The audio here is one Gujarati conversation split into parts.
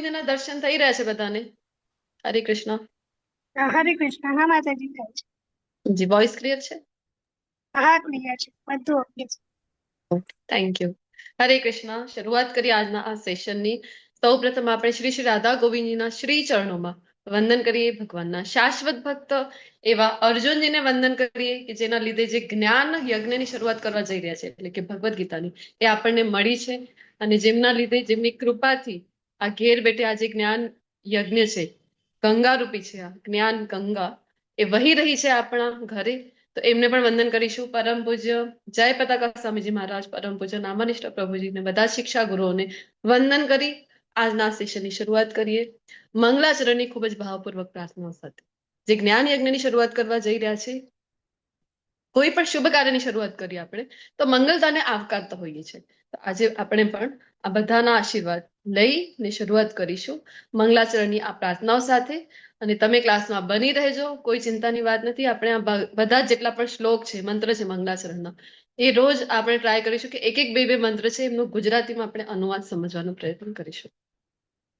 અર્જુનજીના દર્શન થઈ રહ્યા છે બધાને? હરે કૃષ્ણ. હરે કૃષ્ણ. હા માતાજી, થાય છે. જી, વોઇસ ક્લિયર છે? હા, ક્લિયર છે, બધું ઓકે છે. Thank you. હરે કૃષ્ણ. શરૂઆત કરીએ આજના આ સેશનની. સૌ પ્રથમ આપણે શ્રી શ્રી રાધા ગોવિંદજીના શ્રી ચરણોમાં વંદન કરીએ. ભગવાનના શાશ્વત ભક્ત એવા અર્જુનજીને વંદન કરીએ કે જેના લીધે જે જ્ઞાન યજ્ઞની શરૂઆત કરવા જઈ રહ્યા છે એટલે કે ભગવદ્ ગીતાની એ આપણને મળી છે અને જેમના લીધે જેમની કૃપાથી આ ઘેર બેઠે આ જે જ્ઞાન યજ્ઞ છે, ગંગા રૂપી છે, આ જ્ઞાન ગંગા એ વહી રહી છે આપણા ઘરે. તો એમને પણ વંદન કરીશું. પરમ પૂજ્ય જય પતાકા સ્વામીજી મહારાજ, પરમ પૂજ્ય નામાનિષ્ઠ પ્રભુજીને, બધા શિક્ષા ગુરુઓને વંદન કરી આજના સેશનની શરૂઆત કરીએ. મંગલાચરણની ખૂબ જ ભાવપૂર્વક પ્રાર્થનાઓ સાથે જે જ્ઞાન યજ્ઞની શરૂઆત કરવા જઈ રહ્યા છે, કોઈ પણ શુભ કાર્યની શરૂઆત કરીએ આપણે તો મંગલતાને આવકારતા હોઈએ છીએ. તો આજે આપણે પણ આ બધાના આશીર્વાદ લઈને શરૂઆત કરીશું મંગલાચરણની આ પ્રાર્થનાઓ સાથે. અને તમે ક્લાસમાં બની રહેજો, કોઈ ચિંતાની વાત નથી. આપણે આ બધા જેટલા પણ શ્લોક છે, મંત્ર છે મંગલાચરણના, એ રોજ આપણે ટ્રાય કરીશું કે એક એક બે બે મંત્ર છે એમનું ગુજરાતીમાં આપણે અનુવાદ સમજવાનો પ્રયત્ન કરીશું.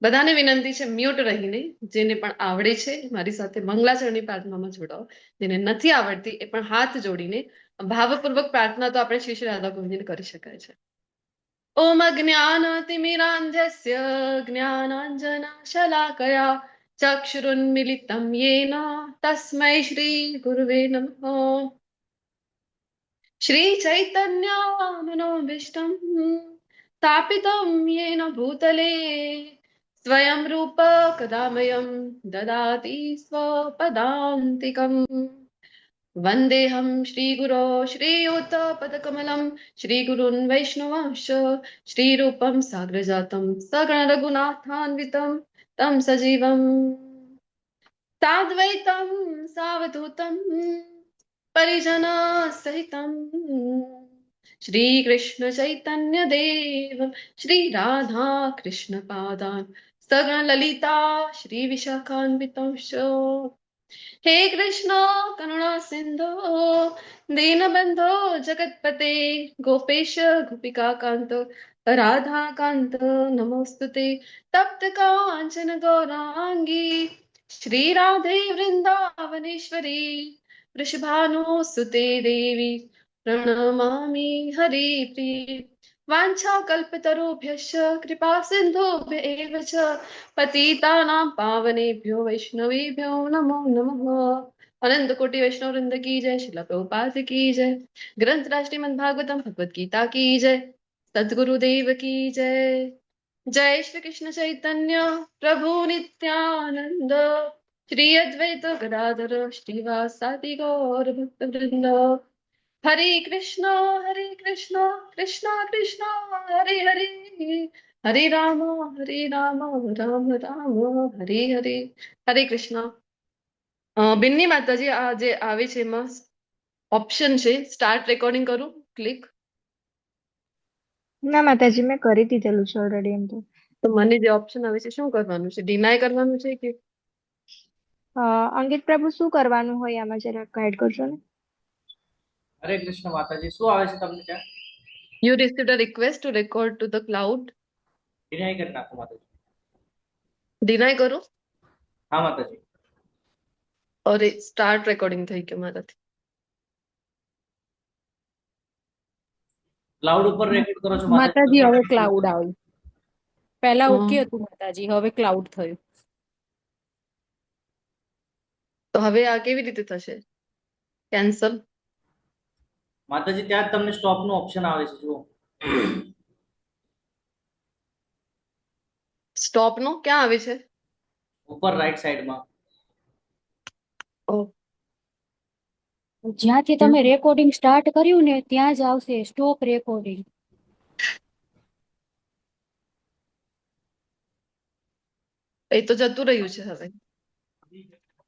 બધાને વિનંતી છે મ્યુટ રહીને જેને પણ આવડે છે મારી સાથે મંગલાચરણની પ્રાર્થનામાં જોડાઓ. જેને નથી આવડતી એ પણ હાથ જોડીને ભાવપૂર્વક પ્રાર્થના તો આપણે શ્રી શ્રી રાધા ગોવિંદને કરી શકાય છે. ઓમ અજ્ઞાનતિમિરાંધસ્ય જ્ઞાનાંજનશલાકયા ચક્ષુરુન્મિલિतं येन તસ્मै શ્રી ગુરવે નમઃ. શ્રી ચૈતન્યમનોભીષ્ટં સ્થાપિतं येन भूतले स्वयं रूप कदामयं ददाति स्वपदान्तिकम्. वन्देऽहं श्रीगुरो श्रीयुतपदकमलं श्रीगुरुन् वैष्णवांश्च श्रीरूपं साग्रजातं सगण रघुनाथान्वितं तं सजीवं साद्वैतं सावधूतं परिजनसहितं श्रीकृष्ण चैतन्य देव श्री राधा कृष्ण पादान् सगण ललिता श्री विशाखान्वितंश्च. हे कृष्ण करुणा सिंधो दीनबंधो जगत्पते गोपेश गोपिका कांत राधा कांत नमोस्तुते. तप्त कांचन गौरांगी श्री राधे वृंदावनेश्वरी वृषभानुसुते देवी प्रणमामि हरिप्रिये. वाञ्छाकल्पतरुभ्यश्च कृपा सिन्धुभ्य एव च पतितानां पावनेभ्यो वैष्णवेभ्यो नमो नमः. अनंत कोटि वैष्णव वृंद की जय. श्रील प्रभुपाद की जय. ग्रंथ राज श्रीमद्भागवतम भगवद गीता की जय. सद्गुरुदेव की जय. जय श्री कृष्ण चैतन्य प्रभु नित्यानंद श्री अद्वैत गदाधर श्रीवासादि गौर भक्त वृंद. हरे कृष्णा कृष्णा कृष्णा हरे हरे हरे राम राम राम हरे हरे. हरे कृष्णा. બિન્ની માતાજી આ જે આવે છે એમાં ઓપ્શન છે સ્ટાર્ટ રેકોર્ડિંગ કરું ક્લિક. ના માતાજી, મેં કરી દીધેલું છે ઓલરેડી. એમ તો મને જે ઓપ્શન આવે છે શું કરવાનું છે? ડિનાય કરવાનું છે કે અંકિત પ્રભુ, શું કરવાનું હોય આમાં જરા ગાઈડ કરજો ને. હરે કૃષ્ણ માતાજી, શું આવે છે તમને ત્યાં? You received a request two record to the cloud. Deny કરી નાખો માતાજી. ડિનાય કરું હા માતાજી. और स्टार्ट रेकॉर्डिंग થઈ ગયું મારાથી. ક્લાઉડ ઉપર રેકોર્ડ કરો છો માતાજી? હવે ક્લાઉડ આવ્યું. પહેલા હમ. ઓકે હતું માતાજી, હવે ક્લાઉડ થયું. તો હવે આ કેવી રીતે થશે? કેન્સલ. માતાજી ત્યાં જ તમને સ્ટોપ નો ઓપ્શન આવે છે, જુઓ. સ્ટોપ નો ક્યાં આવે છે? ઉપર રાઈટ સાઈડમાં. જ્યાંથી તમે રેકોર્ડિંગ સ્ટાર્ટ કર્યું ને ત્યાં જ આવશે સ્ટોપ રેકોર્ડિંગ. એ તો જતું રહ્યું છે હવે.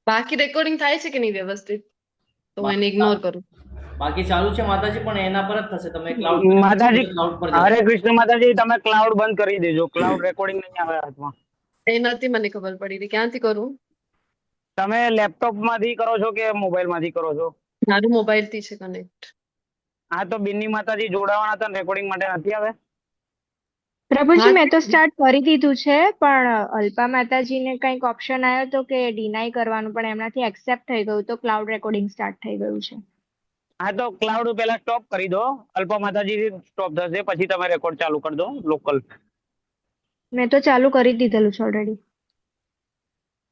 બાકી રેકોર્ડિંગ થાય છે કે નહીં વ્યવસ્થિત? તો હું એને ઇગ્નોર કરું. બાકી ચાલુ છે માતાજી, પણ એના પર જ થશે. તમે ક્લાઉડ માતાજી પર હરે કૃષ્ણ માતાજી, તમે ક્લાઉડ બંધ કરી દેજો. ક્લાઉડ રેકોર્ડિંગ નહીં આવે હાથમાં. એ નથી મને ખબર પડી રહી. ક્યાંથી કરું? તમે લેપટોપ માંથી કરો છો કે મોબાઈલ માંથી કરો છો? મારું મોબાઈલ થી છે કનેક્ટ. હા, તો બિન્ની માતાજી જોડાવાના હતા રેકોર્ડિંગ માટે, નથી આવે? પ્રભુજી હા મેં તો સ્ટાર્ટ કરી દીધું છે, પણ અલ્પા માતાજીને કંઈક ઓપ્શન આવ્યો તો કે ડિનાય કરવાનું, પણ એમનાથી એક્સેપ્ટ થઈ ગયું તો ક્લાઉડ રેકોર્ડિંગ સ્ટાર્ટ થઈ ગયું છે. હા તો ક્લાઉડ પેલા સ્ટોપ કરી દો, અલ્પા માતાજી સ્ટોપ થશે પછી તમે રેકોર્ડ ચાલુ કરી દો લોકલ. મેં તો ચાલુ કરી દીધેલું છે ઓલરેડી.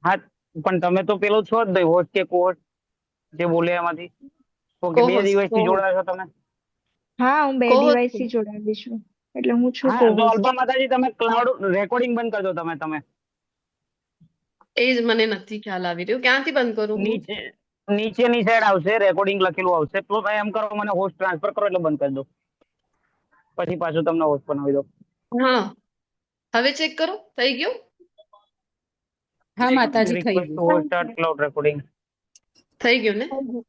હા પણ તમે તો પેલો છો જ નહીં, હોસ્ટ કે કોસ્ટ જે બોલે એમાંથી. તો કે 2 કોહોસ્ટ દિવસથી જોડાયા છો તમે. હા, હું 2 કોહોસ્ટ ડિવાઇસથી જોડાયેલી છું, એટલે હું છું હા તો co-host. અલ્પા માતાજી તમે ક્લાઉડ રેકોર્ડિંગ બંધ કરી દો તમે. એ જ મને નથી ખ્યાલ આવી રહ્યો, ક્યાંથી બંધ કરું હું? નીચે નીચેની સાઈડ આવશે રેકોર્ડિંગ લખેલું આવશે, તો એમ કરો મને હોસ્ટ ટ્રાન્સફર કરો એટલે બંધ કરી દો, પછી પાછું તમને હોસ્ટ બનાવી દો. હા, હવે ચેક કરો, થઈ ગયું? હા માતાજી થઈ રિક્વેસ્ટ ગયું. To host start cloud recording. થઈ ગયું ને?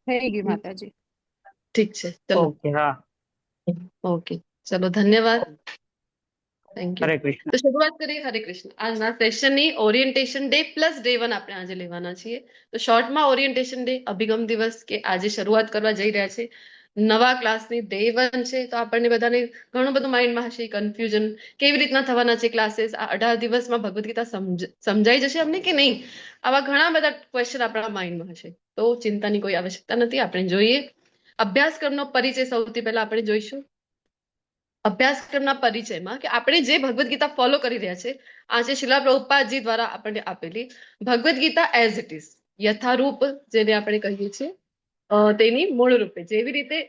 થઈ ગયું માતાજી. ઠીક છે, ચલો. ઓકે હા. ઓકે, ચલો, ધન્યવાદ. Thank you. હરે કૃષ્ણ. તો શરૂઆત કરીએ. હરે કૃષ્ણ. આજના સેશનની ઓરિએન્ટેશન ડે પ્લસ ડે 1 આપણે આજે લેવાના છીએ. તો શોર્ટમાં ઓરિએન્ટેશન ડે અભિગમ દિવસ કે આજે શરૂઆત કરવા જઈ રહ્યા છે નવા ક્લાસની ડે 1 છે. તો આપણને બધાને ઘણું બધું માઇન્ડમાં હશે, કન્ફ્યુઝન કેવી રીતના થવાના છે ક્લાસીસ, આ 18 દિવસમાં ભગવદ્ ગીતા સમજાઈ જશે અમને કે નહીં, આવા ઘણા બધા ક્વેશ્ચન આપણા માઇન્ડમાં હશે. તો ચિંતાની કોઈ આવશ્યકતા નથી. આપણે જોઈએ અભ્યાસક્રમનો પરિચય. સૌથી પહેલા આપણે જોઈશું અભ્યાસક્રમના પરિચયમાં કે આપણે જે ભગવદ્ ગીતા ફોલો કરી રહ્યા છે, આ છે શિલા પ્રભુપાદજી દ્વારા આપણને આપેલી Bhagavad Gita as it is, યથારૂપ જેને આપણે કહીએ છીએ, તેની મૂળ રૂપે જેવી રીતે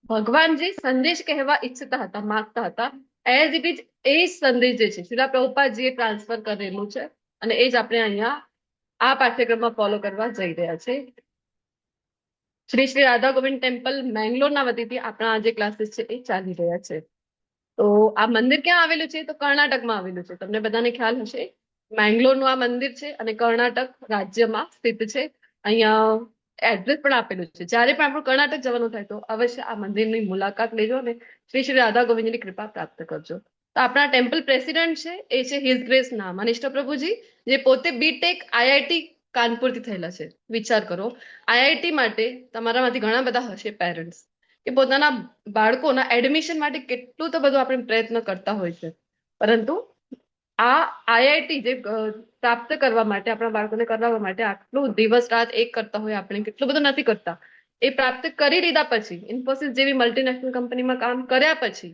ભગવાન જે સંદેશ કહેવા ઈચ્છતા હતા, માંગતા હતા, એઝ ઇટ ઇઝ એ જ સંદેશ જે છે શિલા પ્રભુપાદજીએ ટ્રાન્સફર કરેલું છે, અને એ જ આપણે અહીંયા આ પાઠ્યક્રમમાં ફોલો કરવા જઈ રહ્યા છે. શ્રી શ્રી રાધા ગોવિંદ ટેમ્પલ મેંગ્લોરના વતીથી આપણા આ જે ક્લાસીસ છે એ ચાલી રહ્યા છે. તો આ મંદિર ક્યાં આવેલું છે? તો કર્ણાટકમાં આવેલું છે. તમને બધાને ખ્યાલ હશે, મેંગ્લોરનું આ મંદિર છે અને કર્ણાટક રાજ્યમાં સ્થિત છે. અહીંયા એડ્રેસ પણ આપેલું છે. જ્યારે પણ આપણું કર્ણાટક જવાનું થાય તો અવશ્ય આ મંદિરની મુલાકાત લેજો અને શ્રી શ્રી રાધા ગોવિંદની કૃપા પ્રાપ્ત કરજો. તો આપણા ટેમ્પલ પ્રેસિડેન્ટ છે એ છે હિઝ ગ્રેસ નામાનિષ્ઠ પ્રભુજી, જે પોતે બીટેક આઈઆઈટી કાનપુરથી થયેલા છે. વિચાર કરો, આઈઆઈટી માટે તમારામાંથી ઘણા બધા હશે પેરેન્ટ્સ કે પોતાના બાળકોના એડમિશન માટે કેટલું તો બધું આપણે પ્રયત્ન કરતા હોય છે, પરંતુ આ આઈઆઈટી જે પ્રાપ્ત કરવા માટે, આપણા બાળકોને કરાવવા માટે આટલું દિવસ રાત એક કરતા હોય, આપણે કેટલું બધું નથી કરતા. એ પ્રાપ્ત કરી લીધા પછી, ઇન્ફોસિસ જેવી મલ્ટીનેશનલ કંપનીમાં કામ કર્યા પછી,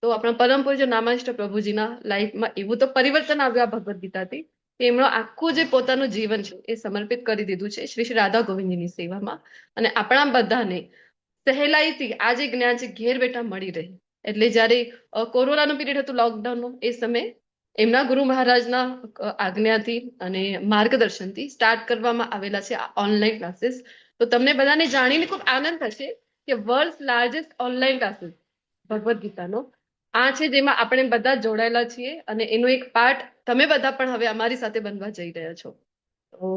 તો આપણા પરમ પૂજ્ય નામાનિષ્ઠ પ્રભુજીના લાઈફમાં એવું તો પરિવર્તન આવ્યું આ ભગવદ્ ગીતાથી કે એમનો આખું જે પોતાનું જીવન છે એ સમર્પિત કરી દીધું છે શ્રી શ્રી રાધા ગોવિંદની સેવામાં. અને આપણા બધાને સહેલાઈથી આ જે જ્ઞાન છે ઘેર બેઠા મળી રહે. એટલે જ્યારે કોરોનાનું પીરિયડ હતું, લોકડાઉનનું, એ સમયે એમના ગુરુ મહારાજના આજ્ઞાથી અને માર્ગદર્શનથી સ્ટાર્ટ કરવામાં આવેલા છે આ ઓનલાઈન ક્લાસીસ. તો તમને બધાને જાણીને ખૂબ આનંદ થશે કે world largest online classes Bhagavad ગીતાનો આ છે, જેમાં આપણે બધા જોડાયેલા છીએ અને એનો એક પાર્ટ તમે બધા પણ હવે અમારી સાથે બનવા જઈ રહ્યા છો. તો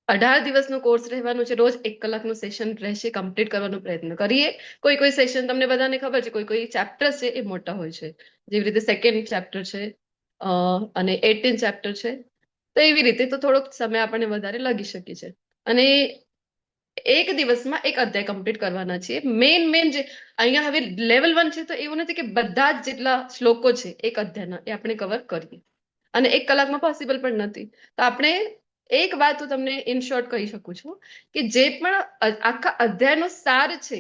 18 દિવસનો કોર્સ રહેવાનો છે. રોજ 1 કલાકનું સેશન રહેશે. કમ્પ્લીટ કરવાનો પ્રયત્ન કરીએ. કોઈ સેશન તમને બધાને ખબર છે, કોઈ ચેપ્ટર્સ છે એ મોટા હોય છે, જેવી રીતે સેકન્ડ ચેપ્ટર છે અને 18 ચેપ્ટર છે. તો એવી રીતે તો થોડોક સમય આપણને વધારે લાગી શકે છે. અને એક દિવસમાં એક અધ્યાય કમ્પ્લીટ કરવાના છીએ. મેન જે અહીંયા હવે લેવલ 1 છે, તો એવું નથી કે બધા જ જેટલા શ્લોકો છે એક અધ્યાયના એ આપણે કવર કરીએ, અને 1 કલાકમાં પોસિબલ પણ નથી. તો આપણે એક વાત હું તમને ઇન શોર્ટ કહી શકું છું કે જે પણ આખા અધ્યાયનો સાર છે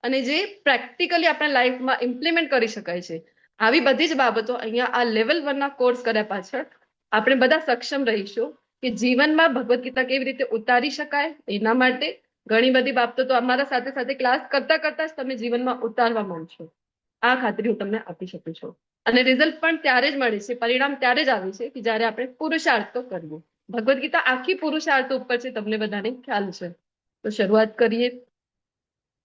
અને જે પ્રેક્ટિકલી આપણા લાઈફમાં ઇમ્પ્લિમેન્ટ કરી શકાય છે, આવી બધી જ બાબતો અહીંયા આ લેવલ 1ના કોર્સ કર્યા પાછળ આપણે બધા સક્ષમ રહીશું કે જીવનમાં ભગવદ્ ગીતા કેવી રીતે ઉતારી શકાય. એના માટે ઘણી બધી બાબતો તો અમારા સાથે સાથે ક્લાસ કરતા કરતા જ તમે જીવનમાં ઉતારવા માંડશો, આ ખાતરી હું તમને આપી શકું છું. અને રિઝલ્ટ પણ ત્યારે જ મળે છે, પરિણામ ત્યારે જ આવે છે કે જ્યારે આપણે પુરુષાર્થ તો કરવું. ભગવદ્ ગીતા આખી પુરુષાર્થ ઉપર છે, તમને બધાને ખ્યાલ છે. તો શરૂઆત કરીએ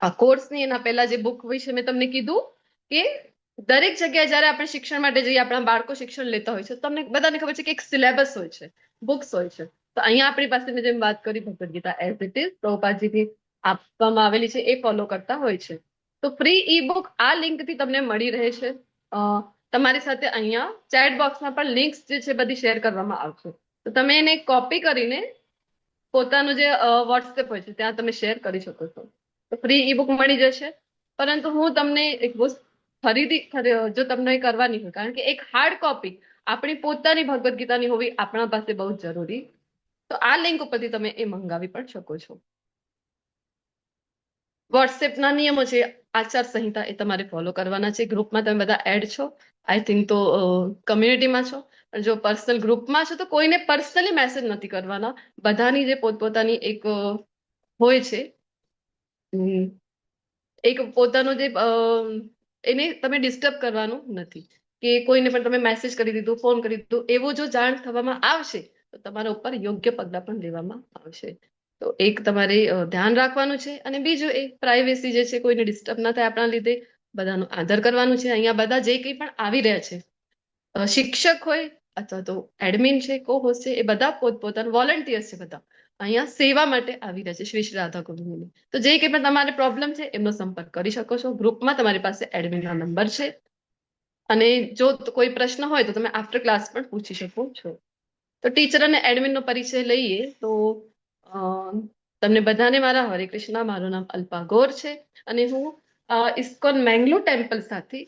આ કોર્સની. એના પહેલા જે બુક વિશે મેં તમને કીધું કે દરેક જગ્યાએ જ્યારે આપણે શિક્ષણ માટે જઈએ, આપણા બાળકો શિક્ષણ લેતા હોય છે, તમને બધાને ખબર છે કે એક સિલેબસ હોય છે, બુક્સ હોય છે. તો અહીંયા આપણી પાસે મેં જેમ વાત કરી Bhagavad Gita as it is પ્રભુપાદજીથી આપવામાં આવેલી છે, એ ફોલો કરતા હોય છે. તો ફ્રી ઈ બુક આ લિંકથી તમને મળી રહે છે. તમારી સાથે અહીંયા ચેટ બોક્સમાં પણ લિંક્સ જે છે બધી શેર કરવામાં આવશે. તો તમે એને કોપી કરીને પોતાનું જે વોટ્સએપ હોય છે ત્યાં તમે શેર કરી શકો છો. તો ફ્રી ઈ બુક મળી જશે. પરંતુ હું તમને એક જો તમને કરવાની હોય, કારણ કે એક હાર્ડ કોપી આપણી પોતાની ભગવદ્ ગીતાની હોવી આપણા પાસે બહુ જ જરૂરી, તો આ લિંક ઉપરથી તમે એ મંગાવી પણ શકો છો. વોટ્સએપના નિયમો છે, આચાર સંહિતા, એ તમારે ફોલો કરવાના છે. ગ્રુપમાં તમે બધા એડ છો, આઈ થિંક તો કમ્યુનિટીમાં છો. જો પર્સનલ ગ્રુપમાં છો તો કોઈને પર્સનલી મેસેજ નથી કરવાના. બધાની જે પોતપોતાની એક હોય છે, એક પોતાનું જે એને તમે ડિસ્ટર્બ કરવાનું નથી, કે કોઈને પણ તમે મેસેજ કરી દીધું, ફોન કરી દીધું, એવું જો જાણ થવામાં આવશે તો તમારા ઉપર યોગ્ય પગલાં પણ લેવામાં આવશે. તો એક તમારે ધ્યાન રાખવાનું છે. અને બીજું એ પ્રાઇવેસી જે છે, કોઈને ડિસ્ટર્બ ના થાય આપણા લીધે, બધાનું આદર કરવાનું છે. અહીંયા બધા જે કંઈ પણ આવી રહ્યા છે, શિક્ષક હોય અથવા તો એડમિન છે, કો હોસ્ટ છે, એ બધા પોતપોતાના વોલન્ટિયર્સ છે, બધા અહીંયા સેવા માટે આવી રહ્યા છે શ્રી શ્રી રાધા ગોવિંદની. તો જે કંઈ પણ તમારે પ્રોબ્લેમ છે એમનો સંપર્ક કરી શકો છો. ગ્રુપમાં તમારી પાસે એડમિનના નંબર છે, અને જો કોઈ પ્રશ્ન હોય તો તમે આફ્ટર ક્લાસ પણ પૂછી શકો છો. તો ટીચર અને એડમિનનો પરિચય લઈએ તો તમને બધાને મારા હરે કૃષ્ણ. મારું નામ અલ્પા ગોર છે અને હું ઇસ્કોન મેંગલોર ટેમ્પલ સાથે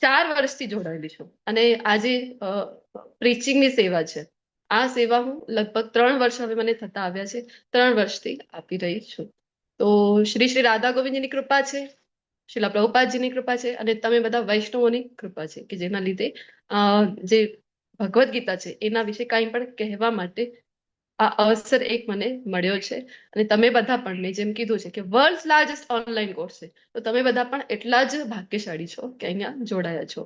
4 વર્ષથી જોડાયેલી છું. અને આજે પ્રીચિંગની સેવા છે. આ સેવા હું લગભગ 3 વર્ષ હવે મને થતા આવ્યા છે, 3 વર્ષથી આપી રહી છું. તો શ્રી શ્રી રાધા ગોવિંદજીની કૃપા છે, શિલા પ્રભુપાદજીની કૃપા છે, અને તમે બધા વૈષ્ણવોની કૃપા છે, કે જેના લીધે જે ભગવદ્ ગીતા છે એના વિશે કાંઈ પણ કહેવા માટે આ અવસર એક મને મળ્યો છે. અને તમે બધા પણ, મેં જેમ કીધું છે કે વર્લ્ડ લાર્જેસ્ટ ઓનલાઈન કોર્સ છે, તો તમે બધા પણ એટલા જ ભાગ્યશાળી છો કે અહીંયા જોડાયા છો.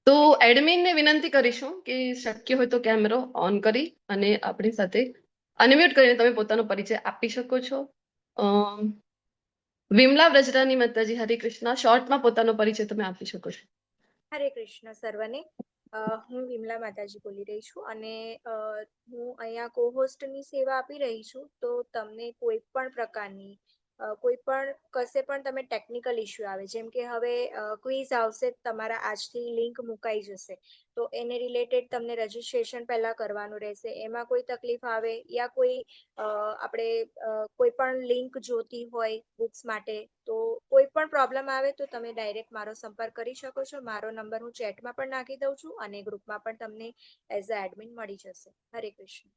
તો એડમિનને વિનંતી કરીશું કે શક્ય હોય તો કેમેરો ઓન કરી અને આપણી સાથે અનમ્યુટ કરીને તમે પોતાનો પરિચય આપી શકો છો. વિમલા વ્રજરાની માતાજી, હરે કૃષ્ણ. શોર્ટમાં પોતાનો પરિચય તમે આપી શકો છો. હરે કૃષ્ણ સર્વને. હું વિમલા માતાજી બોલી રહી છું અને હું અહીંયા કોહોસ્ટની સેવા આપી રહી છું. તો તમને કોઈ પણ પ્રકારની કોઈ પણ કશે પણ તમે ટેકનિકલ ઇસ્યુ આવે, જેમ કે હવે ક્વિઝ આવશે, તમારા આજથી લિંક મુકાઈ જશે, તો એને રિલેટેડ તમને રજીસ્ટ્રેશન પહેલા કરવાનું રહેશે. એમાં કોઈ તકલીફ આવે યા કોઈ આપણે કોઈ પણ લિંક જોતી હોય બુક્સ માટે, તો કોઈ પણ પ્રોબ્લેમ આવે તો તમે ડાયરેક્ટ મારો સંપર્ક કરી શકો છો. મારો નંબર હું ચેટમાં પણ નાખી દઉં છું અને ગ્રુપમાં પણ તમને એઝ અ એડમિન મળી જશે. Hare Krishna.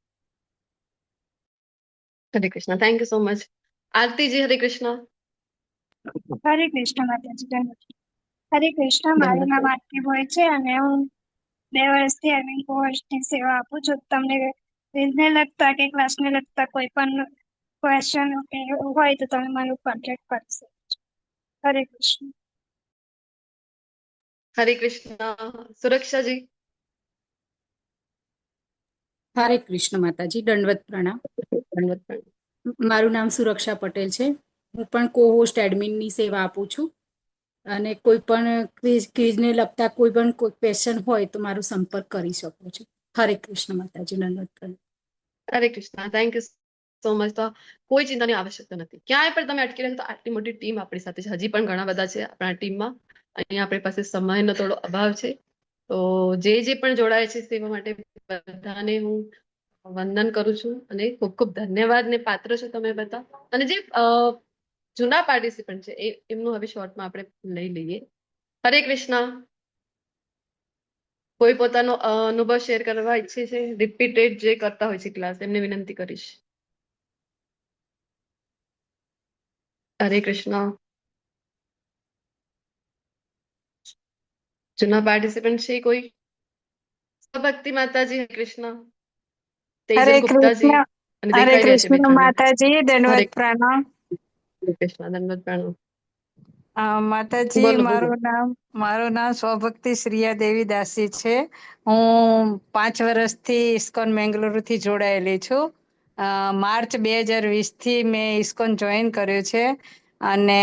Hare Krishna. Thank you so much. Aartiji, Hare Krishna. Hare Krishna માતાજી. ધન્યવાદ. હરે કૃષ્ણ. મારું ધન્યવાદ. નામ આરતી ભોઈ છે અને હું 2 વર્ષથી એડમિન કોર્સની સેવા આપું છું. તમને ક્વિઝને લગતા કે ક્લાસને લગતા કોઈ પણ ક્વેશ્ચન હોય તો તમે મને કોન્ટેક્ટ કરી શકો છો. હરે કૃષ્ણ. હરે કૃષ્ણ. સુરક્ષાજી. હરે કૃષ્ણ માતાજી, દંડવત પ્રણામ. ધન્યવાદ. મારું નામ સુરક્ષા પટેલ છે. હું પણ કોહોસ્ટ એડમિનની સેવા આપું છું અને કોઈ પણ ક્વિઝને લગતા કોઈ પણ ક્વેશ્ચન હોય તો મારો સંપર્ક કરી શકો છો. હરે કૃષ્ણ માતાજી, દંડવત પ્રણામ. હરે Krishna. Thank you so much. તો કોઈ ચિંતાની આવશ્યકતા નથી. ક્યાંય પણ તમે અટકી રહે તો આટલી મોટી ટીમ આપણી સાથે છે, હજી પણ ઘણા બધા છે આપણા ટીમમાં. અહીંયા આપણી પાસે સમયનો થોડો અભાવ છે, તો જે પણ જોડાય છે સેવા માટે બધાને હું વંદન કરું છું અને ખૂબ ખૂબ ધન્યવાદ ને પાત્ર છો તમે બધા. અને જે જૂના પાર્ટિસિપન્ટ છે એમનું હવે શોર્ટમાં આપણે લઈ લઈએ. હરે કૃષ્ણ. કોઈ પોતાનો અનુભવ શેર કરવા ઈચ્છે છે, રિપીટેડ જે કરતા હોય છે ક્લાસ, એમને વિનંતી કરીશ. હરે કૃષ્ણ. જૂના પાર્ટિસિપન્ટ છે કોઈ? ભક્તિ માતાજી, હરે કૃષ્ણ. હરે તેજલ ગુપ્તાજી, કૃષ્ણ. અને હરે દેખાઈ રહ્યા છે કૃષ્ણ બેઠાને. માતાજી, હરે દંડવત પ્રણામ. કૃષ્ણ. ધન્યવાદ. પ્રણામ. માતાજી, બોલો બોલો. મારું નામ સ્વભક્તિ શ્રીયા દેવી દાસી છે. હું 5 વર્ષથી ઇસ્કોન મેંગલુરુથી જોડાયેલી છું. માર્ચ 2020 થી મેં ઇસ્કોન જોઈન કર્યું છે અને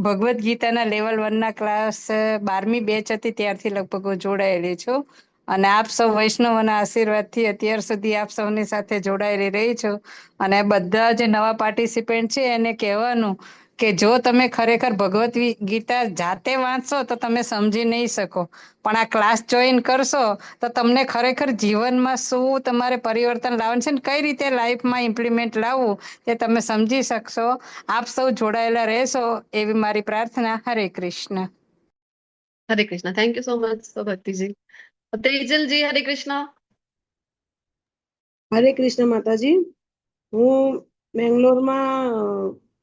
ભગવદ્ ગીતાના લેવલ 1ના ક્લાસ 12મી બેચ હતી ત્યારથી લગભગ હું જોડાયેલી છું. અને આપ સૌ વૈષ્ણવના આશીર્વાદથી અત્યાર સુધી આપ સૌની સાથે જોડાયેલી રહી છું. અને બધા જે નવા પાર્ટિસિપન્ટ છે એને કહેવાનું કે જો તમે ખરેખર ભગવદ્ ગીતા જાતે વાંચશો તો તમે સમજી નહીં શકો, પણ આ ક્લાસ જોઈન કરશો તો તમને ખરેખર જીવનમાં શું તમારે પરિવર્તન લાવવાનું છે ને કઈ રીતે લાઈફમાં ઇમ્પ્લિમેન્ટ લાવવું તે તમે સમજી શકશો. આપ સૌ જોડાયેલા રહેશો એવી મારી પ્રાર્થના. Hare Krishna. Hare Krishna. Thank you so much Bhaktiji. Tejalji, Hare Krishna. Hare Krishna માતાજી. હું બેંગ્લોરમાં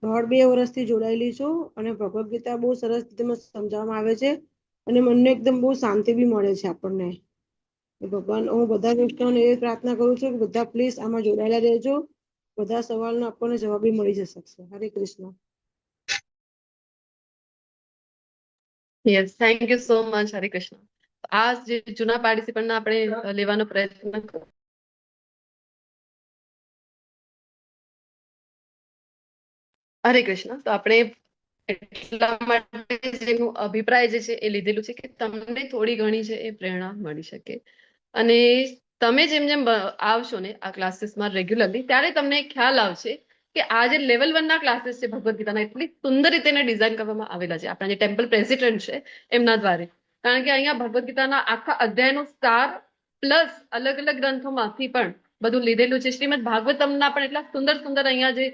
1.5-2 વર્ષથી જોડાયેલી છું અને ભગવદ્ ગીતા બહુ સરસ રીતે સમજાવવામાં આવે છે અને મનને એકદમ બહુ શાંતિ બી મળે છે આપણને. ભગવાન, હું બધા દોસ્તોને એ પ્રાર્થના કરું છું કે બધા પ્લીઝ આમાં જોડાયેલા રહેજો. બધા સવાલનો આપણને જવાબ બી મળી જશે. Hare Krishna. Yes, thank you so much. હરે કૃષ્ણ. આ જે જૂના પાર્ટિસિપન્ટને આપણે લેવાનો પ્રયત્ન કરો. હરે કૃષ્ણ. તો આપણે એટલા માટે જેનું અભિપ્રાય જે છે એ લીધેલું છે કે તમને થોડી ઘણી છે એ પ્રેરણા મળી શકે. અને તમે જેમ જેમ આવશો ને આ ક્લાસીસમાં રેગ્યુલરલી, ત્યારે તમને ખ્યાલ આવશે કે આ જે લેવલ 1 ના ક્લાસીસ છે ભગવદ્ ગીતાના, એટલી સુંદર રીતે ડિઝાઇન કરવામાં આવેલા છે આપણા જે ટેમ્પલ પ્રેસિડેન્ટ છે એમના દ્વારા. કારણ કે અહીંયા ભગવદ્ ગીતાના આખા અધ્યાયનો સાર પ્લસ અલગ અલગ ગ્રંથોમાંથી પણ બધું લીધેલું છે. શ્રીમદ ભાગવતમના પણ એટલા સુંદર સુંદર અહીંયા જે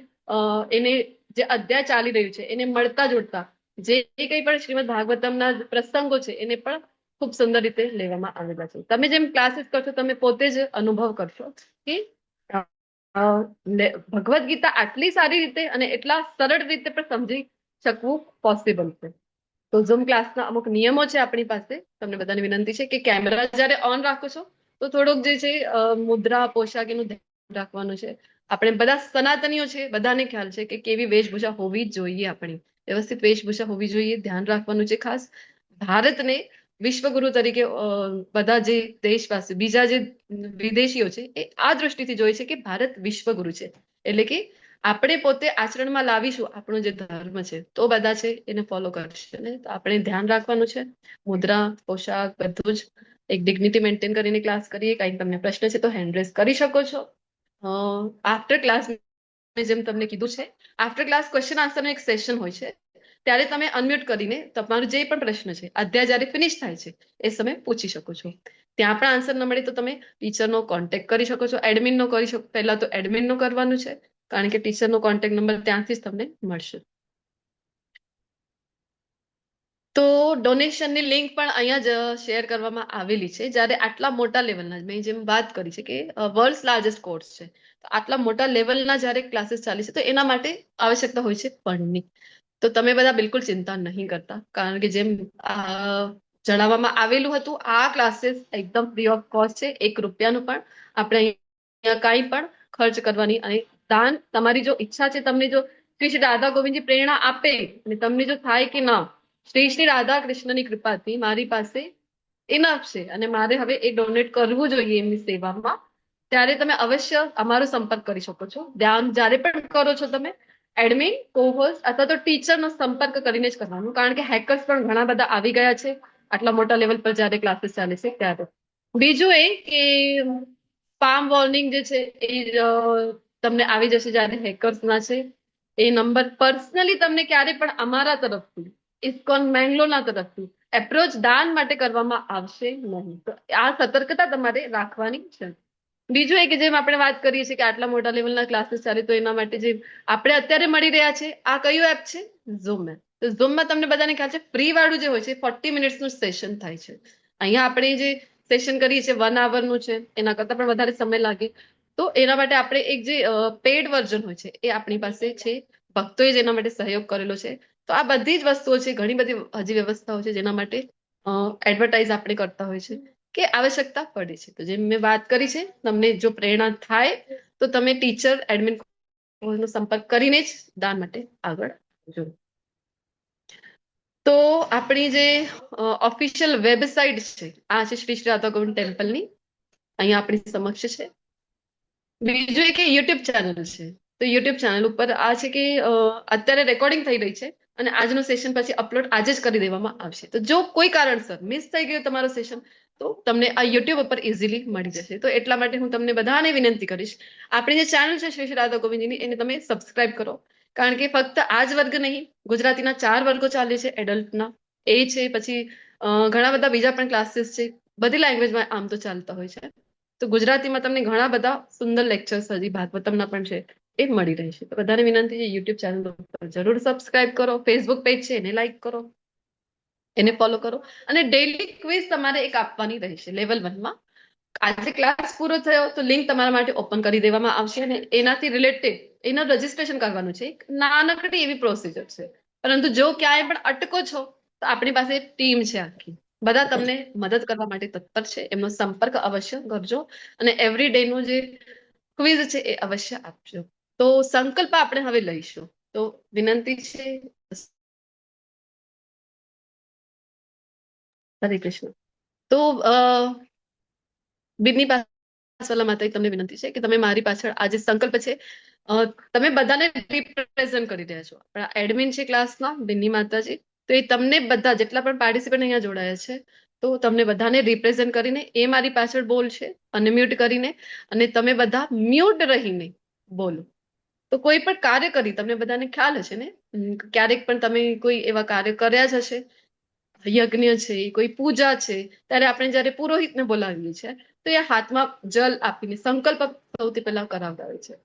એને જે અધ્યાય ચાલી રહ્યું છે એને મળતા જોડતા જે કંઈ પણ શ્રીમદ ભાગવતમના પ્રસંગો છે એને પણ ખૂબ સુંદર રીતે લેવામાં આવેલા છે. તમે જેમ ક્લાસીસ કરશો તમે પોતે જ અનુભવ કરશો કે ભગવદ્ ગીતા આટલી સારી રીતે અને એટલા સરળ રીતે પણ સમજી શકવું પોસિબલ છે. તો ઝૂમ ક્લાસના અમુક નિયમો છે આપણી પાસે. તમને બધાને વિનંતી છે કે કેમેરા જ્યારે ઓન રાખો છો તો થોડુંક જે છે મુદ્રા પોશાક એનું ધ્યાન રાખવાનું છે. આપણે બધા સનાતનીઓ છે, બધાને ખ્યાલ છે કે કેવી વેશભૂષા હોવી જોઈએ. આપણી વ્યવસ્થિત વેશભૂષા હોવી જોઈએ, ધ્યાન રાખવાનું છે. ખાસ ભારતને વિશ્વગુરુ તરીકે બધા જે દેશવાસી બીજા જે વિદેશીઓ છે એ આ દૃષ્ટિથી જોઈ છે કે ભારત વિશ્વગુરુ છે. એટલે કે આપણે પોતે આચરણમાં લાવીશું આપણો જે ધર્મ છે તો બધા છે એને ફોલો કરશે ને. તો આપણે ધ્યાન રાખવાનું છે. મુદ્રા પોશાક બધું જ એક ડિગ્નિટી મેન્ટેન કરીને ક્લાસ કરીએ. કંઈ તમને પ્રશ્ન છે તો હેન્ડ રેઝ કરી શકો છો. આફ્ટર ક્લાસ જેમ તમને કીધું છે, આફ્ટર ક્લાસ ક્વેશ્ચન આન્સરનો એક સેશન હોય છે. ત્યારે તમે અનમ્યુટ કરીને તમારું જે પણ પ્રશ્ન છે અધ્યાય જ્યારે ફિનિશ થાય છે એ સમય પૂછી શકો છો. ત્યાં પણ આન્સર ન મળે તો તમે ટીચરનો કોન્ટેક્ટ કરી શકો છો. એડમિનનો કરી શકો. પહેલા તો એડમિનનો કરવાનું છે કારણ કે ટીચરનો કોન્ટેક્ટ નંબર ત્યાંથી જ તમને મળશે. તો ડોનેશનની લિંક પણ અહીંયા જ શેર કરવામાં આવેલી છે. જ્યારે આટલા મોટા લેવલના, મેં જેમ વાત કરી છે કે વર્લ્ડ લાર્જેસ્ટ કોર્સ છે, તો આટલા મોટા લેવલના જ્યારે ક્લાસીસ ચાલે છે તો એના માટે આવશ્યકતા હોય છે ફંડની. તો તમે બધા બિલકુલ ચિંતા નહીં કરતા, કારણ કે જેમ જણાવવામાં આવેલું હતું આ ક્લાસીસ એકદમ ફ્રી ઓફ કોસ્ટ છે. 1 રૂપિયાનું પણ આપણે અહીંયા કાંઈ પણ ખર્ચ કરવાની, અને દાન તમારી જો ઈચ્છા છે, તમને જો શ્રી રાધા ગોવિંદજી પ્રેરણા આપે અને તમને જો થાય કે ના શ્રી રાધા કૃષ્ણની કૃપાથી મારી પાસે ઇનફ છે અને મારે હવે એ ડોનેટ કરવું જોઈએ એમની સેવામાં, ત્યારે તમે અવશ્ય અમારો સંપર્ક કરી શકો છો. ધ્યાન જ્યારે પણ કરો છો તમે એડમિન, કોહોસ્ટ અથવા તો ટીચરનો સંપર્ક કરીને જ કરવાનું, કારણ કે હેકર્સ પણ ઘણા બધા આવી ગયા છે આટલા મોટા લેવલ પર જ્યારે ક્લાસીસ ચાલે છે ત્યારે. બીજું એ કે સ્પામ વોર્નિંગ જે છે એ તમને આવી જશે જ્યારે હેકર્સના છે. એ નંબર પર્સનલી તમને ક્યારે પણ અમારા તરફથી, ઇસ્કોન મેંગ્લોરના તરફથી એપ્રોચ દાન માટે કરવામાં આવશે નહીં. તો આ સતર્કતા તમારે રાખવાની છે. બીજું એ કે જેમ આપણે વાત કરીએ છીએ કે આટલા મોટા લેવલના ક્લાસીસ ચાલે તો એના માટે જે આપણે અત્યારે મળી રહ્યા છે, આ કયું એપ છે? Zoom app. તો ઝૂમમાં તમને બધાને ખ્યાલ છે ફ્રી વાળું જે હોય છે 40 મિનિટ્સનું સેશન થાય છે. અહીંયા આપણે જે સેશન કરીએ છીએ 1 આવરનું છે, એના કરતાં પણ વધારે સમય લાગે. તો એના માટે આપણે એક જે પેડ વર્ઝન હોય છે એ આપણી પાસે છે. ભક્તોએ જ એના માટે સહયોગ કરેલો છે. તો આ બધી જ વસ્તુઓ છે, ઘણી બધી હજી વ્યવસ્થાઓ છે જેના માટે એડવર્ટાઇઝ આપણે કરતા હોય છે કે આવશ્યકતા પડે છે. તો જેમ મેં વાત કરી છે, તમને જો પ્રેરણા થાય તો તમે ટીચર, એડમિન નો સંપર્ક કરીને જ દાન માટે આગળ આવજો. તો આપણી જે ઓફિશિયલ વેબસાઇટ છે આ છે શ્રી રાધા ગોવિંદ ટેમ્પલની, અહીંયા આપણી સમક્ષ છે. બીજું એ કે યુટ્યુબ ચેનલ છે. તો યુટ્યુબ ચેનલ ઉપર આ છે કે અત્યારે રેકોર્ડિંગ થઈ રહી છે અને આજનું સેશન પછી અપલોડ આજે જ કરી દેવામાં આવશે. તો જો કોઈ કારણસર મિસ થઈ ગયું તમારો સેશન તો તમને આ યુટ્યુબ ઉપર ઇઝીલી મળી જશે. તો એટલા માટે હું તમને બધાને વિનંતી કરીશ, આપણી જે ચેનલ છે શ્રી રાધા ગોવિંદજીની, એને તમે સબસ્ક્રાઇબ કરો. કારણ કે ફક્ત આ જ વર્ગ નહીં, ગુજરાતીના 4 વર્ગો ચાલે છે એડલ્ટના, એ છે, પછી ઘણા બધા બીજા પણ ક્લાસીસ છે. બધી લેંગ્વેજમાં આમ તો ચાલતા હોય છે. તો ગુજરાતીમાં તમને ઘણા બધા સુંદર લેક્ચર્સ હજી ભાગવતમના પણ છે એ મળી રહેશે. તો બધાને વિનંતી છે યુટ્યુબ ચેનલ ઉપર જરૂર સબસ્ક્રાઇબ કરો. ફેસબુક પેજ છે એને લાઈક કરો. એને ફોલો કરો. અને ડેઇલી ક્વિઝ તમારે એક આપવાની રહેશે લેવલ 1 માં. આજે ક્લાસ પૂરો થયો તો લિંક તમારા માટે ઓપન કરી દેવામાં આવશે અને એનાથી રિલેટેડ એનું રજીસ્ટ્રેશન કરવાનું છે. એક નાનકડી એવી પ્રોસિજર છે, પરંતુ જો ક્યાંય પણ અટકો છો તો આપણી પાસે ટીમ છે આખી, બધા તમને મદદ કરવા માટે તત્પર છે. એમનો સંપર્ક અવશ્ય કરજો અને એવરી ડે નું જે ક્વિઝ છે એ અવશ્ય આપજો. તો સંકલ્પ આપણે હવે લઈશું. તો વિનંતી છે. હરે કૃષ્ણ. તો બિરની પાસવાલા માતા તમને વિનંતી છે કે તમે મારી પાછળ આ જે સંકલ્પ છે તમે બધાને રિપ્રેઝન્ટ કરી રહ્યા છો. આપણા એડમિન છે ક્લાસમાં બિન્ની માતાજી, તો એ તમને બધા જેટલા પણ પાર્ટિસિપન્ટ અહીંયા જોડાયા છે તો તમને બધાને રિપ્રેઝન્ટ કરીને એ મારી પાછળ બોલશે અને મ્યુટ કરીને, અને તમે બધા મ્યુટ રહીને બોલો. તો કોઈ પણ કાર્ય કરી તમને બધાને ખ્યાલ હશે ને, ક્યારેક પણ તમે કોઈ એવા કાર્ય કર્યા જ હશે, યજ્ઞ છે, કોઈ પૂજા છે, ત્યારે આપણે જયારે પુરોહિતને બોલાવીએ છીએ તો એ હાથમાં જલ આપીને સંકલ્પ સૌથી પહેલા કરાવતા હોય છે.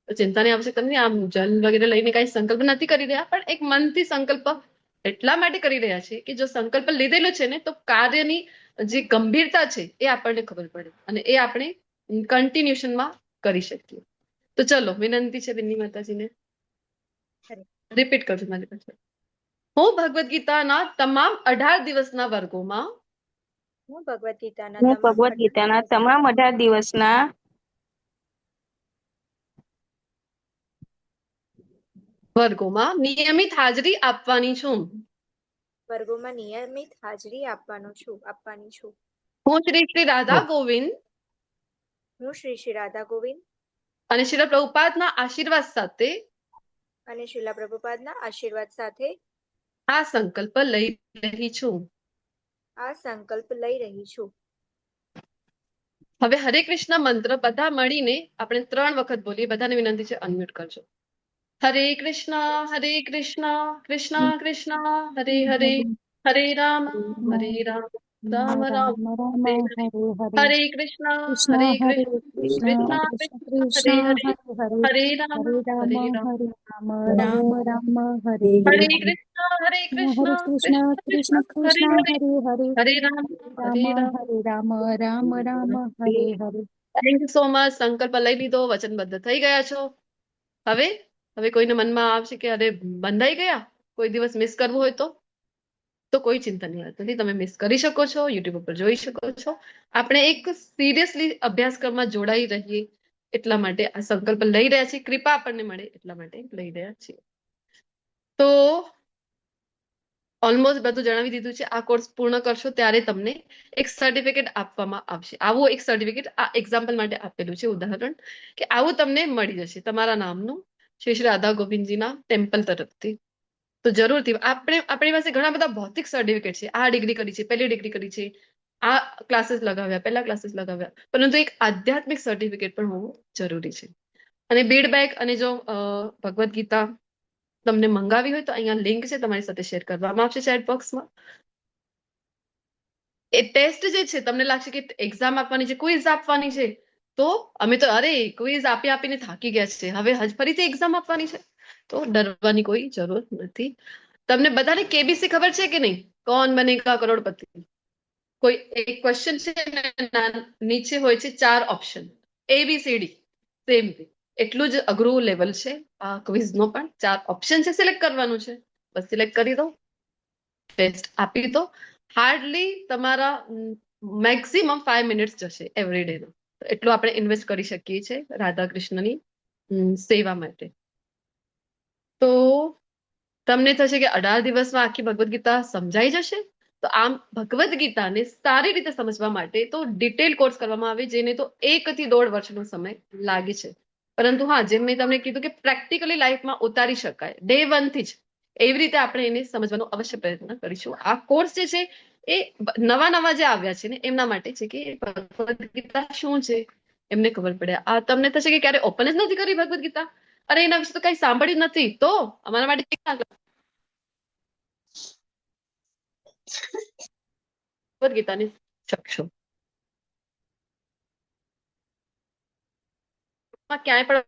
તો ચિંતાની આવશ્યકતા નહીં, આમ જલ વગેરે લઈને કઈ સંકલ્પ નથી કરી રહ્યા, પણ એક મનથી સંકલ્પ એટલા માટે કરી રહ્યા છે કે જો સંકલ્પ લીધેલો છે ને તો કાર્યની જે ગંભીરતા છે એ આપણને ખબર પડે અને એ આપણે કન્ટિન્યુશનમાં કરી શકીએ. તો ચલો, વિનંતી છે બિન્ની માતાજીને, રિપીટ કરજો મારી પાસે. હું ભગવદ્ ગીતાના તમામ 18 દિવસના વર્ગોમાં હું ભગવદ્ ગીતાના હું તમામ ભગવદ્ ગીતાના તમામ 18 દિવસના વર્ગોમાં નિયમિત હાજરી આપવાની છું. વર્ગોમાં નિયમિત હાજરી આપવાની છું. હું શ્રી રાધા ગોવિંદ હું શ્રી રાધા ગોવિંદ અને શ્રીલ પ્રભુપાદના આશીર્વાદ સાથે અને શિલા પ્રભુપાદના આશીર્વાદ સાથે આ સંકલ્પ લઈ રહી છું. આ સંકલ્પ લઈ રહી છું. હવે હરે કૃષ્ણ મંત્ર બધા મળીને આપણે 3 વખત બોલીએ. બધાને વિનંતી છે અનમ્યુટ કરજો. હરે કૃષ્ણ કૃષ્ણ કૃષ્ણ હરે હરે, હરે રામ રામ રામ હરે હરે. હરે કૃષ્ણ કૃષ્ણ કૃષ્ણ હરે હરે, હરે રામ રામ રામ હરે હરે હરે. કૃષ્ણ હરે કૃષ્ણ કૃષ્ણ કૃષ્ણ કૃષ્ણ કૃષ્ણ હરે હરે, હરે હરે, હરે રામ હરે રામ રામ રામ હરે હરે. Thank you so much. સંકલ્પ લઈ લીધો, વચનબદ્ધ થઈ ગયા છો. હવે હવે કોઈને મનમાં આવશે કે અરે બંધાઈ ગયા, કોઈ દિવસ મિસ કરવું હોય તો કોઈ ચિંતા નહીં નથી, તમે મિસ કરી શકો છો, યુટ્યુબ ઉપર જોઈ શકો છો. આપણે એક સિરિયસલી અભ્યાસક્રમમાં જોડાઈ રહીએ એટલા માટે આ સંકલ્પ લઈ રહ્યા છીએ, કૃપા આપણને મળે એટલા માટે લઈ રહ્યા છીએ. તો ઓલમોસ્ટ બધું જણાવી દીધું છે. આ કોર્સ પૂર્ણ કરશો ત્યારે તમને એક સર્ટિફિકેટ આપવામાં આવશે. આવું એક સર્ટિફિકેટ આ એક્ઝામ્પલ માટે આપેલું છે, ઉદાહરણ કે આવું તમને મળી જશે તમારા નામનું શ્રી રાધા ગોવિંદજીના ટેમ્પલ તરફથી. તો જરૂરથી આપણી પાસે ઘણા બધા ભૌતિક સર્ટિફિકેટ છે. આ ડિગ્રી કરી છે, પહેલી ડિગ્રી કરી છે, આ ક્લાસીસ લગાવ્યા, પહેલા ક્લાસીસ લગાવ્યા, પરંતુ એક આધ્યાત્મિક સર્ટિફિકેટ પણ હોવું જરૂરી છે. અને બીડબેક અને જો ભગવદ્ ગીતા તમને મંગાવી હોય તો અહીંયા લિંક છે, તમારી સાથે શેર કરવામાં આવશે ચેટ બોક્સમાં. એ ટેસ્ટ જે છે તમને લાગશે કે એક્ઝામ આપવાની છે, ક્વિઝ આપવાની છે, તો અમે તો અરે ક્વિઝ આપી આપીને થાકી ગયા છે, હવે ફરીથી એક્ઝામ આપવાની છે, તો ડરવાની કોઈ જરૂર નથી. તમને બધાને કેબીસી ખબર છે કે નહીં? કોણ બનેગા કરોડપતિ? કોઈ એક ક્વેશ્ચન છે નીચે હોય છે 4 ઓપ્શન, ABCD સેમ. એટલું જ અઘરું લેવલ છે આ ક્વિઝ નો પણ. 4 ઓપ્શન છે, સિલેક્ટ કરવાનું છે, બસ સિલેક્ટ કરી દો, ટેસ્ટ આપી દો. હાર્ડલી તમારા મેક્સિમમ 5 મિનિટ્સ જશે એવરી ડે નો. એટલું આપણે ઇન્વેસ્ટ કરી શકીએ છીએ રાધા કૃષ્ણની સેવા માટે. તો તમને થશે કે 18 દિવસમાં આખી ભગવદ્ ગીતા સમજાઈ જશે. તો આમ ભગવદ્ ગીતાને સારી રીતે સમજવા માટે તો ડિટેલ કોર્સ કરવામાં આવે, જેને તો 1 થી 1.5 વર્ષનો સમય લાગે છે. પરંતુ હા, જેમ મેં તમને કીધું કે પ્રેક્ટિકલી લાઈફમાં ઉતારી શકાય ડે 1 થી જ, એવી રીતે આપણે એને સમજવાનો અવશ્ય પ્રયત્ન કરીશું. આ કોર્સ જે છે એ નવા જે આવ્યા છે ને એમના માટે છે કે ભગવદ્ ગીતા શું છે એમને ખબર પડે. આ તમને થશે કે ક્યારે ઓપન જ નથી કરી ભગવદ્ ગીતા, અરે એના વિશે તો કઈ સાંભળ્યું નથી, તો અમારા માટે ભગવદ્ ગીતાની શકશો. ક્યાંય પણ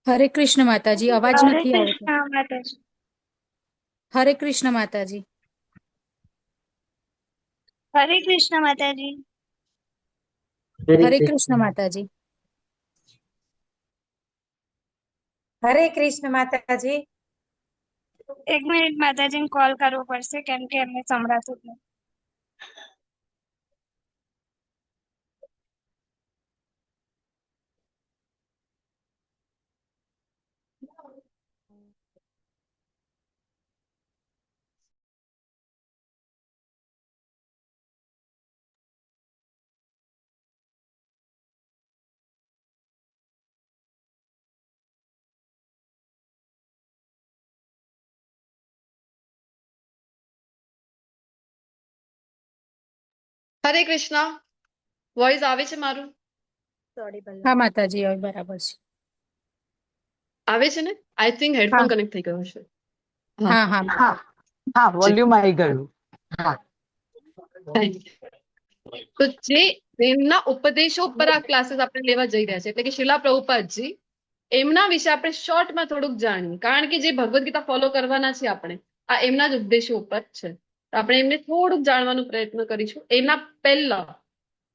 હરે કૃષ્ણ માતાજી, અવાજ હરે નથી આવતો. કૃષ્ણ માતાજી. હરે કૃષ્ણ માતાજી. હરે કૃષ્ણ માતાજી. હરે કૃષ્ણ માતાજી. હરે કૃષ્ણ માતાજી. 1 મિનિટ માતાજીને કોલ કરવો પડશે કેમ કે એમને સંભળાતું જ નથી. હરે કૃષ્ણ. વોઇસ આવે છે મારું? સોરી ભલે. હા માતાજી, હવે બરાબર છે. આવે છે ને? આઈ થિંક હેડફોન કનેક્ટ થઈ ગયો છે. હા હા હા હા વોલ્યુમ આવી ગયું. હા તો જે એમના ઉપદેશો ઉપર આ ક્લાસીસ આપણે લેવા જઈ રહ્યા છે એટલે કે શિલા પ્રભુપાદજી એમના વિશે આપણે શોર્ટમાં થોડુંક જાણીએ કારણ કે જે ભગવદ ગીતા ફોલો કરવાના છે આપણે આ એમના જ ઉપદેશો ઉપર છે તો આપણે એમને થોડુંક જાણવાનો પ્રયત્ન કરીશું. એના પહેલા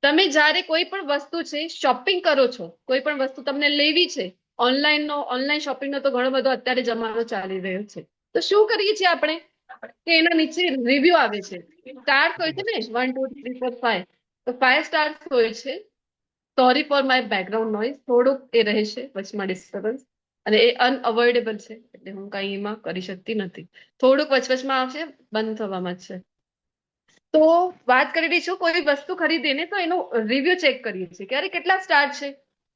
તમે જ્યારે કોઈ પણ વસ્તુ છે શોપિંગ કરો છો, કોઈ પણ વસ્તુ તમને લેવી છે, ઓનલાઈન શોપિંગનો તો ઘણો બધો અત્યારે જમાનો ચાલી રહ્યો છે, તો શું કરીએ છીએ આપણે કે એના નીચે રિવ્યુ આવે છે, સ્ટાર્સ હોય છે ને 1 2 3 4 5, તો 5 સ્ટાર્સ હોય છે. Sorry for my background noise, થોડુંક એ રહેશે વચમાં ડિસ્ટર્બન્સ અને એ અનઅવોઇડેબલ છે એટલે હું કઈ એમાં કરી શકતી નથી. થોડુંક વચવચમાં આવશે, બંધ થવામાં જ છે. તો વાત કરી રહી છું કોઈ વસ્તુ ખરીદીને તો એનો રિવ્યુ ચેક કરીએ છીએ કે અરે કેટલા સ્ટાર છે,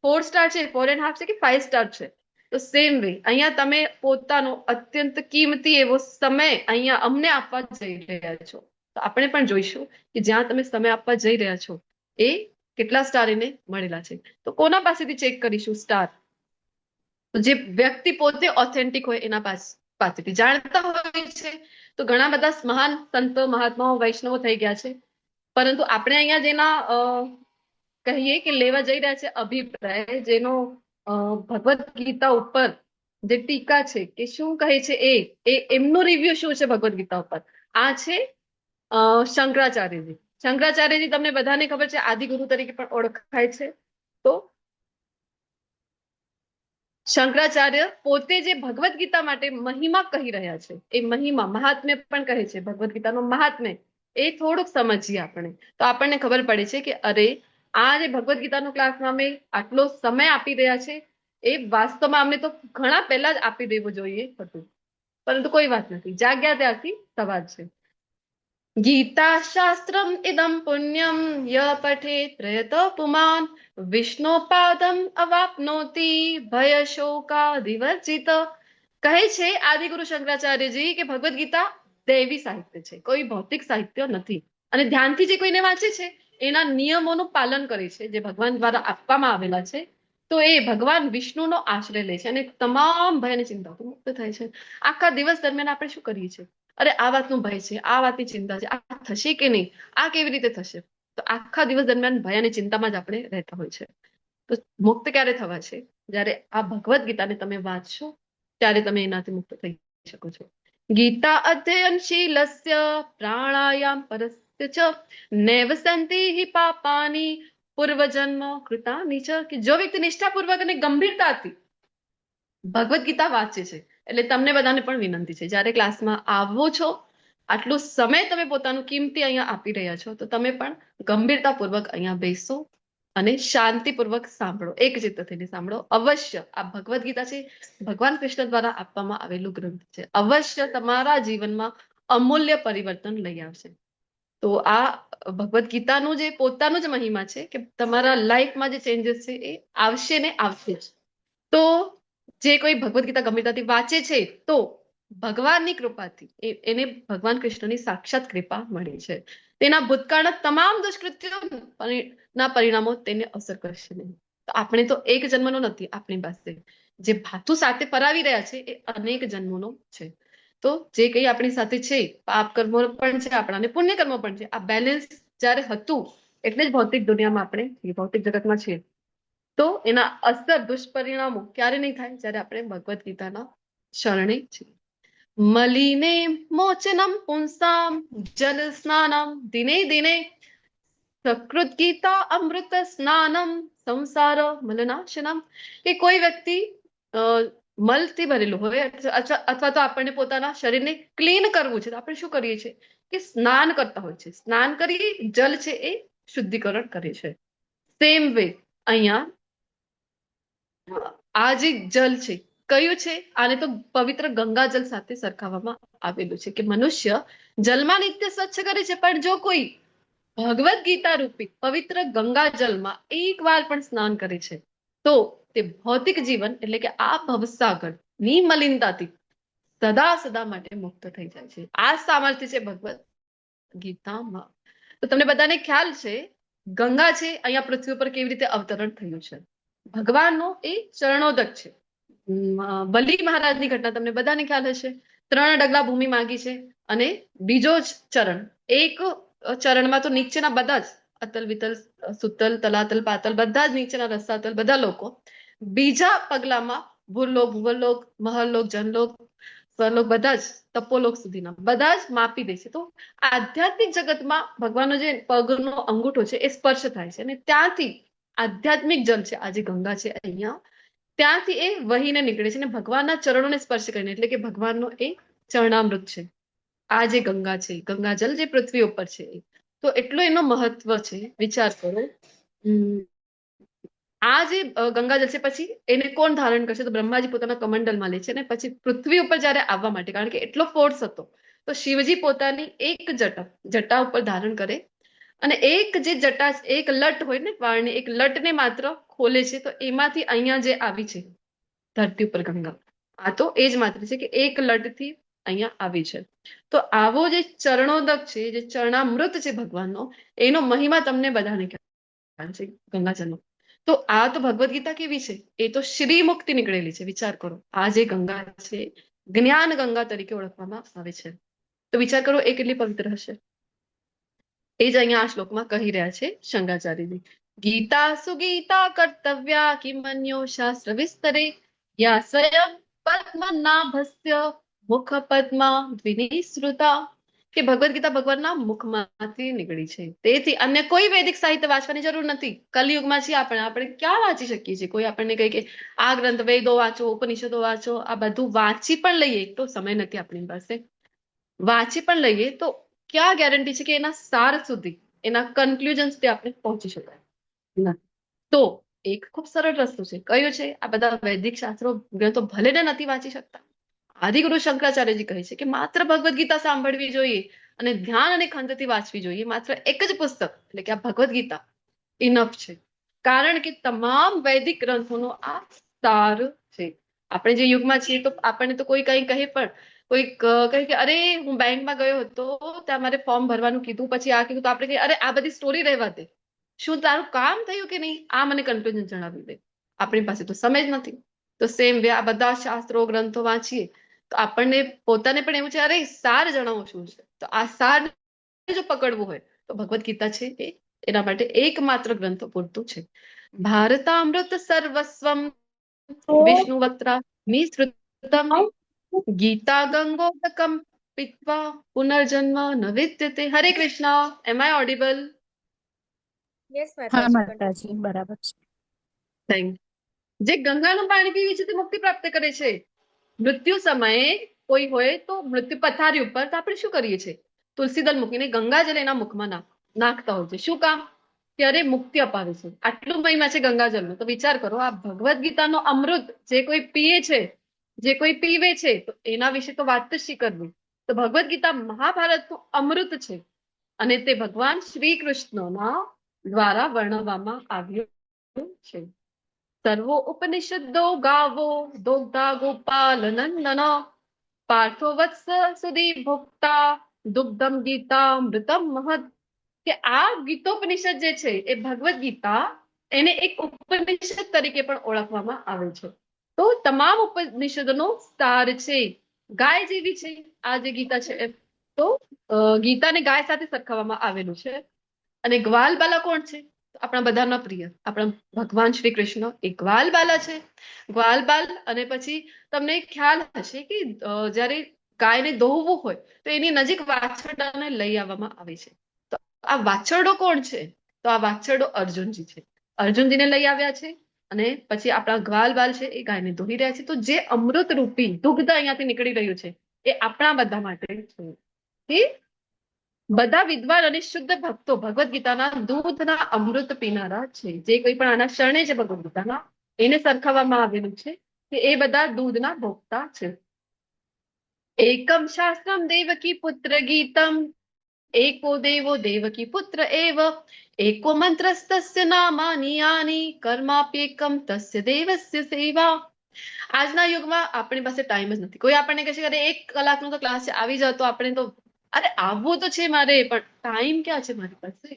4 સ્ટાર છે, 4.5 છે કે 5 સ્ટાર છે. તો સેમ વે અહીંયા તમે પોતાનો અત્યંત કિંમતી એવો સમય અહીંયા અમને આપવા જઈ રહ્યા છો તો આપણે પણ જોઈશું કે જ્યાં તમે સમય આપવા જઈ રહ્યા છો એ કેટલા સ્ટાર એને મળેલા છે. તો કોના પાસેથી ચેક કરીશું સ્ટાર? તો જે વ્યક્તિ પોતે ઓથેન્ટિક હોય એના પાસેથી જાણતા હોય છે. તો ઘણા બધા મહાન સંતો મહાત્માઓ વૈષ્ણવો થઈ ગયા છે પરંતુ આપણે અહીંયા જેના કહીએ કે લેવા જઈ રહ્યા છે અભિપ્રાય જેનો ભગવદ ગીતા ઉપર જે ટીકા છે કે શું કહે છે એ એમનો રિવ્યુ શું છે ભગવદ ગીતા ઉપર, આ છે શંકરાચાર્યજી. શંકરાચાર્યજી તમને બધાને ખબર છે આદિગુરુ તરીકે પણ ઓળખાય છે. તો શંકરાચાર્ય પોતે જે ભગવદ ગીતા માટે મહિમા કહી રહ્યા છે એ મહિમા મહાત્મ્ય પણ કહે છે, ભગવદ ગીતાનો મહાત્મ્ય એ થોડુંક સમજીએ આપણે તો આપણને ખબર પડે છે કે અરે આ જે ભગવદ ગીતાનો ક્લાસમાં અમે આટલો સમય આપી રહ્યા છે એ વાસ્તવમાં અમને તો ઘણા પહેલા જ આપી દેવું જોઈએ હતું પરંતુ કોઈ વાત નથી, જાગ્યા ત્યારથી સવાલ છે. ગીતા શાસ્ત્રમ ઇદમ પુણ્યમ ય પઠેત પ્રયતો પુમાન વિષ્ણુપાદમ અવાપ્નોતિ ભય શોકાદિવર્જિત. કહે છે આદિગુરુ શંકરાચાર્યજી કે ભગવદ ગીતા દૈવી સાહિત્ય છે, કોઈ ભૌતિક સાહિત્ય નથી અને ધ્યાનથી જે કોઈને વાંચે છે એના નિયમોનું પાલન કરે છે જે ભગવાન દ્વારા આપવામાં આવેલા છે તો એ ભગવાન વિષ્ણુનો આશ્રય લે છે અને તમામ ભય અને ચિંતાથી મુક્ત થાય છે. આખા દિવસ દરમિયાન આપણે શું કરીએ છીએ? અરે આ વાતનું ભય છે, આ વાતની ચિંતા છે, આ થશે કે નહીં, આ કેવી રીતે થશે, તો આખા દિવસ દરમિયાન ભય અને ચિંતામાં જ આપણે રહેતા હોય છે. તો મુક્ત ક્યારે થવા છે? જ્યારે આ ભગવદ ગીતાને તમે વાંચશો ત્યારે તમે એનાથી મુક્ત થઈ શકો છો. ગીતા અધ્યયનશીલસ્ય પ્રાણાયામ પરસ્ય ચ નૈવ સંતિ હિ પાપાની પૂર્વજન્મ કૃતાની ચ. કે જો વ્યક્તિ નિષ્ઠાપૂર્વક અને ગંભીરતાથી ભગવદ ગીતા વાંચે છે એટલે તમને બધાને પણ વિનંતી છે જ્યારે ક્લાસમાં આવો છો આટલો સમય તમે પોતાનું કિંમતી અહીંયા આપી રહ્યા છો તો તમે પણ ગંભીરતાપૂર્વક અહીંયા બેસો અને શાંતિપૂર્વક સાંભળો, એક ચિત્ત થઈને સાંભળો. અવશ્ય આ ભગવદ ગીતા છે ભગવાન કૃષ્ણ દ્વારા આપવામાં આવેલું ગ્રંથ છે, અવશ્ય તમારા જીવનમાં અમૂલ્ય પરિવર્તન લઈ આવશે. તો આ ભગવદ ગીતાનું જે પોતાનું જ મહિમા છે કે તમારા લાઈફમાં જે ચેન્જીસ છે એ આવશે ને આવશે જ. તો જે કોઈ ભગવદ ગીતા ગંભીરતાથી વાંચે છે તો ભગવાનની કૃપાથી એને ભગવાન કૃષ્ણની સાક્ષાત કૃપા મળી છે. તેના ભૂતકાળના તમામ દુષ્કૃત્યો ના પરિણામો તેને અસર કરશે નહીં. તો આપણે તો એક જન્મનો નથી આપણી પાસે, જે ભાતુ સાથે ફરાવી રહ્યા છે એ અનેક જન્મોનો છે. તો જે કંઈ આપણી સાથે છે પાપ કર્મો પણ છે આપણા અને પુણ્ય કર્મો પણ છે, આ બેલેન્સ જ્યારે હતું એટલે જ ભૌતિક દુનિયામાં આપણે ભૌતિક જગતમાં છીએ તો એના અસર દુષ્પરિણામો ક્યારે નહીં થાય? જ્યારે આપણે ભગવદ્ ગીતાના શરણે છીએ. મલિને મોચનમ પુંસામ જલ સ્નાનમ દિને દિને સકૃત ગીતા અમૃત સ્નાનમ સંસાર મલનાશનમ. કે કોઈ વ્યક્તિ મલથી ભરેલું હોય અથવા તો આપણને પોતાના શરીરને ક્લીન કરવું છે તો આપણે શું કરીએ છીએ કે સ્નાન કરતા હોય છે. સ્નાન કરી જલ છે એ શુદ્ધિકરણ કરે છે. સેમ વે અહીંયા આ જે જલ છે કયું છે? આને તો પવિત્ર ગંગાજલ સાથે સરખાવવામાં આવેલું છે કે મનુષ્ય જલમાં નિત્ય સ્વચ્છ કરે છે, પણ જો કોઈ ભગવદ્ ગીતા રૂપી પવિત્ર ગંગાજલમાં એક વાર પણ સ્નાન કરે છે તો તે ભૌતિક જીવન એટલે કે આ ભવસાગર ની મલિનતાથી સદા સદા માટે મુક્ત થઈ જાય છે. આ સામર્થ્ય છે ભગવદ્ ગીતામાં. તો તમને બધાને ખ્યાલ છે ગંગા છે અહીંયા પૃથ્વી પર કેવી રીતે અવતરણ થયું છે. ભગવાનનો એ ચરણોદક છે. બલી મહારાજની ઘટના તમને બધાને ખ્યાલ હશે. 3 ડગલા ભૂમિ માંગી છે અને બીજો જ ચરણ, એક ચરણમાં તો નીચેના બધા જ અતલ વિતલ સુતલ તલાતલ પાતલ બધા જ નીચેના રસાતલ બધા લોકો, બીજા પગલામાં ભૂલોક ભુવલોક મહલોક જનલોક સ્વરલોક બધા જ તપોલોક સુધીના બધા જ માપી દે છે. તો આધ્યાત્મિક જગતમાં ભગવાનનો જે પગનો અંગૂઠો છે એ સ્પર્શ થાય છે અને ત્યાંથી આધ્યાત્મિક જલ છે, આ જે ગંગા છે અહીંયા, ત્યાંથી એ વહીને નીકળે છે અને ભગવાનના ચરણોને સ્પર્શ કરીને, એટલે કે ભગવાનનો એ ચરણામૃત છે આ જે ગંગા છે, ગંગાજલ જે પૃથ્વી ઉપર છે. તો એટલું એનો મહત્વ છે. વિચાર કરો, આ જે ગંગાજલ છે પછી એને કોણ ધારણ કરશે? તો બ્રહ્માજી પોતાના કમંડલમાં લે છે અને પછી પૃથ્વી ઉપર જયારે આવવા માટે, કારણ કે એટલો ફોર્સ હતો, તો શિવજી પોતાની એક જટા ઉપર ધારણ કરે અને એક જે જટા એક લટ હોય ને વાળની, એક લટને માત્ર ખોલે છે. તો એમાંથી અહીંયા જે આવી છે ધરતી ઉપર ગંગા, આ તો એ જ માત્ર છે કે એક લટથી અહીંયા આવી છે. તો આવો જે ચરણોદક છે, જે ચરણામૃત છે ભગવાનનો, એનો મહિમા તમને બધાને ખ્યાલ છે ગંગાજલનો. તો આ તો ભગવદ્ ગીતા કેવી છે? એ તો શ્રી મુક્તિ નીકળેલી છે. વિચાર કરો, આ જે ગંગા છે જ્ઞાન ગંગા તરીકે ઓળખવામાં આવે છે. તો વિચાર કરો એ કેટલી પવિત્ર હશે. એ જ અહીંયા આ શ્લોકમાં કહી રહ્યા છે શંકરાચાર્યજી. ગીતા સુગીતા કર્તવ્યા કિમન્યો શાસ્ત્ર વિસ્તરે યા સ્વયં પદ્મનાભસ્ય મુખ પદ્મા દ્વિનિસૃતા. કે ભગવદ્ ગીતા ભગવાનના મુખમાંથી નીકળી છે. તેથી અન્ય કોઈ વૈદિક સાહિત્ય વાંચવાની જરૂર નથી. કલિયુગમાં છીએ આપણે ક્યાં વાંચી શકીએ છીએ? કોઈ આપણને કહે કે આ ગ્રંથ વેદો વાંચો, ઉપનિષદો વાંચો, આ બધું વાંચી પણ લઈએ તો સમય નથી આપણી પાસે. વાંચી પણ લઈએ તો ક્યાં ગેરંટી છે કે એના સાર સુધી, એના કન્ક્લુઝન સુધી આપણે પહોંચી શકાય? તો એક ખૂબ સરળ રસ્તો છે. કયો છે? આ બધા વૈદિક શાસ્ત્રો ગ્રંથો ભલે ને નથી વાંચી શકતા, આદિગુરુ શંકરાચાર્યજી કહે છે કે માત્ર ભગવદ્ ગીતા સાંભળવી જોઈએ અને ધ્યાન અને ખંતથી વાંચવી જોઈએ. માત્ર એક જ પુસ્તક એટલે કે આ ભગવદ્ ગીતા ઇનફ છે, કારણ કે તમામ વૈદિક ગ્રંથોનો આ સાર છે. આપણે જે યુગમાં છીએ તો આપણને તો કોઈ કઈ કહે, પણ કોઈ કહે કે અરે હું બેંકમાં ગયો હતો, ત્યાં મારે ફોર્મ ભરવાનું કીધું, પછી આ કીધું, તો આપણે કહીએ અરે આ બધી સ્ટોરી રહેવા દે, શું તારું કામ થયું કે નહીં, આ મને કન્ક્લુઝન જણાવી દે. આપણી પાસે તો સમય જ નથી. તો સેમ વે આ બધા શાસ્ત્રો ગ્રંથો વાંચીએ તો આપણને પોતાને પણ એવું છે અરે સાર જણાવો શું છે. તો આ સાર જો પકડવું હોય તો ભગવદ્ ગીતા છે એ એના માટે એકમાત્ર ગ્રંથો પૂરતું છે. ભારતામૃત સર્વસ્વમ વિષ્ણુવક્ત્રા નિસૃતમ ગીતા ગંગોદકમ પીત્વા પુનર્જન્મ ન વિદ્યતે. હરે કૃષ્ણ. એમ આઈ ઓડિબલ? યસ હા માતાજી. માતાજી, બરાબર છે. થેન્ક. જે ગંગાનું પાણી પીવે છે તે મુક્તિ પ્રાપ્ત કરે છે. મૃત્યુ સમયે કોઈ હોય તો મૃત્યુ પથારી ઉપર તો આપણે શું કરીએ છીએ? તુલસી દળ મૂકીને ગંગાજલ એના મુખમાં નાખતા હોય છે. શું કામ? ત્યારે મુક્તિ અપાવે છે. આટલું મહિમા છે ગંગાજલનો. તો વિચાર કરો, આ ભગવદ્ ગીતાનો અમૃત જે કોઈ પીએ છે, જે કોઈ પીવે છે, તો એના વિશે તો વાત જ શી કરવી. તો ભગવદ્ ગીતા મહાભારતનું અમૃત છે અને તે ભગવાન શ્રી કૃષ્ણના દ્વારા વર્ણવવામાં આવ્યું છે. સર્વો ઉપનિષદો ગાવો દોગ્ધા ગોપાલ નંદન પાર્થો વત્સ સુધી ભોક્તા દુગ્ધમ ગીતા મૃતમ મહદ. કે આ ગીતોપનિષદ જે છે એ ભગવદ્ ગીતા, એને એક ઉપનિષદ તરીકે પણ ઓળખવામાં આવે છે. તો તમામ ઉપનિષદોનો સાર છે. ગાય જેવી છે આ જે ગીતા છે. તો ગીતાને ગાય સાથે સરખાવવામાં આવેલું છે. અને ગ્વાલબાલા કોણ છે? તો આપણા બધાના પ્રિય આપણા ભગવાન શ્રી કૃષ્ણ એ ગ્વાલ બાલા છે. ગ્વાલ બાલ અને પછી તમને ખ્યાલ હશે કે જ્યારે ગાયને દોહવું હોય તો એની નજીક વાછરડાને લઈ આવવામાં આવે છે. તો આ વાછરડો કોણ છે? તો આ વાછરડો અર્જુનજી છે. અર્જુનજીને લઈ આવ્યા છે અને પછી આપણા ગ્વાલ બાલ છે એ ગાયને દોહી રહ્યા છે. તો જે અમૃત રૂપી દુગ્ધ અહીંયાથી નીકળી રહ્યું છે એ આપણા બધા માટે છે. કે બધા વિદ્વાન અને શુદ્ધ ભક્તો ભગવદ્ ગીતાના દૂધના અમૃત પીનારા છે. જે કોઈ પણ આના શરણે છે ભગવદ્ ગીતાના એને સરખાવવામાં આવેલું છે કે એ બધા દૂધના ભોગતા છે. એકમ શાસ્ત્રમ દેવકી પુત્ર ગીતમ एको देवो देवकी पुत्र एव एको मंत्रस्तस्य नामानि यानि कर्माप्येकम तस्य देवस्य सेवा. આજના યુગમાં આપણી પાસે ટાઈમ જ નથી. કોઈ આપણને કહે છે કે 1 કલાકનો તો ક્લાસ છે, આવી જાવ, તો આપણે તો અરે આવવું તો છે મારે, પણ ટાઈમ ક્યાં છે મારી પાસે?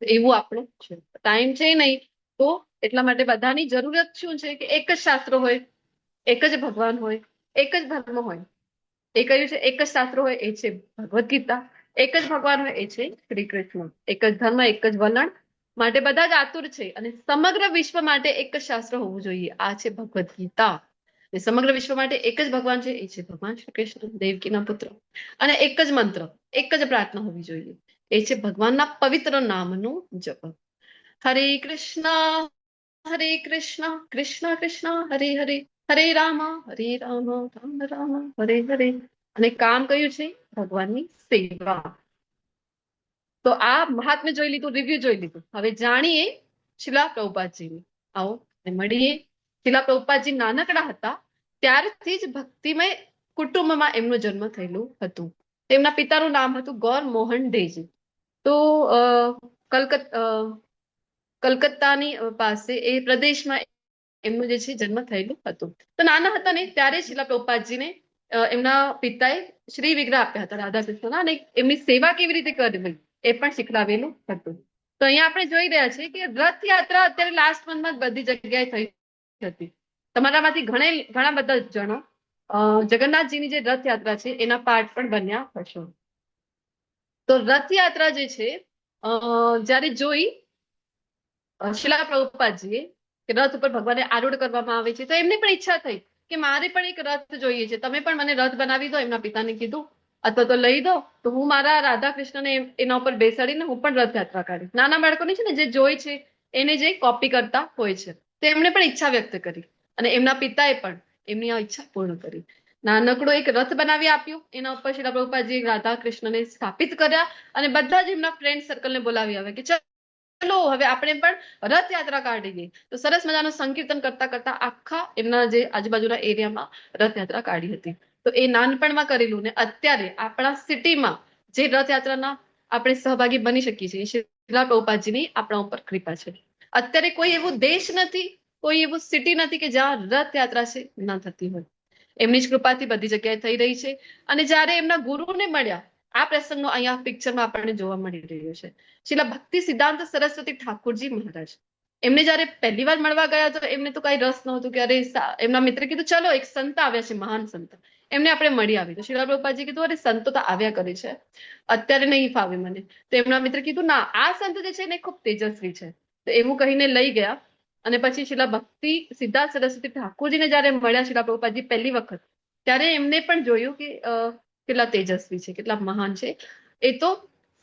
એવું આપણું છે, ટાઈમ છે નહીં. તો એટલા માટે બધાની જરૂરત શું છે કે એક જ શાસ્ત્ર હોય, એક જ ભગવાન હોય, એક જ ધર્મ હોય. એ કહ્યું છે એક જ શાસ્ત્ર હોય એ છે ભગવદ્ ગીતા, એક જ ભગવાન હોય એ છે શ્રી કૃષ્ણ, એક જ ધર્મ એક જ વલણ માટે બધા જ આતુર છે. અને સમગ્ર વિશ્વ માટે એક જ શાસ્ત્ર હોવું જોઈએ, આ છે ભગવદ્ ગીતા. સમગ્ર વિશ્વ માટે એક જ ભગવાન છે એ છે ભગવાન શ્રી કૃષ્ણ દેવકીના પુત્ર. અને એક જ મંત્ર, એક જ પ્રાર્થના હોવી જોઈએ, એ છે ભગવાનના પવિત્ર નામનું જપ. હરે કૃષ્ણ કૃષ્ણ કૃષ્ણ હરે હરે, હરે રામ રામ રામ હરે હરે. અને કામ કયું છે? ભગવાનની સેવા. તો આ મહાત્મ્ય જોઈ લીધું, રિવ્યુ જોઈ લીધું. હવે જાણીએ શિલા પ્રભુપાદજીની. આવો મળીએ. શિલા પ્રભુપાદજી નાનકડા હતા ત્યારથી જ ભક્તિમય કુટુંબમાં એમનો જન્મ થયેલું હતું. તેમના પિતાનું નામ હતું ગૌર મોહન ડેજી. તો કલકત્તાની પાસે એ પ્રદેશમાં એમનું જે છે જન્મ થયેલું હતું. તો નાના હતા ને ત્યારે શિલા પ્રભુપાદજીને એમના પિતાએ શ્રી વિગ્રહ આપ્યા હતા રાધા કૃષ્ણના, અને એમની સેવા કેવી રીતે કરવી એ પણ શીખવાડેલું હતું. તો અહીંયા આપણે જોઈ રહ્યા છીએ કે રથયાત્રા અત્યારે લાસ્ટ મંથમાં બધી જગ્યાએ થઈ હતી. તમારામાંથી ઘણા બધા જણો જગન્નાથજીની જે રથયાત્રા છે એના પાર્ટ પણ બન્યા હશો. તો રથયાત્રા જે છે જ્યારે જોઈ શિલા પ્રભુપાદજીએ કે રથ ઉપર ભગવાને આરૂઢ કરવામાં આવે છે, તો એમને પણ ઈચ્છા થઈ કે મારે પણ એક રથ જોઈએ છે, તમે પણ મને રથ બનાવી દો. એમના પિતાને કીધું અથવા તો લઈ દો, તો હું મારા રાધા કૃષ્ણને એના ઉપર બેસાડીને હું પણ રથયાત્રા કાઢીશ. નાના બાળકોની છે ને જે જોઈ છે એને જે કોપી કરતા હોય છે, તો એમણે પણ ઈચ્છા વ્યક્ત કરી અને એમના પિતાએ પણ એમની આ ઈચ્છા પૂર્ણ કરી. નાનકડો એક રથ બનાવી આપ્યું, એના ઉપર શિલા પ્રભુપાદજી રાધા કૃષ્ણને સ્થાપિત કર્યા અને બધા જ એમના ફ્રેન્ડ સર્કલને બોલાવી આવે કે ચલો હવે આપણે પણ રથયાત્રા કાઢીએ. તો સરસ મજાનું સંકીર્તન કરતા કરતા આખા એમના જે આજુબાજુના એરિયામાં રથયાત્રા કાઢી હતી. તો એ નાનપણમાં કરેલું ને અત્યારે આપણા સિટીમાં જે રથયાત્રાના આપણે સહભાગી બની શકીએ છીએ, શિલા પ્રભુપાદજીની આપણા ઉપર કૃપા છે. અત્યારે કોઈ એવું દેશ નથી, કોઈ એવું સિટી નથી કે જ્યાં રથયાત્રા છે ન થતી હોય. એમની જ કૃપાથી બધી જગ્યાએ થઈ રહી છે. અને જ્યારે એમના ગુરુને મળ્યા, આ પ્રસંગનો અહીંયા પિક્ચરમાં આપણને જોવા મળી રહ્યો છે. શિલા ભક્તિ સિદ્ધાંત સરસ્વતી ઠાકોરજી મહારાજ એમને જયારે પહેલી વાર મળવા ગયા તો એમને તો કઈ રસ નહોતું કે અરે એમના મિત્રે કીધું ચલો એક સંત આવ્યા છે, મહાન સંત, એમને આપણે મળી આવી. તો શિલા પ્રભુપાદજી કીધું અરે સંતો તો આવ્યા કરે છે, અત્યારે નહીં ફાવે મને. તો એમના મિત્ર કીધું ના, આ સંત જે છે ને ખૂબ તેજસ્વી છે. તો એવું કહીને લઈ ગયા. અને પછી શિલા ભક્તિ સિદ્ધાર્થ સરસ્વતી ઠાકોરજીને જયારે મળ્યા શિલા પ્રભુપાદજી પહેલી વખત, ત્યારે એમને પણ જોયું કે કેટલા તેજસ્વી છે, કેટલા મહાન છે. એ તો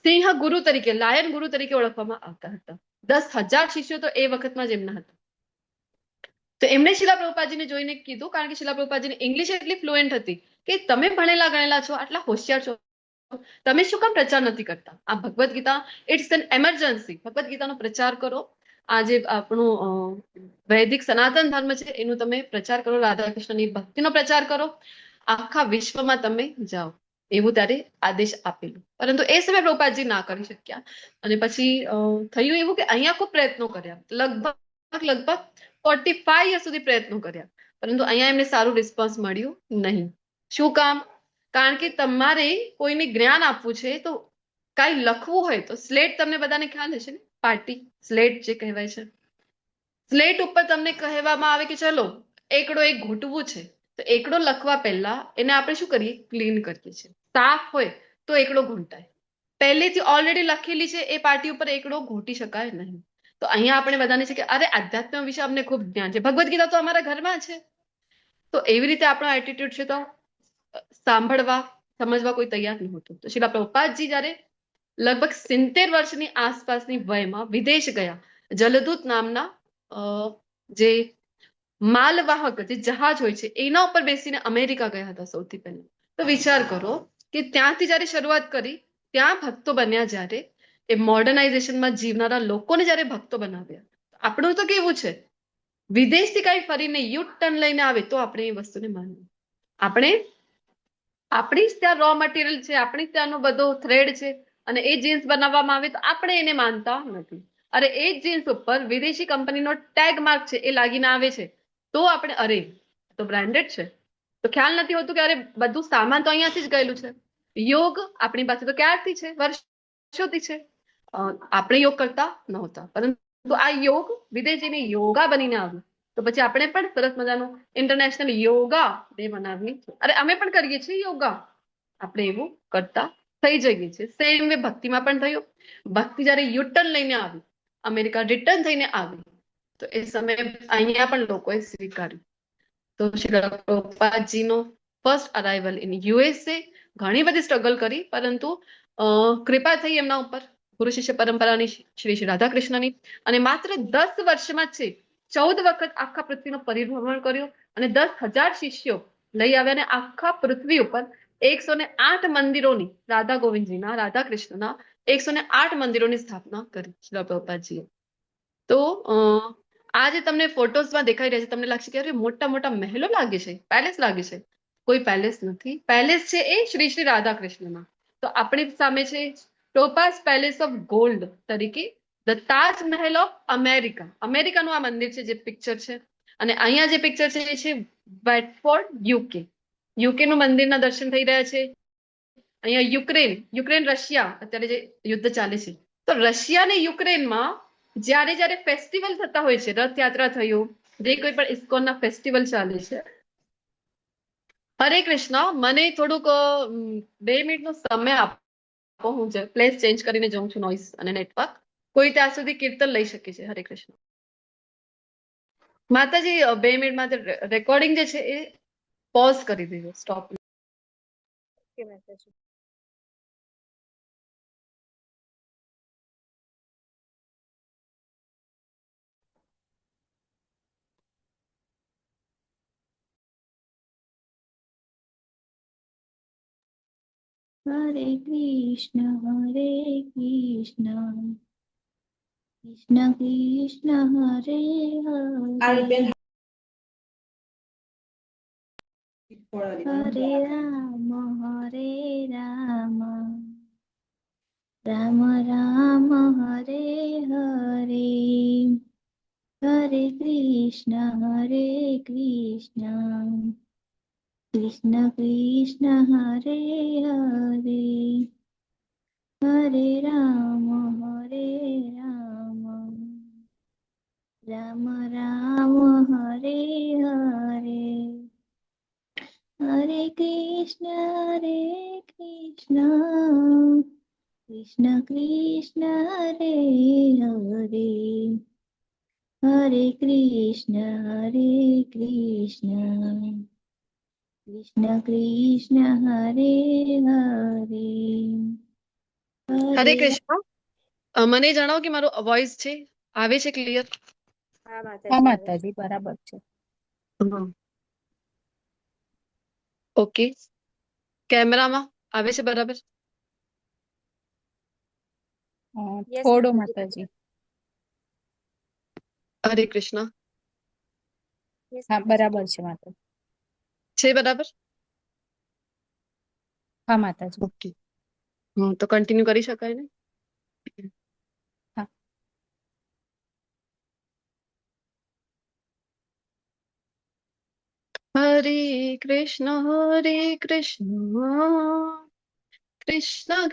સિંહ ગુરુ તરીકે, લાયન ગુરુ તરીકે ઓળખવામાં આવતા હતા. 10,000 શિષ્યો તો એ વખતમાં જ એમના હતા. તો એમણે શિલા પ્રભુપાદજીને જોઈને કીધું, કારણ કે શિલા પ્રભુપાદજીને ઇંગ્લિશ એટલી ફ્લુએન્ટ હતી કે તમે ભણેલા ગણેલા છો, આટલા હોશિયાર છો, તમે શું કામ પ્રચાર નથી કરતા? આ Bhagavad Gita it's an emergency. Bhagavad ગીતાનો પ્રચાર કરો. આ જે આપણું વૈદિક સનાતન ધર્મ છે એનું તમે પ્રચાર કરો, રાધા કૃષ્ણની ભક્તિનો પ્રચાર કરો, આખા વિશ્વમાં તમે જાઓ. એવું ત્યારે આદેશ આપેલું. પરંતુ એ સમયે પ્રભુપાદજી ના કરી શક્યા. અને પછી થયું એવું કે અહીંયા ખૂબ પ્રયત્નો કર્યા, લગભગ 45 યર સુધી પ્રયત્નો કર્યા, પરંતુ અહીંયા એમને સારું રિસ્પોન્સ મળ્યું નહીં. શું કામ? કારણ કે તમારે કોઈને જ્ઞાન આપવું છે તો કાંઈ લખવું હોય તો સ્લેટ, તમને બધાને ખ્યાલ હશે ને, પાટી સ્લેટ જે કહેવાય છે, સ્લેટ ઉપર તમને કહેવામાં આવે કે ચલો એકડો એક ઘૂંટવું છે, તો એકડો લખવા પહેલા એને આપણે શું કરીએ? ક્લીન કરીએ છીએ. સાફ હોય તો એકડો ઘૂંટાય. પહેલેથી ઓલરેડી લખેલી છે એ પાટી ઉપર એકડો ઘૂંટી શકાય નહીં. તો અહીંયા આપણે બધાને છે કે અરે આધ્યાત્મ વિશે અમને ખૂબ જ્ઞાન છે, ભગવદ્ ગીતા તો અમારા ઘરમાં છે. તો એવી રીતે આપણો એટીટ્યુડ છે તો સાંભળવા સમજવા કોઈ તૈયાર નહોતું. તો શ્રીલ પ્રભુપાદજી જયારે લગભગ 70 વર્ષની આસપાસની વયમાં વિદેશ ગયા, જલદૂત નામના જે માલવાહક જે જહાજ હોય છે એના ઉપર બેસીને અમેરિકા ગયા હતા સૌથી પહેલા. તો વિચાર કરો કે ત્યાંથી જયારે શરૂઆત કરી, ત્યાં ભક્તો બન્યા, જ્યારે એ મોડર્નાઇઝેશનમાં જીવનારા લોકોને જયારે ભક્તો બનાવ્યા. આપણું તો કેવું છે, વિદેશથી કઈ ફરીને યુ ટર્ન લઈને આવે તો આપણે એ વસ્તુને માનવું. આપણે આપણી જ ત્યાં રો મટીરિયલ છે, આપણી જ ત્યાંનો બધો થ્રેડ છે, અને એ જીન્સ બનાવવામાં આવે તો આપણે એને માનતા નથી. અરે એ જ જીન્સ ઉપર વિદેશી કંપનીનો ટેગ માર્ક છે એ લાગીને આવે છે તો આપણે અરે તો બ્રાન્ડેડ છે. તો ખ્યાલ નથી હોતું કે અરે બધું સામાન તો અહીંયાથી જ ગયેલું છે. યોગ આપણી પાસે તો ક્યારથી છે, વર્ષોથી છે. આપણે યોગ કરતા નહોતા, પરંતુ આ યોગ વિદેશીને યોગા બનીને આવ્યું. તો પછી આપણે પણ સરસ મજાનું ઇન્ટરનેશનલ યોગા ડે બનાવીએ છીએ. અરે અમે પણ કરીએ છીએ યોગા, આપણે એવું કરતા થઈ જઈએ છીએ. સેમ વે ભક્તિમાં પણ થયું. ભક્તિ જયારે યુટર્ન લઈને આવી, અમેરિકા રિટર્ન થઈને આવી, તો એ સમયે અહીંયા પણ લોકોએ સ્વીકાર્યું. તો શ્રી પ્રભુપાદજીનો ફર્સ્ટ અરાઇવલ ઇન યુએસએ, ઘણી બધી સ્ટ્રગલ કરી, પરંતુ કૃપા થઈ એમના ઉપર ગુરુ શિષ્ય પરંપરાની, શ્રી શ્રી રાધાકૃષ્ણની. અને માત્ર 10 વર્ષમાં છે 14 વખત આખા પૃથ્વીનું પરિભ્રમણ કર્યું અને 10,000 શિષ્યો લઈ આવ્યા અને આખા પૃથ્વી ઉપર 108 મંદિરોની, રાધા ગોવિંદજીના, રાધા કૃષ્ણના 108 મંદિરોની સ્થાપના કરી શ્રી પ્રભુપાદજીએ. તો આ જે તમને ફોટોઝમાં દેખાઈ રહ્યા છે, તમને લાગશે કે અરે મોટા મોટા મહેલો લાગે છે, પેલેસ લાગે છે. કોઈ પેલેસ નથી. પેલેસ છે એ શ્રી શ્રી રાધાકૃષ્ણના. તો આપણી સામે છે ટોપાઝ પેલેસ ઓફ ગોલ્ડ તરીકે the Taj Mahal of America. અમેરિકાનું આ મંદિર છે જે પિક્ચર છે. અને અહીંયા જે પિક્ચર છે એ છે બેડફોર્ડ, યુકે. યુકેનું મંદિરના દર્શન થઈ રહ્યા છે. અહીંયા યુક્રેન રશિયા અત્યારે જે યુદ્ધ ચાલે છે, તો રશિયા અને યુક્રેનમાં જ્યારે જ્યારે ફેસ્ટિવલ થતા હોય છે, રથયાત્રા થયું, જે કોઈ પણ ઇસ્કોનના ફેસ્ટિવલ ચાલે છે. હરે કૃષ્ણ, મને થોડુંક 2 મિનિટનો સમય આપો, હું પ્લેસ ચેન્જ કરીને જાઉં છું, નોઇઝ અને નેટવર્ક. કોઈ ત્યાં સુધી કીર્તન લઈ શકે છે. હરે કૃષ્ણ માતાજી. 2 મિનિટ માટે રેકોર્ડિંગ જે છે એ પોઝ કરી દીધો, સ્ટોપ. ઓકે માતાજી. હરે કૃષ્ણ કૃષ્ણ કૃષ્ણ હરે હરે, હરે રામ રામ રામ હરે હરે, હરે કૃષ્ણ કૃષ્ણ કૃષ્ણ હરે હરે, હરે રામ રામ રામ હરે હરે, હરે કૃષ્ણ કૃષ્ણ કૃષ્ણ હરે હરે, હરે કૃષ્ણ કૃષ્ણ કૃષ્ણ હરે હરે. હરે કૃષ્ણ. મને જણાવો કે મારો વોઇસ છે, આવે છે ક્લિયર? હા હા માતાજી, આવે છે. માતાજી, બરાબર છે. ઓકે. કેમેરામાં આવે છે બરાબર? યસ થોડો માતાજી. માતાજી. હરે કૃષ્ણ. યસ હા માતાજી. બરાબર છે માતાજી. છે બરાબર? હા માતાજી. ઓકે. તો કન્ટિન્યુ કરી શકાય ને? હા. હરે કૃષ્ણ કૃષ્ણ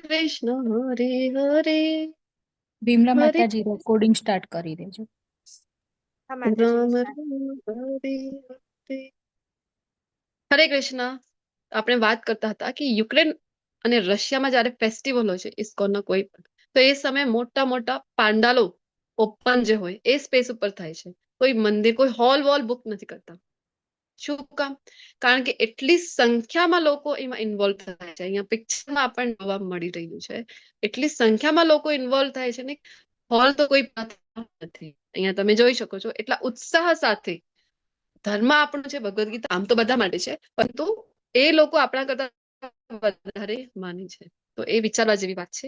કૃષ્ણ હરે હરે, ભીમલા હરે માતાજી રેકોર્ડિંગ સ્ટાર્ટ કરી દેજો. હા માતાજી. રામ start. રામ હરે હરે. હરે કૃષ્ણ. આપણે વાત કરતા હતા કે યુક્રેન અને રશિયામાં જયારે ફેસ્ટિવલ હોય છે ઇસ્કોનના કોઈ પણ, તો એ સમયે મોટા મોટા પાંડાલો ઓપન જે હોય એ સ્પેસ ઉપર થાય છે. કોઈ મંદિર, કોઈ હોલ વોલ બુક નથી કરતા. શું કામ? કારણ કે એટલી સંખ્યામાં લોકો એમાં ઇન્વોલ્વ થાય છે. અહીંયા પિક્ચરમાં આપણને જોવા મળી રહ્યું છે, એટલી સંખ્યામાં લોકો ઇન્વોલ્વ થાય છે ને, હોલ તો કોઈ નથી. અહીંયા તમે જોઈ શકો છો એટલા ઉત્સાહ સાથે ધર્મ આપણું છે, ભગવદ્ ગીતા આમ તો બધા માટે છે, પરંતુ એ લોકો આપણા કરતા વધારે માને છે. તો એ વિચારવા જેવી વાત છે.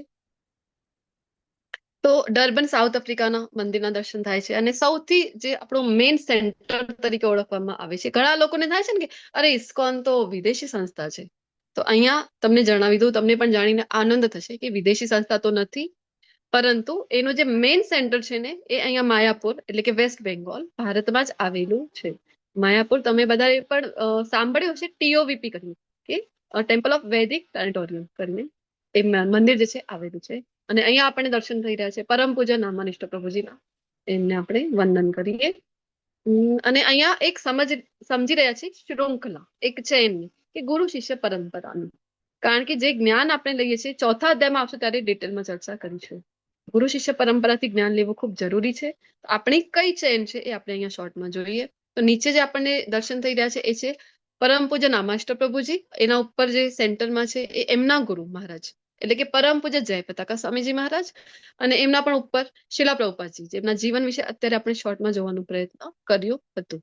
તો ડર્બન સાઉથ આફ્રિકાના મંદિરના દર્શન થાય છે અને સૌથી જે આપણો મેઇન સેન્ટર તરીકે ઓળખવામાં આવે છે. ઘણા લોકોને થાય છે ને કે અરે ઇસ્કોન તો વિદેશી સંસ્થા છે. તો અહીંયા તમને જણાવી દઉં, તમને પણ જાણીને આનંદ થશે કે વિદેશી સંસ્થા તો નથી, પરંતુ એનું જે મેઇન સેન્ટર છે ને એ અહીંયા માયાપુર એટલે કે વેસ્ટ બેંગોલ ભારતમાં જ આવેલું છે. માયાપુર તમે બધાએ પણ સાંભળ્યું હશે, TOVP કર્યું કે ટેમ્પલ ઓફ વૈદિક પ્લાનેટોરિયમ કરીને એ મંદિર જે છે આવેલું છે. અને અહીંયા આપણે દર્શન થઈ રહ્યા છે પરમ પૂજ્ય નામાનિષ્ઠ પ્રભુજીના, એમને આપણે વંદન કરીએ. અને અહીંયા એક સમજી રહ્યા છે શૃંખલા, એક ચેન કે ગુરુ શિષ્ય પરંપરાનું. કારણ કે જે જ્ઞાન આપણે લઈએ છીએ, ચોથા અધ્યાયમાં આવશે ત્યારે ડિટેલમાં ચર્ચા કરીશું. ગુરુ શિષ્ય પરંપરાથી જ્ઞાન લેવું ખૂબ જરૂરી છે. આપણી કઈ ચેન છે એ આપણે અહીંયા શોર્ટમાં જોઈએ. તો નીચે જે આપણને દર્શન થઈ રહ્યા છે એ છે પરમ પૂજ્ય નામાષ્ટ પ્રભુજી. એના ઉપર જે સેન્ટરમાં છે એ એમના ગુરુ મહારાજ એટલે કે પરમ પૂજ્ય જય પતાકા સ્વામીજી મહારાજ, અને એમના પણ ઉપર શિલા પ્રભુપાદજી, જેમના જીવન વિશે અત્યારે આપણે શોર્ટમાં જોવાનો પ્રયત્ન કર્યો હતો.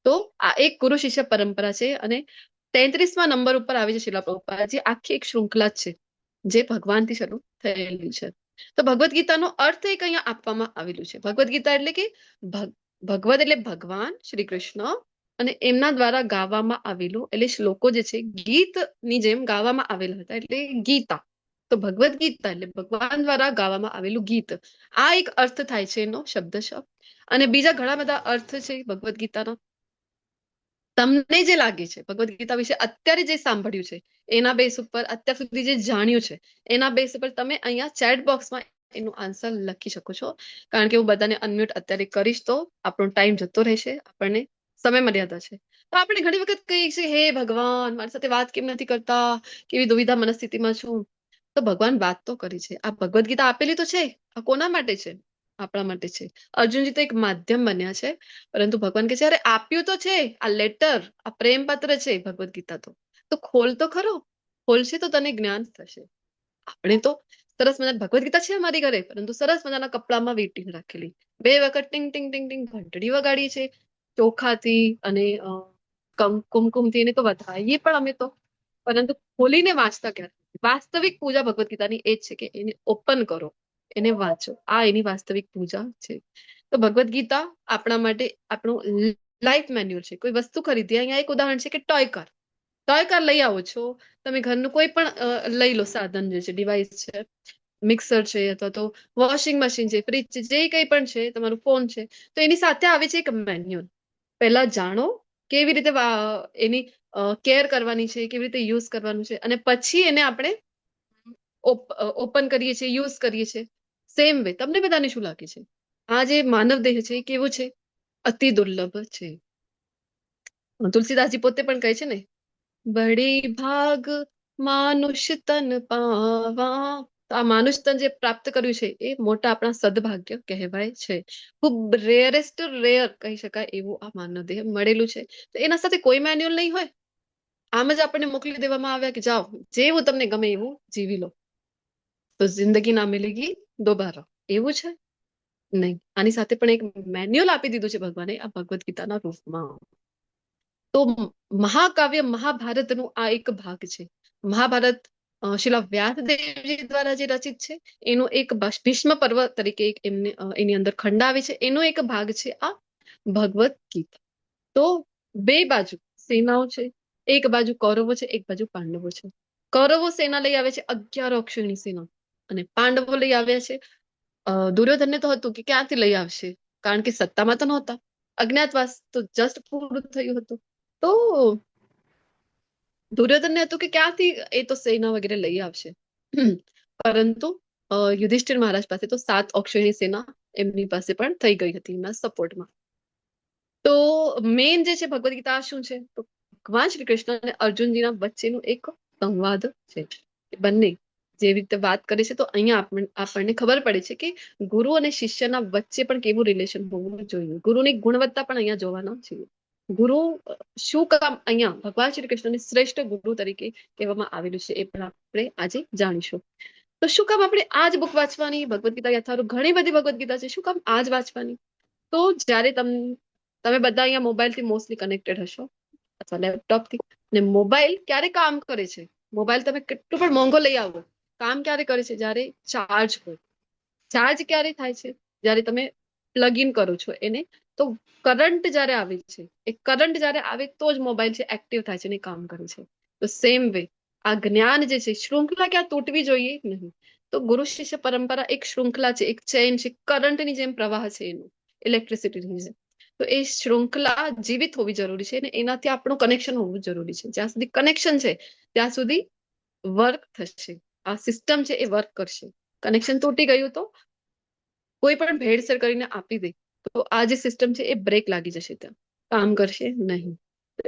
તો આ એક ગુરુ શિષ્ય પરંપરા છે અને 33મા નંબર ઉપર આવે છે શિલા પ્રભુપાદજી. આખી એક શૃંખલા છે જે ભગવાનથી શરૂ થયેલી છે. તો ભગવદ્ ગીતાનો અર્થ એક અહીંયા આપવામાં આવેલું છે. ભગવદ્ ગીતા એટલે કે ભગવદ એટલે ભગવાન શ્રી કૃષ્ણ, અને એમના દ્વારા ગાવામાં આવેલું એટલે શ્લોકો જે છે ગીતની જેમ ગાવામાં આવેલા હતા એટલે ગીતા. તો ભગવદ્ ગીતા એટલે ભગવાન દ્વારા ગાવામાં આવેલું ગીત. આ એક અર્થ થાય છે એનો શબ્દશઃ. અને બીજા ઘણા બધા અર્થ છે ભગવદ્ ગીતાના. તમને જે લાગે છે ભગવદ્ ગીતા વિશે અત્યારે જે સાંભળ્યું છે એના બેસ ઉપર, અત્યાર સુધી જે જાણ્યું છે એના બેસ ઉપર તમે અહીંયા ચેટ બોક્સમાં એનું આન્સર લખી શકો છો. કારણ કે હું બધાને અનમ્યુટ અત્યારે કરીશ તો આપણો ટાઈમ જતો રહેશે, આપણને સમય મર્યાદા છે. તો આપણે ઘણી વખત કહીએ છીએ હે ભગવાન મારી સાથે વાત કેમ નથી કરતા, કેવી દુવિધા મનસ્થિતિમાં છું. તો ભગવાન વાત તો કરી છે. આ ભગવદ્ ગીતા આપેલી તો છે, આ કોના માટે છે? આપણા માટે છે. અર્જુનજી તો એક માધ્યમ બન્યા છે, પરંતુ ભગવાન કે છે અરે આપ્યું તો છે, આ લેટર, આ પ્રેમ પત્ર છે ભગવદ્ ગીતા તો ખોલ તો ખરો, ખોલશે તો તને જ્ઞાન થશે. આપણે તો સરસ મજાની ભગવદ્ ગીતા છે અમારી ઘરે, પરંતુ સરસ મજાના કપડામાં વેટિંગ રાખેલી, 2 વખત ટીંગ ટીંગ ટીંગ ટીંગ ઘંટડી વગાડી છે ચોખાથી અને કુમકુમથી. એને તો વધાવીએ પણ અમે તો, પરંતુ ખોલીને વાંચતા ક્યારે? વાસ્તવિક પૂજા ભગવદ્ ગીતાની એ જ છે કે એને ઓપન કરો, એને વાંચો. આ એની વાસ્તવિક પૂજા છે. તો ભગવદ્ ગીતા આપણા માટે આપણું લાઈફ મેન્યુઅલ છે. કોઈ વસ્તુ ખરીદી, અહીંયા એક ઉદાહરણ છે કે ટોય કાર. ટોય કાર લઈ આવો છો તમે, ઘરનું કોઈ પણ લઈ લો સાધન જે છે, ડિવાઇસ છે, મિક્સર છે અથવા તો વોશિંગ મશીન છે, ફ્રીજ છે, જે કંઈ પણ છે, તમારું ફોન છે, તો એની સાથે આવે છે એક મેન્યુઅલ. પહેલા જાણો કેવી રીતે એની કેર કરવાની છે, કેવી રીતે યુઝ કરવાનું છે, અને પછી એને આપણે ઓપન કરીએ છીએ, યુઝ કરીએ છીએ. સેમ વે તમને બધાને શું લાગે છે? આ જે માનવ દેહ છે એ કેવો છે? અતિ દુર્લભ છે. તુલસીદાસજી પોતે પણ કહે છે ને, બડી ભાગ માનુષ તન પાવા. આ માનુષ તન જે પ્રાપ્ત કર્યું છે એ મોટા આપણા સદભાગ્ય કહેવાય છે. ખૂબ રેયરેસ્ટ રેયર કહી શકાય એવું આ માનવ દેહ મળેલું છે. તો એના સાથે કોઈ મેન્યુઅલ નહીં હોય, આમ જ આપણને મોકલી દેવામાં આવ્યા કે જાઓ જેવું તમને ગમે એવું જીવી લો, તો જિંદગી ના મિલેગી દોબારા, એવું છે નહીં. આની સાથે પણ એક મેન્યુઅલ આપી દીધું છે ભગવાને આ ભગવદ્ ગીતાના રૂપમાં. તો મહાકાવ્ય મહાભારતનું આ એક ભાગ છે. મહાભારત શિલા વ્યાસદેવજી દ્વારા જે રચિત છે એનો એક ભીષ્મ પર્વ તરીકે એમને એની અંદર ખંડ આવે છે, એનો એક ભાગ છે આ ભગવદ્ ગીતા. તો બે બાજુ સેનાઓ છે, એક બાજુ કૌરવો છે, એક બાજુ પાંડવો છે. કૌરવો સેના લઈ આવે છે 11 અક્ષરની સેના, અને પાંડવો લઈ આવ્યા છે દુર્યોધનને તો હતું કે ક્યાંથી લઈ આવશે, કારણ કે સત્તામાં તો નહોતા, અજ્ઞાતવાસ તો જસ્ટ પૂરું થયું હતું. તો દુર્યોધનને હતું કે ક્યાંથી એ તો સેના વગેરે લઈ આવશે, પરંતુ યુધિષ્ઠિર મહારાજ પાસે તો 7 અક્ષરની સેના એમની પાસે પણ થઈ ગઈ હતી એમના સપોર્ટમાં. તો મેઇન જે છે ભગવદ્ ગીતા શું છે? તો ભગવાન શ્રી કૃષ્ણ અને અર્જુનજીના વચ્ચેનું એક સંવાદ છે. બંને જેવી રીતે વાત કરે છે તો અહીંયા આપણને ખબર પડે છે કે ગુરુ અને શિષ્યના વચ્ચે પણ કેવું રિલેશન હોવું જોઈએ. ગુરુની ગુણવત્તા પણ અહીંયા જોવાના છે. ગુરુ શું કામ અહીંયા ભગવાન શ્રી કૃષ્ણને શ્રેષ્ઠ ગુરુ તરીકે કહેવામાં આવેલું છે એ પણ આપણે આજે જાણીશું. તો શું કામ આપણે આ જ બુક વાંચવાની? ભગવદ્ ગીતા યથારૂપ ઘણી બધી ભગવદ્ ગીતા છે, શું કામ આ જ વાંચવાની? તો જ્યારે તમે બધા અહીંયા મોબાઈલથી મોસ્ટલી કનેક્ટેડ હશો અથવા લેપટોપથી, ને મોબાઈલ ક્યારે કામ કરે છે? મોબાઈલ તમે કેટલું પણ મોંઘો લઈ આવો, કામ ક્યારે કરે છે? જ્યારે ચાર્જ હોય. ચાર્જ ક્યારે થાય છે? જ્યારે તમે પ્લગ ઇન કરો છો એને. તો કરંટ જ્યારે આવે છે, એ કરંટ જ્યારે આવે તો જ મોબાઈલ છે એક્ટિવ થાય છે અને કામ કરે છે. તો સેમ વે આ જ્ઞાન જે છે, શૃંખલા ક્યાં તૂટવી જોઈએ નહીં. તો ગુરુ શિષ્ય પરંપરા એક શૃંખલા છે, એક ચેન છે, કરંટની જેમ પ્રવાહ છે એનું, ઇલેક્ટ્રિસિટીની જેમ. તો એ શૃંખલા જીવિત હોવી જરૂરી છે અને એનાથી આપણું કનેક્શન હોવું જરૂરી છે. જ્યાં સુધી કનેક્શન છે ત્યાં સુધી વર્ક થશે, આ સિસ્ટમ છે એ વર્ક કરશે. કનેક્શન તૂટી ગયું તો કોઈ પણ ભેળસેળ કરીને આપી દે તો આ જે સિસ્ટમ છે એ બ્રેક લાગી જશે, ત્યાં કામ કરશે નહીં.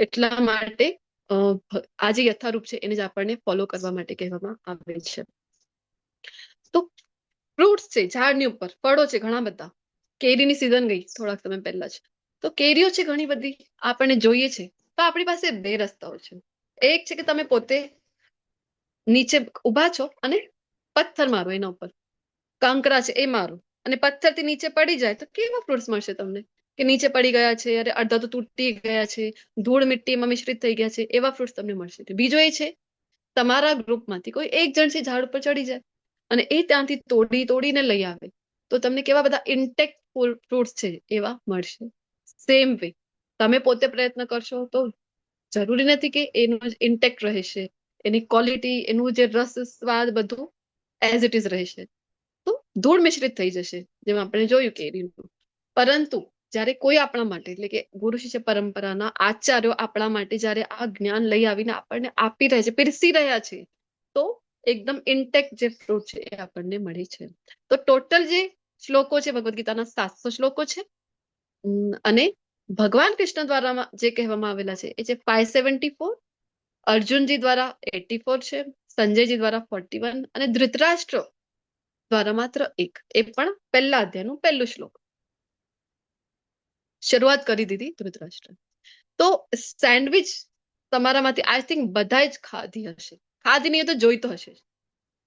એટલા માટે આ જે યથારૂપ છે એને જ આપણને ફોલો કરવા માટે કહેવામાં આવે છે. તો ફ્રૂટ્સ છે, ઝાડની ઉપર ફળો છે ઘણા બધા. કેરીની સિઝન ગઈ થોડાક સમય પહેલા જ, તો કેરીઓ છે ઘણી બધી આપણને જોઈએ છે. તો આપણી પાસે બે રસ્તાઓ છે. એક છે કે તમે પોતે નીચે ઉભા છો અને પથ્થર મારો એના ઉપર, કાંકરા છે એ મારો, અને પથ્થરથી નીચે પડી જાય તો કેવા ફ્રૂટ્સ મળશે તમને? કે નીચે પડી ગયા છે, અરે અડધા તો તૂટી ગયા છે, ધૂળ મિટ્ટીમાં મિશ્રિત થઈ ગયા છે, એવા ફ્રૂટ્સ તમને મળશે. બીજો એ છે તમારા ગ્રુપમાંથી કોઈ એક જણ છે ઝાડ ઉપર ચડી જાય અને એ ત્યાંથી તોડીને લઈ આવે તો તમને કેવા બધા ઇન્ટેક્ટ ફ્રૂટ્સ છે એવા મળશે. સેમ વે તમે પોતે પ્રયત્ન કરશો તો જરૂરી નથી કે એનું ઇન્ટેક્ટ રહેશે, એની ક્વોલિટી, એનું જે રસ સ્વાદ બધું એઝ ઇટ ઇઝ રહેશે. તો ધૂળ મિશ્રિત થઈ જશે, જેમ આપણે જોયું કેરીનું. પરંતુ જ્યારે કોઈ આપણા માટે, એટલે કે ગુરુ શિષ્ય પરંપરાના આચાર્યો આપણા માટે જ્યારે આ જ્ઞાન લઈ આવીને આપણને આપી રહ્યા છે, પીરસી રહ્યા છે, તો એકદમ ઇન્ટેક્ટ જે ફ્રૂટ છે એ આપણને મળે છે. તો ટોટલ જે શ્લોકો છે ભગવદ્ ગીતાના 700 શ્લોકો છે અને ભગવાન કૃષ્ણ દ્વારા જે કહેવામાં આવેલા છે એ છે 574, અર્જુનજી દ્વારા 84 છે, સંજયજી દ્વારા 41 અને ધૃતરાષ્ટ્ર દ્વારા માત્ર 1. એ પણ પહેલા અધ્યાયનું પહેલું શ્લોક. શરૂઆત કરી દીધી ધૃતરાષ્ટ્ર. તો સેન્ડવિચ તમારામાંથી આઈ થિંક બધા જ ખાધી હશે, ખાધી નહીં તો જોઈ તો હશે.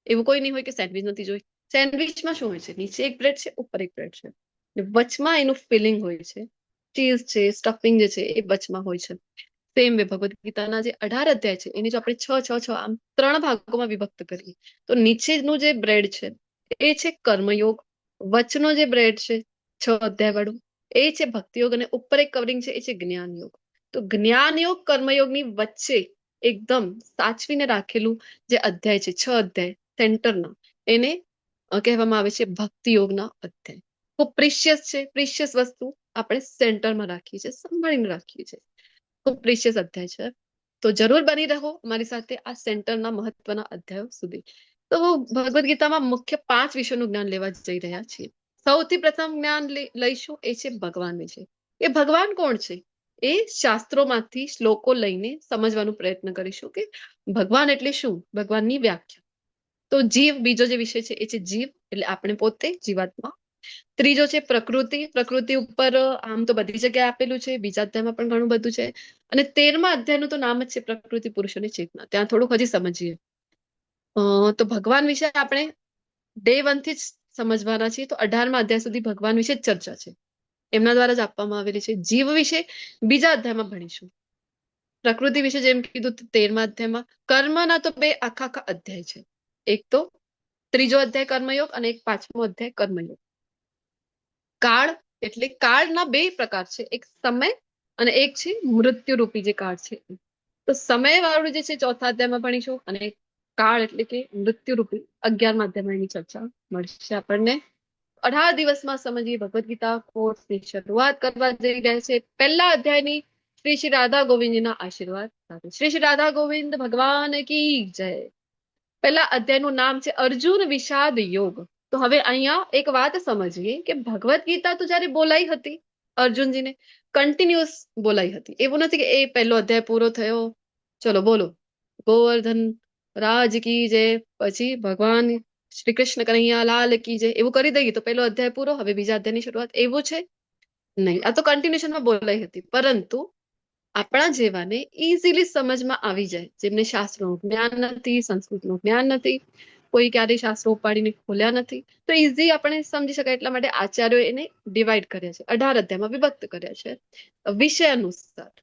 એવું કોઈ નહીં હોય કે સેન્ડવિચ નથી જોઈ. સેન્ડવિચમાં શું હોય છે? નીચે એક બ્રેડ છે, ઉપર એક બ્રેડ છે, વચમાં એનું ફિલિંગ હોય છે, ચીઝ છે, સ્ટફિંગ જે છે એ વચમાં હોય છે. સેમ વે ભગવદ્ ગીતાના જે 18 અધ્યાય છે એની જો આપણે 6 આમ 3 ભાગોમાં વિભક્ત કરીએ તો નીચેનું જે બ્રેડ છે એ છે કર્મયોગ, વચનો જે બ્રેડ છે 6 અધ્યાય વાળું એ છે ભક્તિયોગ અને ઉપર એક કવરિંગ છે એ છે જ્ઞાનયોગ. તો જ્ઞાનયોગ કર્મયોગની વચ્ચે એકદમ સાચવીને રાખેલું જે અધ્યાય છે 6 અધ્યાય સેન્ટરના, એને કહેવામાં આવે છે ભક્તિયોગના અધ્યાય. ખૂબ પ્રિશિયસ છે, પ્રિશિયસ વસ્તુ આપણે સેન્ટરમાં રાખીએ છીએ, સંભાળીને રાખીએ છીએ. ખૂબ પ્રિશિયસ અધ્યાય છે. તો જરૂર બની રહો અમારી સાથે આ સેન્ટરના મહત્વના અધ્યાયો સુધી. તો ભગવદ્ ગીતામાં મુખ્ય 5 વિષયોનું જ્ઞાન લેવા જઈ રહ્યા છીએ. સૌથી પ્રથમ જ્ઞાન લઈશું એ છે ભગવાન વિશે. એ ભગવાન કોણ છે એ શાસ્ત્રોમાંથી શ્લોકો લઈને સમજવાનો પ્રયત્ન કરીશું કે ભગવાન એટલે શું, ભગવાનની વ્યાખ્યા. તો જીવ, બીજો જે વિષય છે એ છે જીવ, એટલે આપણે પોતે જીવાત્મા. ત્રીજો છે પ્રકૃતિ. પ્રકૃતિ ઉપર આમ તો બધી જગ્યાએ આપેલું છે, બીજા અધ્યાયમાં પણ ઘણું બધું છે. અને 13મા અધ્યાયનું તો નામ જ છે પ્રકૃતિ પુરુષોની ચેતના. ત્યાં થોડુંક હજી સમજીએ. તો ભગવાન વિશે આપણે ડે 1 થી જ સમજવાના છીએ. તો 18મા અધ્યાય સુધી ભગવાન વિશે જ ચર્ચા છે, એમના દ્વારા જ આપવામાં આવેલી છે. જીવ વિશે બીજા અધ્યાયમાં ભણીશું. પ્રકૃતિ વિશે જેમ કીધું 13મા અધ્યાયમાં. કર્મના તો 2 આખા અધ્યાય છે, એક તો 3જો અધ્યાય કર્મયોગ અને એક 5મો અધ્યાય કર્મયોગ. કાળ એટલે કાળના 2 પ્રકાર છે, એક સમય અને એક છે મૃત્યુરૂપી જે કાળ છે. તો સમય વાળું જે છે 4થા અધ્યાયમાં ભણીશું અને કાળ એટલે કે મૃત્યુરૂપી 11મા અધ્યાયમાં એની ચર્ચા મળશે આપણને. 18 દિવસમાં સમજીએ ભગવદ્ ગીતા કોર્સની શરૂઆત કરવા જઈ રહ્યા છે પહેલા અધ્યાયની શ્રી રાધા ગોવિંદજીના આશીર્વાદ સાથે. શ્રી રાધા ગોવિંદ ભગવાન કી જય. પહેલા અધ્યાયનું નામ છે અર્જુન વિષાદ યોગ. તો હવે અહીંયા એક વાત સમજીએ કે ભગવદ્ ગીતા તો જયારે બોલાઈ હતી અર્જુનજીને કન્ટિન્યુઅસ બોલાઈ હતી. એવું નથી કે એ પહેલો અધ્યાય પૂરો થયો ચલો બોલો ગોવર્ધન રાજ કી જય, પછી ભગવાન શ્રી કૃષ્ણ કનૈયા લાલ કી જય એવું કરી દઈએ તો પેલો અધ્યાય પૂરો. હવે બીજા અધ્યાયની શરૂઆત. એવું છે નહીં. આ તો કન્ટિન્યુશનમાં બોલાઈ હતી, પરંતુ આપણા જેવાને ઇઝીલી સમજમાં આવી જાય, જેમને શાસ્ત્રોનું જ્ઞાન નથી, સંસ્કૃતનું જ્ઞાન નથી, કોઈ ક્યારેય શાસ્ત્રો ઉપાડીને ખોલ્યા નથી, તો ઇઝી આપણે સમજી શકાય એટલા માટે આચાર્યો એને ડિવાઈડ કર્યા છે, 18 અધ્યાયમાં વિભક્ત કર્યા છે વિષય અનુસાર.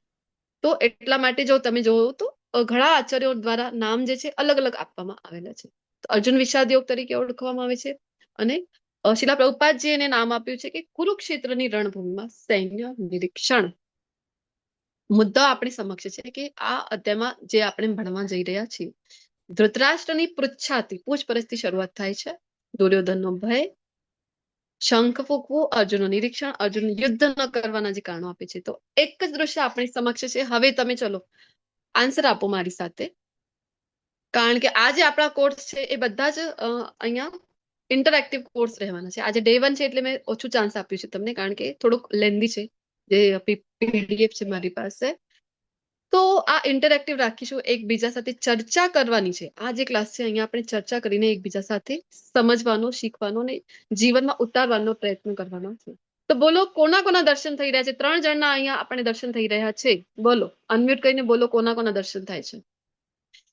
તો એટલા માટે જો તમે જોવો તો ઘણા આચાર્યો દ્વારા નામ જે છે અલગ અલગ આપવામાં આવેલા છે. તો અર્જુન વિષાદ યોગ તરીકે ઓળખવામાં આવે છે, અને શિલા પ્રભુપાદજી એને નામ આપ્યું છે કે કુરુક્ષેત્રની રણભૂમિમાં સૈન્ય નિરીક્ષણ. મુદ્દા આપણી સમક્ષ છે કે આ અધ્યાયમાં જે આપણે ભણવા જઈ રહ્યા છીએ, ધૃતરાષ્ટ્રની પૃચ્છાથી પૂછપરછથી શરૂઆત થાય છે. દુર્યોધનનો ભય, શંખ ફૂંકવું, અર્જુનનું નિરીક્ષણ, અર્જુન યુદ્ધ ન કરવાના જે કારણો આપે છે. તો એક જ દ્રશ્ય આપણી સમક્ષ છે. હવે તમે ચલો આન્સર આપો મારી સાથે, કારણ કે આ જે આપણા કોર્સ છે એ બધા જ અહીંયા ઇન્ટરેક્ટિવ કોર્સ રહેવાના છે. આજે ડે 1 છે એટલે મેં ઓછું ચાન્સ આપ્યું છે તમને, કારણ કે થોડુંક લેન્ધી છે જે પીડીએફ છે મારી પાસે. તો આ ઇન્ટરેક્ટિવ રાખીશું, એકબીજા સાથે ચર્ચા કરવાની છે. આ જે ક્લાસ છે અહીંયા આપણે ચર્ચા કરીને એકબીજા સાથે સમજવાનો, શીખવાનો અને જીવનમાં ઉતારવાનો પ્રયત્ન કરવાનો છે. તો બોલો કોના કોના દર્શન થઈ રહ્યા છે? 3 જણના અહીંયા આપણે દર્શન થઈ રહ્યા છે. બોલો, અનમ્યુટ કરીને બોલો કોના કોના દર્શન થાય છે.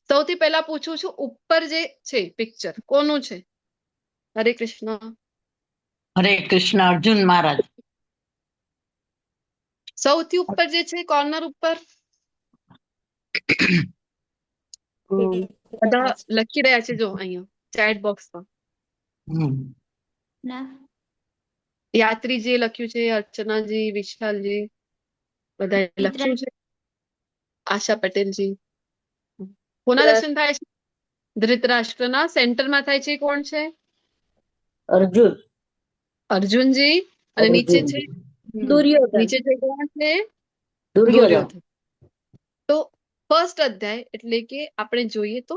સૌથી પહેલા પૂછું છું, ઉપર જે છે પિક્ચર કોનું છે? હરે કૃષ્ણ. હરે કૃષ્ણ, અર્જુન મહારાજ. સૌથી ઉપર જે છે કોર્નર ઉપર બધા લખી રહ્યા છે જો અહીંયા ચેટ બોક્સમાં. ના યાત્રીજીએ લખ્યું છે, અર્ચનાજી, વિશાલજી બધાએ લખ્યું છે, આશા પટેલજી. કોના દર્શન થાય છે? ધૃતરાષ્ટ્રના. સેન્ટરમાં થાય છે કોણ છે? અર્જુન. અર્જુનજી. અને નીચે છે દુર્યોધન. નીચે છે કોણ છે? દુર્યોધન. દુર્યોધન. તો ફર્સ્ટ અધ્યાય એટલે કે આપણે જોઈએ તો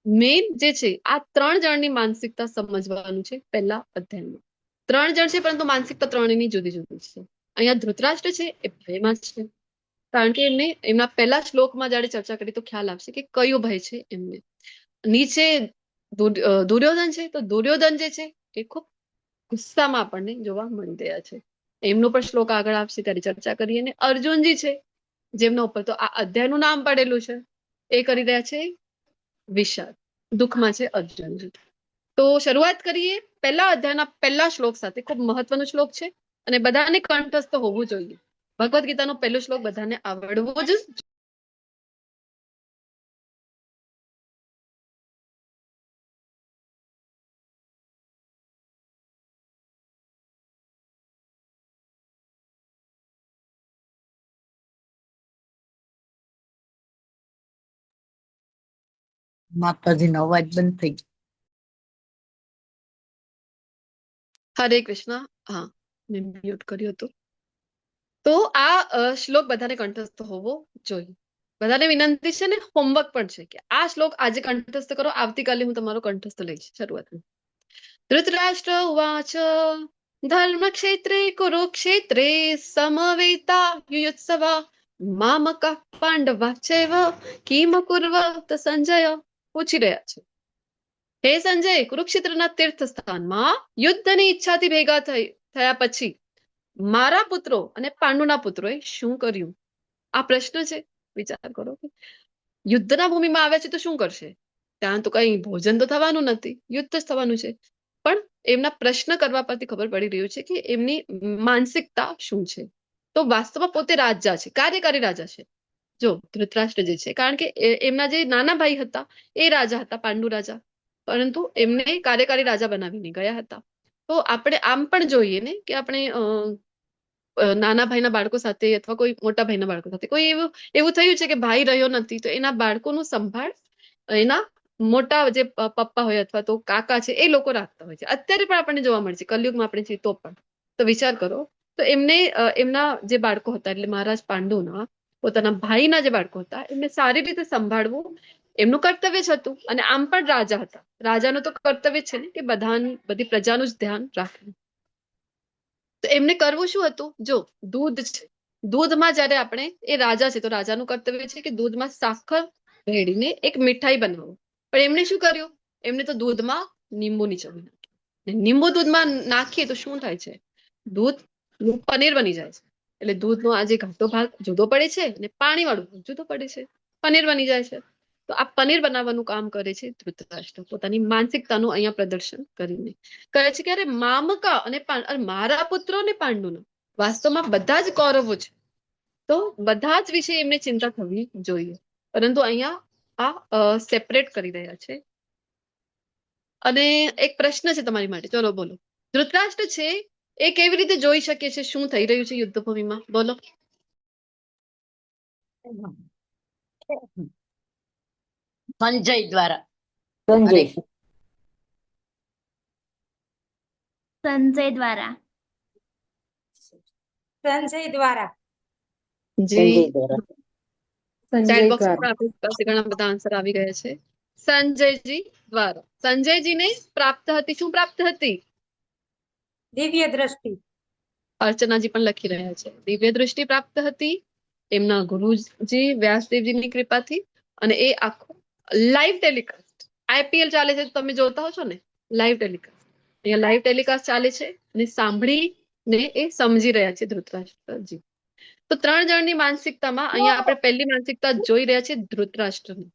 મેઇન જે છે આ 3 જણની માનસિકતા સમજવાનું છે પહેલા અધ્યાયમાં. 3 જણ છે પરંતુ માનસિકતા 3ની જુદી જુદી છે. અહીંયા ધૃતરાષ્ટ્ર છે એ ભયમાં છે, કારણ કે એમને એમના પહેલા શ્લોકમાં જયારે ચર્ચા કરી તો ખ્યાલ આવશે કે કયો ભય છે એમને. નીચે દુર્યોધન છે, તો દુર્યોધન જે છે એ ખૂબ ગુસ્સામાં આપણને જોવા મળી રહ્યા છે. એમનો પણ શ્લોક આગળ આવશે ત્યારે ચર્ચા કરીએ. અને અર્જુનજી છે જેમના ઉપર તો આ અધ્યાયનું નામ પડેલું છે, એ કરી રહ્યા છે વિષાદ, દુઃખમાં છે અર્જુનજી. તો શરૂઆત કરીએ પહેલા અધ્યાયના પહેલા શ્લોક સાથે. ખૂબ મહત્વનો શ્લોક છે અને બધાને કંઠસ્થ હોવું જોઈએ. ભગવદ્ ગીતાનો પહેલો શ્લોક બધાને આવડવો જ માતાજીનો અવાજ બંધ થઈ ગયો. હરે કૃષ્ણ. હા, મેં મ્યુટ કર્યું હતું. તો આ શ્લોક બધાને કંઠસ્થ હોવો જોઈએ. બધાને વિનંતી છે ને હોમવર્ક પણ છે કે આ શ્લોક આજે કંઠસ્થ કરો, આવતીકાલે હું તમારો કંઠસ્થ લઈશ. શરૂઆતમાં ધૃતરાષ્ટ્ર ઉવાચ ધર્મક્ષેત્રે કુરુક્ષેત્રે સમવેતા યુયુત્સવા મામકા પાંડવા ચૈવ કિમ કુર્વત સંજય. પૂછી રહ્યા છે, હે સંજય, કુરુક્ષેત્રના તીર્થ સ્થાનમાં યુદ્ધની ઈચ્છાથી ભેગા થયા પછી મારા પુત્રો અને પાંડુના પુત્રોએ શું કર્યું? આ પ્રશ્ન છે. વિચાર કરો કે યુદ્ધના ભૂમિમાં આવ્યા છે તો શું કરશે? ત્યાં તો કઈ ભોજન તો થવાનું નથી, યુદ્ધ જ થવાનું છે. પણ એમના પ્રશ્ન કરવા પરથી ખબર પડી રહ્યું છે કે એમની માનસિકતા શું છે. તો વાસ્તવમાં પોતે રાજા છે, કાર્યકારી રાજા છે જો ધૃતરાષ્ટ્ર જે છે, કારણ કે એમના જે નાના ભાઈ હતા એ રાજા હતા, પાંડુ રાજા, પરંતુ એમને કાર્યકારી રાજા બનાવીને ગયા હતા. તો આપણે આમ પણ જોઈએ ને કે આપણે નાના ભાઈના બાળકો સાથે અથવા કોઈ મોટા ભાઈના બાળકો સાથે કોઈ એવું થયું છે કે ભાઈ રહ્યો નથી, તો એના બાળકોનું સંભાળ એના મોટા જે પપ્પા હોય અથવા તો કાકા છે એ લોકો રાખતા હોય છે. અત્યારે પણ આપણને જોવા મળે છે, કલયુગમાં આપણે છીએ તો પણ. તો વિચાર કરો, તો એમને એમના જે બાળકો હતા એટલે મહારાજ પાંડુના પોતાના ભાઈના જે બાળકો હતા એમને સારી રીતે સંભાળવું એમનું કર્તવ્ય જ હતું. અને આમ પણ રાજા હતા, રાજાનું તો કર્તવ્ય છે ને કે બધી પ્રજાનું જ ધ્યાન રાખવું. તો એમને કરવું શું હતું? જો દૂધ છે, દૂધમાં જયારે આપણે એ રાજા છે તો રાજાનું કર્તવ્ય છે કે દૂધમાં સાકર ભેળવીને એક મીઠાઈ બનાવો. પણ એમણે શું કર્યું? એમણે તો દૂધમાં લીંબુ નીચોવી નાખ્યું. લીંબુ દૂધમાં નાખીએ તો શું થાય છે? દૂધનું પનીર બની જાય છે. એટલે દૂધનો આ જે ઘાટો ભાગ જુદો પડે છે અને પાણીવાળું ભાગ જુદો પડે છે, પનીર બની જાય છે. તો આ પનીર બનાવવાનું કામ કરે છે ધૃતરાષ્ટ્ર, પોતાની માનસિકતાનું અહીંયા પ્રદર્શન કરીને. કહે છે કે અરે મામકા અને મારા પુત્રો ને પાંડુના વાસ્તવમાં બધા જ કૌરવો છે, તો બધા જ વિશે એમને ચિંતા થવી જોઈએ. પરંતુ અહીંયા આ સેપરેટ કરી રહ્યા છે. અને એક પ્રશ્ન છે તમારી માટે, ચલો બોલો. ધૃતરાષ્ટ્ર છે એ કેવી રીતે જોઈ શકે છે શું થઈ રહ્યું છે યુદ્ધભૂમિમાં? બોલો. સંજય દ્વારા. સંજય. સંજય દ્વારા. સંજય દ્વારા. જી, સંજય દ્વારા. ચેટ બોક્સમાં પણ આપણી પાસે ઘણા બધા આન્સર આવી ગયા છે. સંજયજી દ્વારા. સંજયજીને પ્રાપ્ત હતી, શું પ્રાપ્ત હતી? દિવ્ય દ્રષ્ટિ. અર્ચનાજી પણ લખી રહ્યા છે. દિવ્ય દૃષ્ટિ પ્રાપ્ત હતી એમના ગુરુજી વ્યાસદેવજીની કૃપાથી. અને એ આખું લાઈવ ટેલિકાસ્ટ, આઈપીએલ ચાલે છે તો તમે જોતા હો છો ને, લાઈવ ટેલિકાસ્ટ. અહીંયા લાઈવ ટેલિકાસ્ટ ચાલે છે અને સાંભળીને એ સમજી રહ્યા છે ધૃતરાષ્ટ્રજી. તો 3 જણની માનસિકતામાં અહીંયા આપણે પહેલી માનસિકતા જોઈ રહ્યા છીએ ધૃતરાષ્ટ્રની.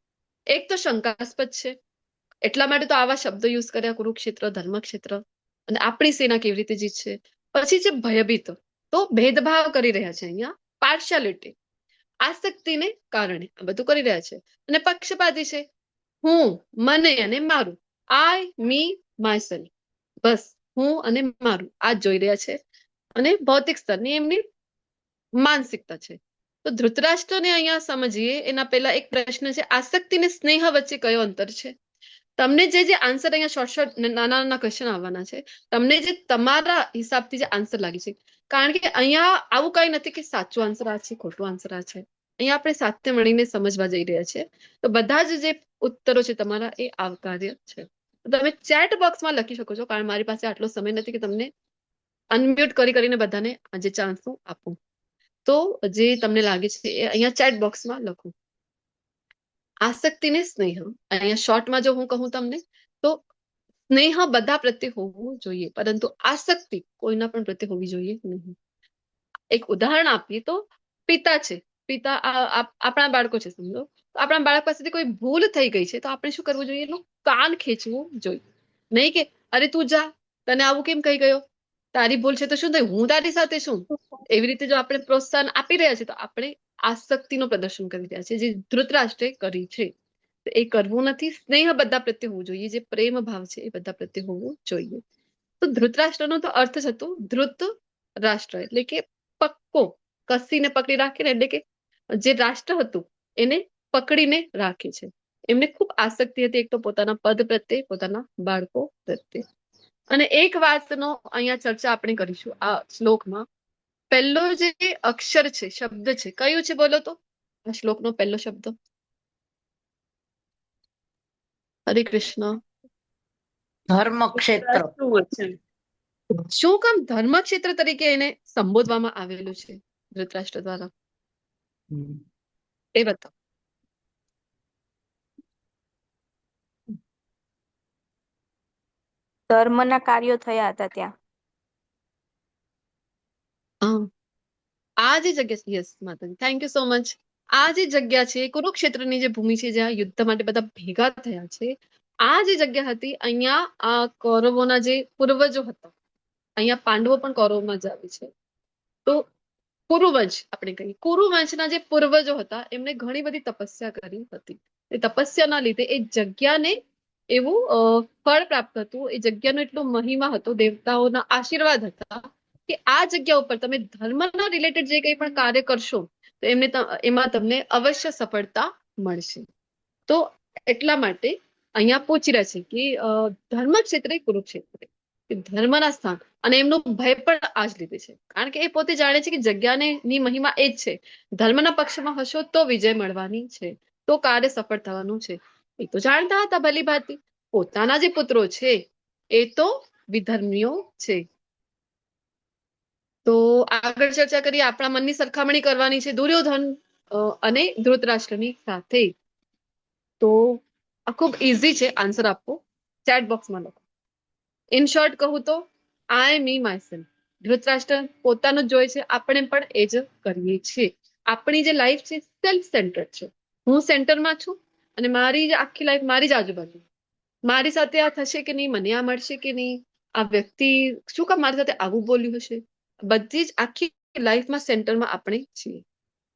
એક તો શંકાસ્પદ છે, એટલા માટે તો આવા શબ્દો યુઝ કર્યા, કુરુક્ષેત્ર, ધર્મક્ષેત્ર, અને આપણી સેના કેવી રીતે જીતશે. પછી છે ભયભીત, તો ભેદભાવ કરી રહ્યા છે અહીંયા, પાર્શિયાલિટી, આસક્તિને કારણે આ બધું કરી રહ્યા છે. અને પક્ષપાતી છે, હું, મને અને મારું, આઈ, મી, માયસેલ્ફ, બસ હું અને મારું આ જ જોઈ રહ્યા છે. અને ભૌતિક સ્તરની એમની માનસિકતા છે. તો ધૃતરાષ્ટ્રને અહીંયા સમજીએ એના પહેલા એક પ્રશ્ન છે, આસક્તિ ને સ્નેહ વચ્ચે કયો અંતર છે? તમને જે આન્સર અહીંયા શોર્ટ નાના નાના ક્વેશ્ચન આવવાના છે, તમને જે તમારા હિસાબથી જે આન્સર લાગી છે, કારણ કે અહીંયા આવું કઈ નથી કે સાચું આન્સર આ છે, ખોટું આન્સર આ છે. અહીંયા આપણે સાથે મળીને સમજવા જઈ રહ્યા છે. તો બધા જ જે ઉત્તરો છે તમારા એ આવકાર્ય છે. તમે ચેટ બોક્સમાં લખી શકો છો, કારણ મારી પાસે આટલો સમય નથી કે તમને અનમ્યુટ કરીને બધાને આજે ચાન્સ આપું. તો જે તમને લાગે છે એ અહીંયા ચેટ બોક્સમાં લખો. આસક્તિ ને સ્નેહ, અહીંયા શોર્ટમાં જો હું કહું તમને તો સ્નેહ બધા પ્રત્યે હોવું જોઈએ, પરંતુ આસક્તિ કોઈના પણ પ્રત્યે હોવી જોઈએ નહીં. એક ઉદાહરણ આપીએ તો પિતા છે, પિતા આપણા બાળકો છે સમજો, તો આપણા બાળક પાસેથી કોઈ ભૂલ થઈ ગઈ છે તો આપણે શું કરવું જોઈએ? એનું કાન ખેંચવું જોઈએ, નહીં કે અરે તું જા, તને આવું કેમ કહી ગયો, તારી ભૂલ છે તો શું થયું, હું તારી સાથે શું. એવી રીતે જો આપણે પ્રોત્સાહન આપી રહ્યા છીએ તો આપણે આસક્તિનું પ્રદર્શન કરી રહ્યા છીએ, જે ધૃતરાષ્ટ્રે કરી છે. એ કરવું નથી. સ્નેહ બધા પ્રત્યે હોવું જોઈએ, જે પ્રેમ ભાવ છે એ બધા પ્રત્યે હોવું જોઈએ. તો ધૃતરાષ્ટ્રનો તો અર્થ જ હતો ધૃત રાષ્ટ્ર, એટલે કે પક્કો, કસીને પકડી રાખે ને, એટલે કે જે રાષ્ટ્ર હતું એને પકડીને રાખે છે. એમને ખૂબ આસક્તિ હતી, એક તો પોતાના પદ પ્રત્યે, પોતાના બાળકો પ્રત્યે. અને એક વાતનો અહીંયા ચર્ચા આપણે કરીશું આ શ્લોકમાં. પહેલો જે અક્ષર છે, શબ્દ છે, કયું છે બોલો તો? આ શ્લોકનો પહેલો શબ્દ. હરે કૃષ્ણ. ધર્મક્ષેત્ર. શું કામ ધર્મક્ષેત્ર તરીકે એને સંબોધવામાં આવેલું છે ધૃતરાષ્ટ્ર દ્વારા? એ બતાવો. ધર્મના કાર્યો થયા હતા ત્યાં. આ જે જગ્યા, યસ માતાજી, થેન્ક યુ સો મચ. આ જે જગ્યા છે કુરુક્ષેત્રની જે ભૂમિ છે, જ્યાં યુદ્ધ માટે બધા ભેગા થયા છે, આ જે જગ્યા હતી, અહીંયા આ કૌરવોના જે પૂર્વજો હતા, અહીંયા પાંડવો પણ કૌરવમાં જ આવે છે. તો કુરુવંશ આપણે કહીએ, કુરુવંશના જે પૂર્વજો હતા એમને ઘણી બધી તપસ્યા કરી હતી. એ તપસ્યાના લીધે એ જગ્યાને એવું ફળ પ્રાપ્ત હતું, એ જગ્યાનો એટલો મહિમા હતો, દેવતાઓના આશીર્વાદ હતા કે આ જગ્યા ઉપર તમે ધર્મના રિલેટેડ જે કંઈ પણ કાર્ય કરશો તો એમાં તમને અવશ્ય સફળતા મળશે. તો એટલા માટે અહીંયા પૂછી રહ્યા છે કે ધર્મ ક્ષેત્રે કુરુક્ષેત્રે, ધર્મના સ્થાન, અને એમનો ભય પણ આ જ લીધે છે, કારણ કે એ પોતે જાણે છે કે જગ્યાની મહિમા એ જ છે. ધર્મના પક્ષમાં હશો તો વિજય મળવાની છે, તો કાર્ય સફળ થવાનું છે. એ તો જાણતા હતા ભલી ભાતી. પોતાના જે પુત્રો છે એ તો વિધર્મીઓ છે. તો આગળ ચર્ચા કરીએ. આપણા મનની સરખામણી કરવાની છે દુર્યોધન અને ધૃતરાષ્ટ્રની સાથે. તો આ ખૂબ ઇઝી છે આન્સર આપવો. ચેટ બોક્સમાં લખો. ઇન શોર્ટ કહું તો આઈ મી માયસેલ્ફ. ધૃતરાષ્ટ્ર પોતાનું જ જોઈ છે, આપણે પણ એ જ કરીએ છીએ. આપણી જે લાઈફ છે સેલ્ફ સેન્ટર્ડ છે. હું સેન્ટરમાં છું અને મારી જે આખી લાઈફ મારી જ આજુબાજુ. મારી સાથે આ થશે કે નહીં, મને આ મળશે કે નહીં, આ વ્યક્તિ શું કામ મારી સાથે આવું બોલ્યું હશે, બધી જ આખી લાઈફમાં સેન્ટરમાં આપણે છીએ.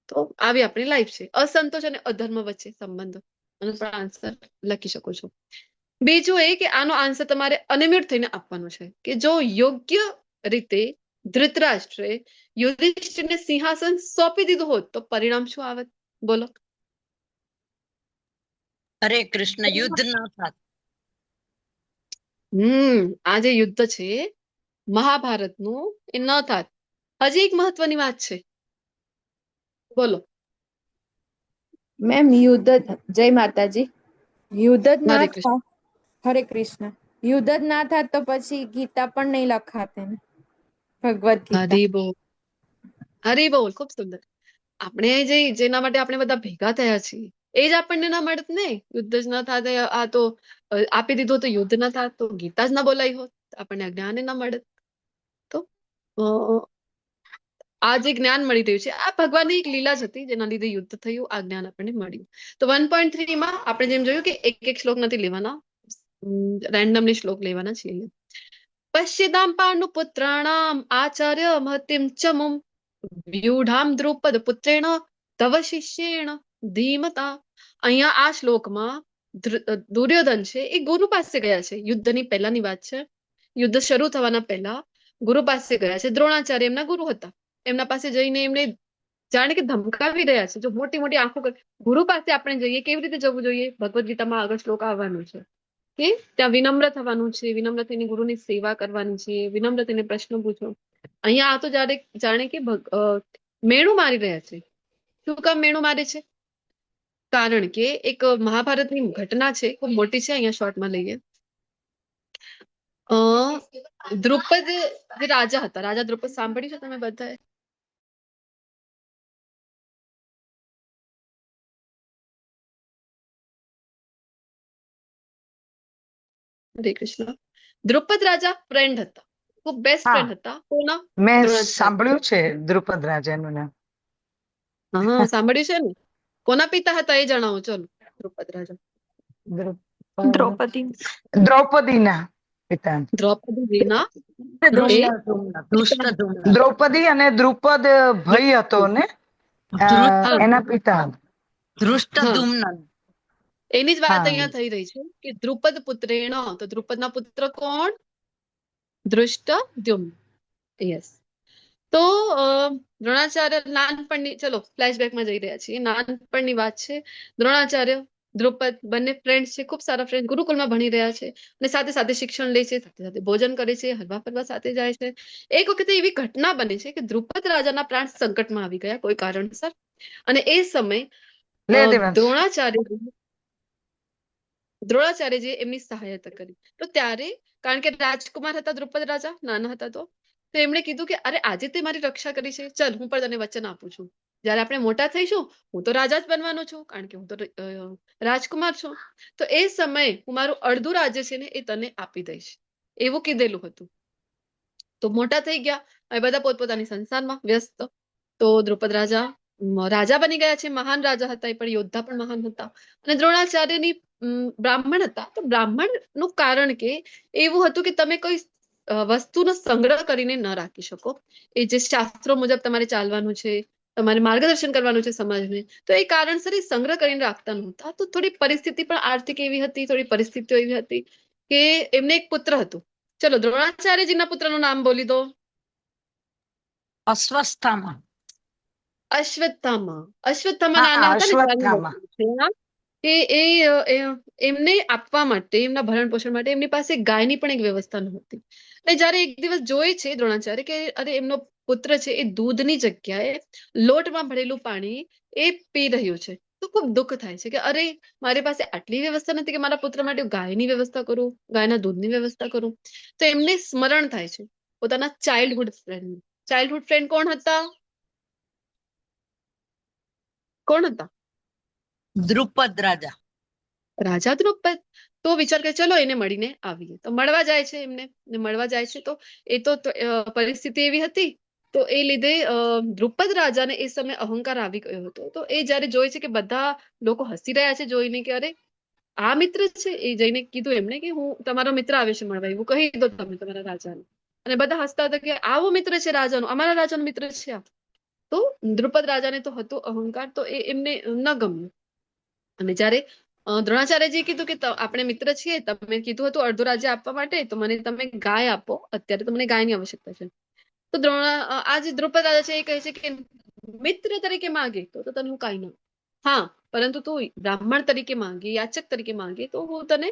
તો આવી આપણી લાઈફ છે. અસંતોષ અને અધર્મ વચ્ચે સંબંધ. આનો પણ આન્સર લખી શકો છો. બીજું એ કે આનો આન્સર તમારે અનિમ્યુટ થઈને આપવાનો છે કે જો યોગ્ય રીતે ધૃતરાષ્ટ્રે યુધિષ્ઠિરને સિંહાસન સોંપી દીધું હોત તો પરિણામ શું આવત? બોલો. હરે કૃષ્ણ, યુદ્ધ ન થાત. આ જે યુદ્ધ છે મહાભારતનું એ ન થાત. હજી એક મહત્વની વાત છે, બોલો. મેમ જય માતાજી. યુદ્ધ જ ના હરે કૃષ્ણ. થાય, હરે કૃષ્ણ, યુદ્ધ જ ના થાય તો પછી ગીતા પણ નહીં લખાતે ને, ભગવદ ગીતા. હરી બોલ, હરી બોલ. ખૂબ સુંદર. આપણે જેના માટે આપણે બધા ભેગા થયા છીએ એ જ આપણને ના મળત ને. યુદ્ધ જ ના થાત, આ તો આપી દીધું તો યુદ્ધ ના થાત, તો ગીતા જ ના બોલાઈ હોત, આપણને જ્ઞાન ના મળત. તો આ જે જ્ઞાન મળી રહ્યું છે આ ભગવાનની એક લીલા જ હતી જેના લીધે યુદ્ધ થયું, આ જ્ઞાન આપણને મળ્યું. તો 1.3 માં આપણે જેમ જોયું કે એક એક શ્લોક નથી લેવાના, રેન્ડમલી શ્લોક લેવાના છીએ. પશ્યદામ પાંડુ પુત્રાણામ આચાર્ય મહતિમ ચમુમ વ્યુઢામ દ્રુપદ પુત્રેણ તવ શિષ્યેણ ધીમતા. અહીંયા આ શ્લોકમાં દુર્યોધન છે એ ગુરુ પાસે ગયા છે. યુદ્ધની પહેલાની વાત છે. યુદ્ધ શરૂ થવાના પહેલા ગુરુ પાસે ગયા છે. દ્રોણાચાર્ય એમના ગુરુ હતા. એમના પાસે જઈને એમને જાણે કે ધમકાવી રહ્યા છે. જો મોટી મોટી આંખો ગુરુ પાસે આપણે જઈએ કેવી રીતે જવું જોઈએ? ભગવદ ગીતામાં આગળ શ્લોક આવવાનું છે કે ત્યાં વિનમ્ર થવાનું છે, વિનમ્ર થઈને ગુરુની સેવા કરવાની છે, વિનમ્ર થઈને પ્રશ્ન પૂછો. અહીંયા આ તો જાણે કે મેણું મારી રહ્યા છે. શું કામ મેણું મારે છે? કારણ કે એક મહાભારતની ઘટના છે, ખૂબ મોટી છે, અહીંયા શોર્ટમાં લઈએ. દ્રુપદ જે રાજા હતા, રાજા દ્રુપદ સાંભળ્યું છે તમે બધાએ? હરે કૃષ્ણ. દ્રુપદ રાજા ફ્રેન્ડ હતા, ખૂબ બેસ્ટ ફ્રેન્ડ હતા. કોના? મેં સાંભળ્યું છે દ્રુપદ રાજાનું નામ. હા, સાંભળ્યું છે ને. કોના પિતા હતા એ જણાવો. ચલો. દ્રુપદ રાજા દ્રૌપદીના પિતા. દ્રૌપદીના દ્રૌપદી અને દ્રુપદ ભાઈ હતો ને, એના પિતા ધૃષ્ટદ્યુમ્ન. એની જ વાત અહીંયા થઈ રહી છે કે દ્રુપદ પુત્રેણ. તો દ્રુપદના પુત્ર કોણ? ધૃષ્ટદ્યુમ્ન. યસ. તો દ્રોણાચાર્ય નાનપણની, ચલો ફ્લેશબેકમાં જઈ રહ્યા છીએ. નાનપણની વાત છે. દ્રોણાચાર્ય દ્રુપદ બંને ફ્રેન્ડ છે, ખૂબ સારા ફ્રેન્ડ, ગુરુકુળમાં ભણી રહ્યા છે અને સાથે સાથે શિક્ષણ લે છે, સાથે સાથે ભોજન કરે છે, હરવા ફરવા સાથે જાય છે. એક વખતે એવી ઘટના બને છે કે દ્રુપદ રાજાના પ્રાણ સંકટમાં આવી ગયા કોઈ કારણસર, અને એ સમય દ્રોણાચાર્યજી એમની સહાયતા કરી. તો ત્યારે કારણ કે રાજકુમાર હતા દ્રુપદ રાજા, નાના હતા તો એમણે કીધું કે અરે આજે તે મારી રક્ષા કરી છે, ચલ હું પણ તને વચન આપું છું, જયારે આપણે મોટા થઈશું હું તો રાજા જ બનવાનો છું, કારણ કે હું તો રાજકુમાર છું. તો એ સમયે હું મારું અડધું રાજ્ય છે ને એ તને આપી દઈશ, એવું કીધેલું હતું. તો મોટા થઈ ગયા, હવે બધા પોતપોતાની સંસારમાં વ્યસ્ત. તો દ્રુપદ રાજા રાજા બની ગયા છે, મહાન રાજા હતા, એ પણ યોદ્ધા પણ મહાન હતા. અને દ્રોણાચાર્યની બ્રાહ્મણ હતા. તો બ્રાહ્મણ નું કારણ કે એવું હતું કે તમે કોઈ વસ્તુનો સંગ્રહ કરીને ન રાખી શકો. એ જે શાસ્ત્રો મુજબ તમારે ચાલવાનું છે, તમારે માર્ગદર્શન કરવાનું છે સમાજને, તો એ કારણસર એ સંગ્રહ કરીને રાખતા નહોતા. તો થોડી પરિસ્થિતિ પણ આર્થિક એવી હતી, થોડી પરિસ્થિતિઓ એવી હતી કે એમને એક પુત્ર હતું. ચલો દ્રોણાચાર્યજીના પુત્રનું નામ બોલી દો. અશ્વત્થામા. અશ્વત્થામા. અશ્વત્થામા નાના હતા કે એમને આપવા માટે, એમના ભરણ પોષણ માટે એમની પાસે ગાયની પણ એક વ્યવસ્થા નહોતી. અને જયારે એક દિવસ જોઈ છે દ્રોણાચાર્ય કે અરે એમનો પુત્ર છે એ દૂધની જગ્યાએ લોટમાં ભરેલું પાણી એ પી રહ્યું છે, તો ખૂબ દુઃખ થાય છે કે અરે મારી પાસે આટલી વ્યવસ્થા નથી કે મારા પુત્ર માટે ગાયની વ્યવસ્થા કરું, ગાયના દૂધની વ્યવસ્થા કરું. તો એમને સ્મરણ થાય છે પોતાના ચાઇલ્ડહુડ ફ્રેન્ડ. ચાઇલ્ડહુડ ફ્રેન્ડ કોણ હતા? કોણ હતા? દ્રુપદ રાજા. રાજા દ્રુપદ તો વિચાર કરે ચલો એને મળીને આવીએ. તો મળવા જાય છે એમને, ને મળવા જાય છે તો એ તો પરિસ્થિતિ એવી હતી તો એ લીધે દ્રુપદ રાજાને એ સમયે અહંકાર આવી ગયો હતો. તો એ જયારે જોઈ છે કે બધા લોકો હસી રહ્યા છે જોઈને કે અરે આ મિત્ર છે, એ જઈને કીધું એમને કે હું તમારો મિત્ર આવે છે મળવા, એવું કહી દો તમે તમારા રાજાને. અને બધા હસતા હતા કે આવો મિત્ર છે રાજાનો, અમારા રાજાનો મિત્ર છે આ. તો દ્રુપદ રાજાને તો હતો અહંકાર, તો એ એમને ન ગમ્યું. અને જયારે દ્રોણાચાર્યજીએ કીધું કે આપણે મિત્ર છીએ, તમે કીધું હતું અડધું રાજ્ય આપવા માટે, તો મને તમે ગાય આપો, અત્યારે તો મને ગાયની આવશ્યકતા છે. તો આ જે દ્રુપદ રાજા છે એ કહે છે કે મિત્ર તરીકે માંગે તો તને હું કાંઈ ના, હા પરંતુ તું બ્રાહ્મણ તરીકે માંગે, યાચક તરીકે માંગે તો હું તને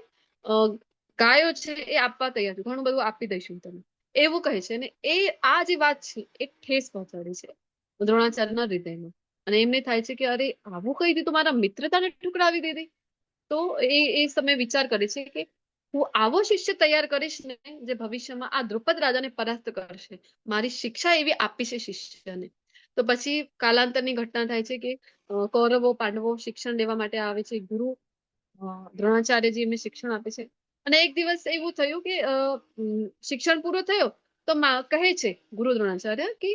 ગાયો છે એ આપવા તૈયાર છું, ઘણું બધું આપી દઈશું તને, એવું કહે છે. અને એ આ જે વાત છે એ ઠેસ પહોંચાડે છે દ્રોણાચાર્યના હૃદયમાં. અને એમને થાય છે કે અરે આવું કહી દીધું, મારા મિત્રતાને ઠુકરાવી દીધી. તો એ સમય વિચાર કરે છે કે હું આવો શિષ્ય તૈયાર કરીશ ને જે ભવિષ્યમાં આ દ્રુપદ રાજાને પરાસ્ત કરશે, મારી શિક્ષા એવી આપી છે શિષ્યને. તો પછી કાલાંતરની ઘટના થાય છે કે કૌરવો પાંડવો શિક્ષણ લેવા માટે આવે છે, ગુરુ દ્રોણાચાર્યજી એમને શિક્ષણ આપે છે. અને એક દિવસ એવું થયું કે શિક્ષણ પૂરું થયું તો કહે છે ગુરુ દ્રોણાચાર્ય કે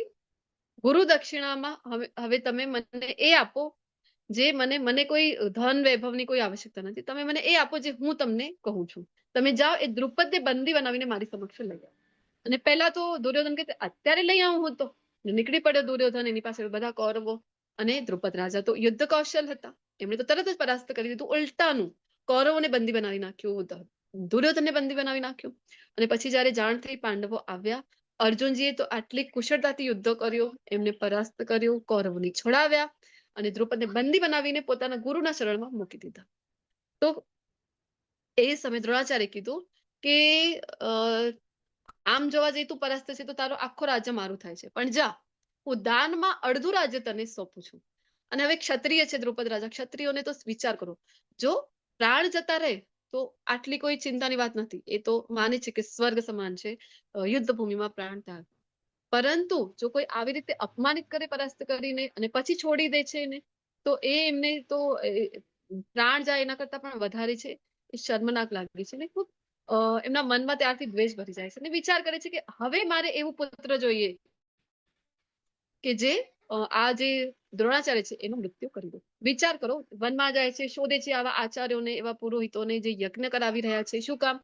ગુરુ દક્ષિણામાં હવે તમે મને એ આપો જે મને કોઈ ધન વૈભવની કોઈ આવશ્યકતા નથી, તમે મને એ આપો જે હું તમને કહું છું. તમે જાઓ એ દ્રુપદને બંદી બનાવીને મારી સમક્ષ લઈ આવો. અને પહેલા તો દુર્યોધન કે અત્યારે લઈ આવું હું તો, નીકળી પડ્યો દુર્યોધન, એની પાસે બધા કૌરવો અને દ્રુપદ રાજા તો યુદ્ધ કૌશલ હતા, એમણે તો તરત જ પરાસ્ત કરી દીધું. ઉલટાનું કૌરવોને બંદી બનાવી નાખ્યું, દુર્યોધનને બંદી બનાવી નાખ્યું. અને પછી જયારે જાણ થઈ પાંડવો આવ્યા, અર્જુનજીએ તો આટલી કુશળતાથી યુદ્ધ કર્યો, એમને પરાસ્ત કર્યો, કૌરવોને છોડાવ્યા અને દ્રુપદને બંદી બનાવીને પોતાના ગુરુના શરણમાં મૂકી દીધા. તો એ સમય દ્રોણાચાર્ય કીધું કે આમ જોવા જઈએ તું પરાસ્ત છે તો તારો આખો રાજ્ય મારું થાય છે, પણ જા હું દાનમાં અડધું રાજ્ય તને સોંપું છું. અને હવે ક્ષત્રિય છે દ્રુપદ રાજા, ક્ષત્રિયોને તો વિચાર કરો, જો પ્રાણ જતા રહે તો આટલી કોઈ ચિંતાની વાત નથી, એ તો માને છે કે સ્વર્ગ સમાન છે યુદ્ધ ભૂમિમાં પ્રાણ ત્યાગ. પરંતુ જો કોઈ આવી રીતે અપમાનિત કરે પરાસ્ત કરીને અને પછી છોડી દે છે એને, તો એ એમને તો પ્રાણ જાય એના કરતા પણ વધારે છે, એ શર્મનાક લાગે છે ને ખૂબ એમના મનમાં ત્યારથી દ્વેષ ભરી જાય છે અને વિચાર કરે છે કે હવે મારે એવું પુત્ર જોઈએ કે જે આ જે દ્રોણાચાર્ય છે એનું મૃત્યુ કરી દે. વિચાર કરો, વનમાં જાય છે, શોધે છે આવા આચાર્યોને, એવા પુરોહિતોને જે યજ્ઞ કરાવી રહ્યા છે. શું કામ?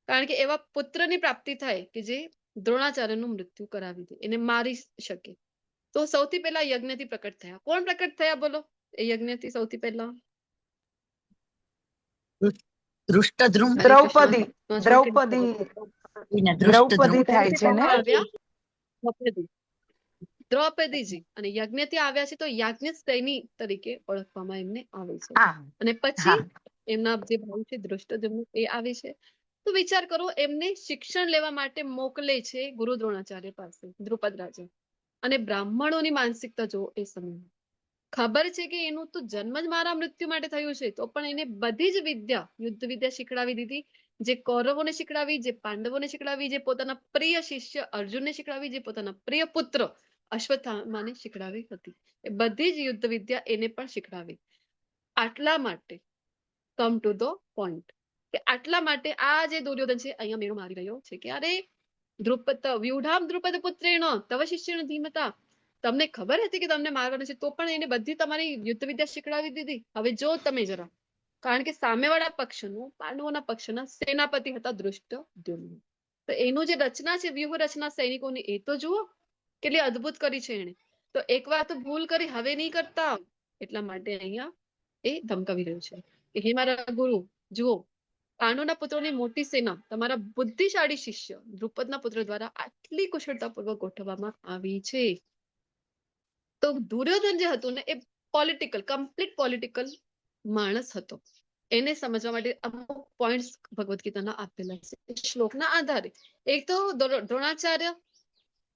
કારણ કે એવા પુત્રની પ્રાપ્તિ થાય કે જે દ્રોણાચાર્યનું મૃત્યુ કરાવી દે, એને મારી શકે. તો સૌથી પહેલા યજ્ઞથી પ્રકટ થયા. કોણ પ્રકટ થયા બોલો એ યજ્ઞથી સૌથી પહેલા? દ્રૌપદી થાય છે ને દ્રૌપદીજી. અને યજ્ઞથી આવ્યા છે તો યાજ્ઞસેની તરીકે ઓળખવામાં એમને આવે છે. અને પછી એમના જે ભાઈ છે ધૃષ્ટદ્યુમ્ન એ આવે છે. તો વિચાર કરો, એમને શિક્ષણ લેવા માટે મોકલે છે ગુરુ દ્રોણાચાર્ય પાસે દ્રુપદ રાજા. અને બ્રાહ્મણોની માનસિકતા જો એ સમયમાં ખબર છે કે એનું તો જન્મ જ મારા મૃત્યુ માટે થયું છે, તો પણ એને બધી જ વિદ્યા, યુદ્ધ વિદ્યા શીખડાવી દીધી, જે કૌરવોને શીખડાવી, જે પાંડવોને શીખડાવી, જે પોતાના પ્રિય શિષ્ય અર્જુનને શીખડાવી, જે પોતાના પ્રિય પુત્ર અશ્વત્થામાને શીખડાવી હતી, એ બધી જ યુદ્ધ વિદ્યા એને પણ શીખડાવી. આટલા માટે કમ ટુ ધ પોઈન્ટ કે આટલા માટે આ જે દુર્યોધન છે અહીંયા મેળો મારી રહ્યો છે કે અરે દ્રુપદ વ્યુઢામ દ્રુપદ પુત્રેણ તવ શિષ્યણ ધીમતા, તમને ખબર હતી કે તમને મારવાનું છે તો પણ એને બધી તમારી યુદ્ધ વિદ્યા શીખડાવી દીધી. હવે જો તમે જરા, કારણ કે સામેવાળા પક્ષનું, પાંડવોના પક્ષના સેનાપતિ હતા ધૃષ્ટદ્યુમ્ન, તો એનું જે રચના છે વ્યૂહ રચના સૈનિકોની, એ તો જુઓ કેટલી અદ્ભુત કરી છે એને. તો એકવાર તો ભૂલ કરી, હવે નહીં કરતા. એટલા માટે અહીંયા એ ધમકાવી રહ્યું છે કે હે મારા ગુરુ, જુઓ પાંડવોના પુત્રોની મોટી સેના તમારા બુદ્ધિશાળી શિષ્ય દ્રુપદના પુત્ર દ્વારા આટલી કુશળતાપૂર્વક ગોઠવવામાં આવી છે. તો દુર્યોધન જે હતું ને એ પોલિટિકલ, કમ્પ્લીટ પોલિટિકલ માણસ હતો. એને સમજવા માટે અમુક પોઈન્ટ્સ ભગવદ્ ગીતાના આપેલા છે શ્લોકના આધારે. એક તો દ્રોણાચાર્ય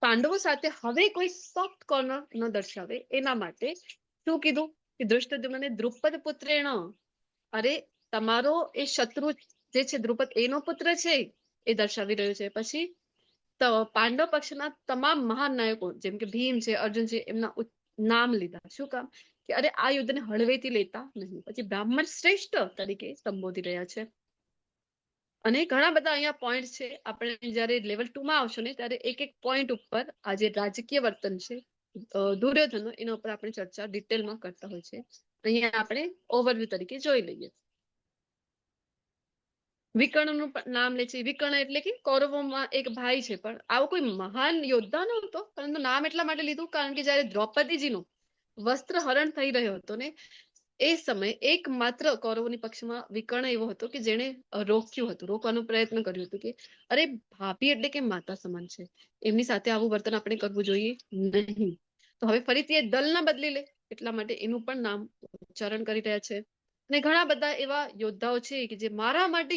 પાંડવો સાથે હવે કોઈ સોફ્ટ કોર્નર ન દર્શાવે એના માટે શું કીધું કે ધૃષ્ટદ્યુમ્નને દ્રુપદ પુત્રેણ, અરે તમારો એ શત્રુ જે છે દ્રુપદ એનો પુત્ર છે એ દર્શાવી રહ્યો છે. પછી પાંડવ પક્ષના તમામ મહાન નાયકો જેમ કે ભીમ છે, અર્જુન છે, એમના નામ લીધા. શું કામ? કે અરે આ યુદ્ધને હળવેથી લેતા નહીં. પછી બ્રાહ્મણ શ્રેષ્ઠ તરીકે સંબોધી રહ્યા છે. અને ઘણા બધા અહીંયા પોઈન્ટ છે. આપણે જયારે લેવલ 2 માં આવશો ને ત્યારે એક એક પોઈન્ટ ઉપર આ જે રાજકીય વર્તન છે દુર્યોધન એના ઉપર આપણે ચર્ચા ડિટેલમાં કરતા હોય છે. અહીંયા આપણે ઓવરવ્યુ તરીકે જોઈ લઈએ. વિકર્ણનું નામ લે છે. વિકર્ણ એટલે કે કૌરવોમાં એક ભાઈ છે, પણ આવો કોઈ મહાન યોદ્ધા નહોતો, પરંતુ નામ એટલા માટે લીધું કારણ કે જયારે દ્રૌપદીજીનું વસ્ત્ર હરણ થઈ રહ્યો હતો ને એ સમયે એકમાત્ર કૌરવોની પક્ષમાં વિકર્ણ એવો હતો કે જેણે રોક્યું હતું, રોકવાનો પ્રયત્ન કર્યો હતો કે અરે ભાભી એટલે કે માતા સમાન છે, એમની સાથે આવું વર્તન આપણે કરવું જોઈએ નહીં. તો હવે ફરીથી એ દલના બદલી લે એટલા માટે એનું પણ નામ ઉચ્ચારણ કરી રહ્યા છે. અને ઘણા બધા એવા યોદ્ધાઓ છે કે જે મારા માટે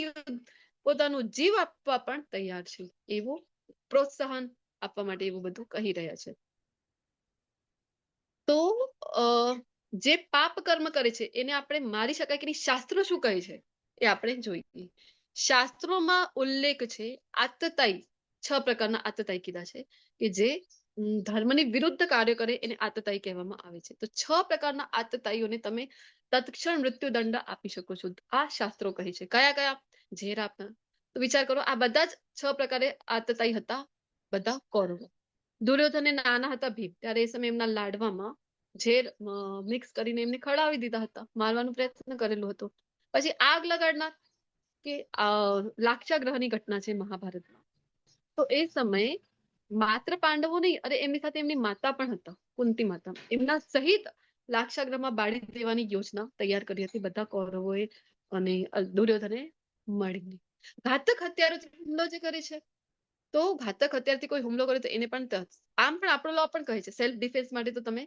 પોતાનું જીવ આપવા પણ તૈયાર છે, એવું પ્રોત્સાહન આપવા માટે એવું બધું કહી રહ્યા છે. તો જે પાપ કર્મ કરે છે એને આપણે મારી શકાય કે નહીં, શાસ્ત્રો શું કહે છે એ આપણે જોઈએ. શાસ્ત્રોમાં ઉલ્લેખ છે આતતાઈ, 6 પ્રકારના આતતાઈ કીધા છે કે જે ધર્મની વિરુદ્ધ કાર્ય કરે એને આતતાઈ કહેવામાં આવે છે. તો 6 પ્રકારના આતતાઈઓને તમે તત્ક્ષણ મૃત્યુદંડ આપી શકો છો, આ શાસ્ત્રો કહે છે. કયા કયા? ઝેર આપના. તો વિચાર કરો, આ બધા જ 6 પ્રકારે આતતાઈ હતા બધા કૌરવો. દુર્યોધને નાના હતા ભીમ, ત્યારે એ સમયે એમના લાડવામાં ઝેર મિક્સ કરીને એમને ખવડાવી દીધા હતા, મારવાનો પ્રયત્ન કરેલો હતો. પછી આગ લગાડનાર કે લાક્ષાગ્રહની ઘટના છે મહાભારતમાં. તો એ સમયે માત્ર પાંડવો નહીં, અરે એમની સાથે એમની માતા પણ હતા, કુંતી માતા, એમના સહિત લાક્ષાગ્રહમાં બાળી દેવાની યોજના તૈયાર કરી હતી બધા કૌરવોએ અને દુર્યોધને મળીને. ઘાતક હત્યારો હુમલો જે કરે છે, તો ઘાતક હત્યારથી કોઈ હુમલો કરે તો એને પણ આમ પણ આપણો લો પણ કહે છે સેલ્ફ ડિફેન્સ માટે તો તમે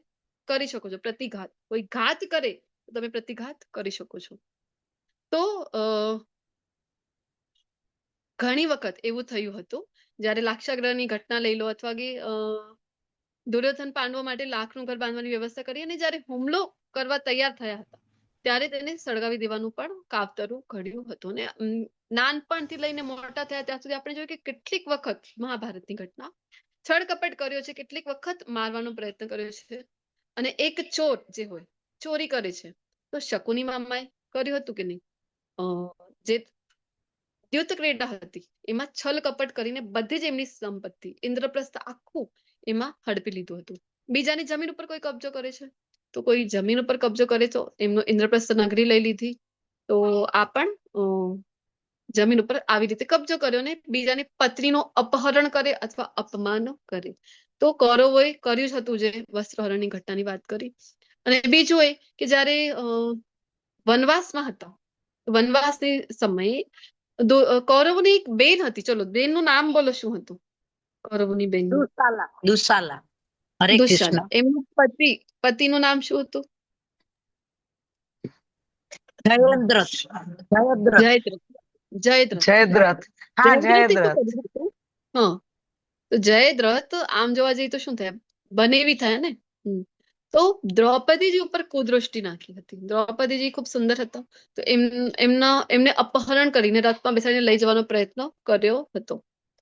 કરી શકો છો પ્રતિઘાત. કોઈ ઘાત કરે તો તમે પ્રતિઘાત કરી શકો છો. તો ઘણી વખત એવું થયું હતું જયારે લાક્ષાગ્રહની ઘટના લઈ લો અથવા કે દુર્યોધન પાંડવો માટે લાખનું ઘર બાંધવાની વ્યવસ્થા કરી અને જયારે હુમલો કરવા તૈયાર થયા હતા ત્યારે તેને સળગાવી દેવાનું પણ કાવતરું ઘડ્યું હતું. ને નાનપણથી લઈને મોટા થયા ત્યાં સુધી આપણે જોયું કે કેટલીક વખત મહાભારતની ઘટના છળકપટ કર્યો છે, કેટલીક વખત મારવાનો પ્રયત્ન કર્યો છે. અને એક ચોર જે હોય ચોરી કરે છે, તો શકુની મામાએ કર્યું હતું કે નહીં? જે દ્યુત ક્રીડા હતી એમાં છલ કપટ કરીને બધી જ એમની સંપત્તિ ઇન્દ્રપ્રસ્થ આખું એમાં હડપી લીધું હતું. બીજાની જમીન ઉપર કોઈ કબજો કરે છે, તો કોઈ જમીન ઉપર કબજો કરે તો એમનો ઇન્દ્રપ્રસ્થ નગરી લઈ લીધી. તો આ પણ જમીન ઉપર આવી રીતે કબજો કર્યો ને બીજાની પત્નીનો અપહરણ કરે અથવા અપમાન કરે. તો કૌરવોએ કર્યું જ હતું જે વસ્ત્રહરણની ઘટનાની વાત કરી. અને બીજું એ કે જયારે વનવાસમાં હતા, વનવાસની સમયે કૌરવોની એક બેન હતી. ચલો બેનનું નામ બોલો, શું હતું કૌરવોની બેન? દુશાલા. હરે કૃષ્ણ. એમનું પતિનું નામ શું હતું? જયદ્રથ. હા, જયદ્રથ. હા, તો જયદ્રથ આમ જોવા જઈએ તો શું થયા? બનેવી થયા ને. તો દ્રૌપદીજી ઉપર કુદૃષ્ટિ નાખી હતી. દ્રૌપદીજી ખૂબ સુંદર હતા, તો એમને અપહરણ કરીને રથમાં બેસાડીને લઈ જવાનો પ્રયત્ન કર્યો હતો.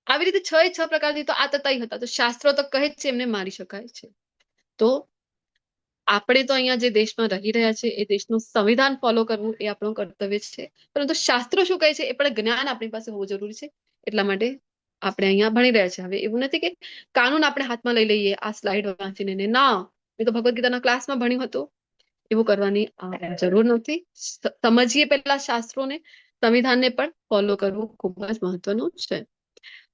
આવી રીતે 6 પ્રકારની તો આતતાઈ હતા. તો શાસ્ત્રો તો કહે જ છે એમને મારી શકાય છે. તો આપણે તો અહીંયા જે દેશમાં રહી રહ્યા છે એ દેશનું સંવિધાન ફોલો કરવું એ આપણું કર્તવ્ય છે, પરંતુ શાસ્ત્રો શું કહે છે એ પણ જ્ઞાન આપણી પાસે હોવું જરૂરી છે. એટલા માટે આપણે અહીંયા ભણી રહ્યા છે. હવે એવું નથી કે કાનૂન આપણે હાથમાં લઈ લઈએ આ સ્લાઇડ વાંચીને, ના, મેં તો ભગવદ ગીતાના ક્લાસમાં ભણ્યું હતું, એવું કરવાની જરૂર નથી. સમજીએ પહેલા શાસ્ત્રોને, સંવિધાનને પણ ફોલો કરવું ખૂબ જ મહત્વનું છે.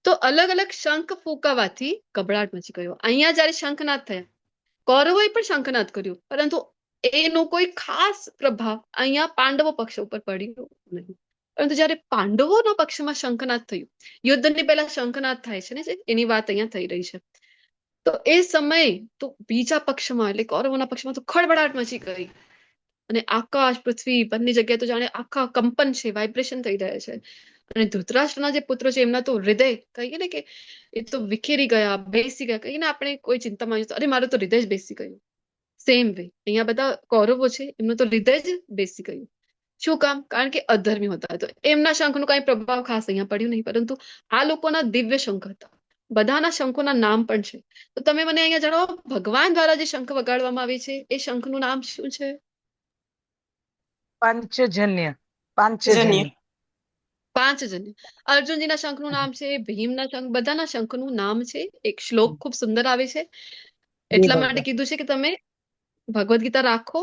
તો અલગ અલગ શંખ ફૂંકાવાથી ગભરાટ મચી ગયો. અહીંયા જયારે શંખનાદ થયા, કૌરવોએ પણ શંખનાદ કર્યું, પરંતુ એનો કોઈ ખાસ પ્રભાવ અહીંયા પાંડવો પક્ષ ઉપર પડ્યો નહીં. પરંતુ જયારે પાંડવોના પક્ષમાં શંખનાદ થયું, યુદ્ધની પહેલા શંખનાદ થાય છે ને, એની વાત અહીંયા થઈ રહી છે. તો એ સમયે તો બીજા પક્ષમાં એટલે કૌરવોના પક્ષમાં તો ખળબળાટ મચી ગઈ અને આકાશ પૃથ્વી બંને જગ્યાએ તો જાણે આખા કંપન છે, વાઇબ્રેશન થઈ રહ્યા છે. અને ધૃતરાષ્ટ્રના જે પુત્રો છે એમના તો હૃદય કહીએ ને કે એ તો વિખેરી ગયા, બેસી ગયા. કહીએ ને આપણે કોઈ ચિંતામાં આવ્યું તો અરે મારું તો હૃદય જ બેસી ગયું. સેમ વે અહીંયા બધા કૌરવો છે એમનું તો હૃદય જ બેસી ગયું. શું કામ? કારણ કે અધર્મી હતા. તો એમના શંખનું કઈ પ્રભાવ ખાસ અહીંયા પડ્યું નહીં, પરંતુ આ લોકોના દિવ્ય શંખ હતા. બધાના શંખોના નામ પણ છે. તો તમે મને અહીંયા જણાવો, ભગવાન દ્વારા જે શંખ વગાડવામાં આવે છે એ શંખનું નામ શું છે? પાંચજન્ય. પાંચજન્ય. પાંચજન્ય. અર્જુનજીના શંખનું નામ છે, ભીમના શંખ, બધાના શંખનું નામ છે. એક શ્લોક ખૂબ સુંદર આવે છે, એટલા માટે કીધું છે કે તમે ભગવદ્ ગીતા રાખો,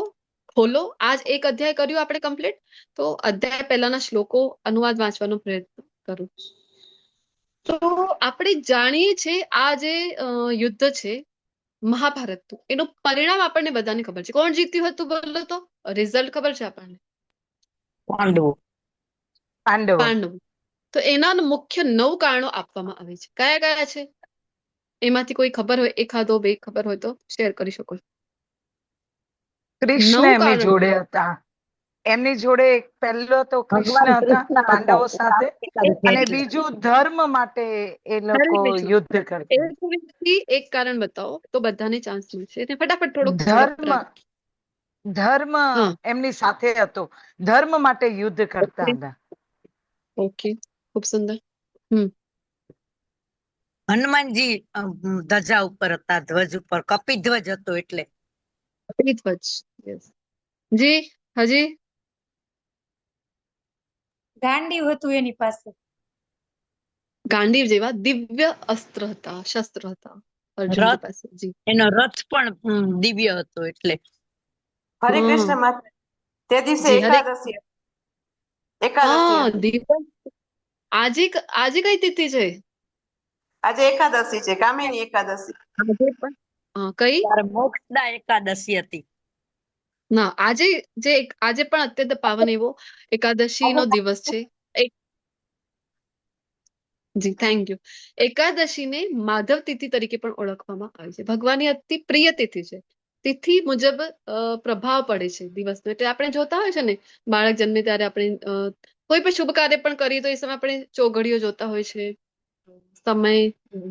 ખોલો. આજ એક અધ્યાય કર્યું આપણે કમ્પ્લીટ, તો અધ્યાય પહેલાના શ્લોકો અનુવાદ વાંચવાનો પ્રયત્ન કરો. તો આપણે જાણીએ છીએ આ જે યુદ્ધ છે મહાભારતનું, એનું પરિણામ આપણને બધાને ખબર છે. કોણ જીત્યું હતું બોલો તો? રિઝલ્ટ ખબર છે આપણને? પાંડવો. પાંડવો. તો એના મુખ્ય 9 કારણો આપવામાં આવે છે. કયા કયા છે? એમાંથી કોઈ ખબર હોય, એકાદો બે ખબર હોય તો શેર કરી શકો છો. કૃષ્ણ એમની જોડે હતા. એમની જોડે પહેલો તો કૃષ્ણ હતા પાંડવો સાથે, અને બીજું ધર્મ માટે એ લોકો યુદ્ધ કરતા. એક કારણ બતાવો તો બધાને ચાન્સ મળશે. ફટાફટ થોડુંક ધર્મ એમની સાથે હતો, ધર્મ માટે યુદ્ધ કરતા હતા. ઓકે, ખૂબ સુંદર. હનુમાનજી ધજા ઉપર હતા, ધ્વજ ઉપર, કપિધ્વજ હતો એટલે. કપિધ્વજ. જી હજી? ગાંડીવ હતું એની પાસે. ગાંડીવ જેવા દિવ્ય અસ્ત્ર હતા, શસ્ત્ર હતા અર્જુનની પાસે. જી, એનો રથ પણ દિવ્ય હતો એટલે. હરે કૃષ્ણ માતા. તે દિવસે એકાદશી. આજે કઈ તિથિ છે? આજે એકાદશી છે, કામિની એકાદશી. કઈ? મોક્ષદા એકાદશી હતી. ના, આજે પણ અત્યંત પાવન એવો એકાદશી નો દિવસ છે. જી, થેન્ક યુ. એકાદશીને માધવ તિથિ તરીકે પણ ઓળખવામાં આવે છે. ભગવાનની અતિ પ્રિય તિથિ છે. તિથિ મુજબ પ્રભાવ પડે છે દિવસનો. એટલે આપણે જોતા હોય છે ને, બાળક જન્મે ત્યારે આપણે કોઈ પણ શુભ કાર્ય પણ કરીએ તો એ સમય આપણે ચોઘડીઓ જોતા હોય છે, સમય,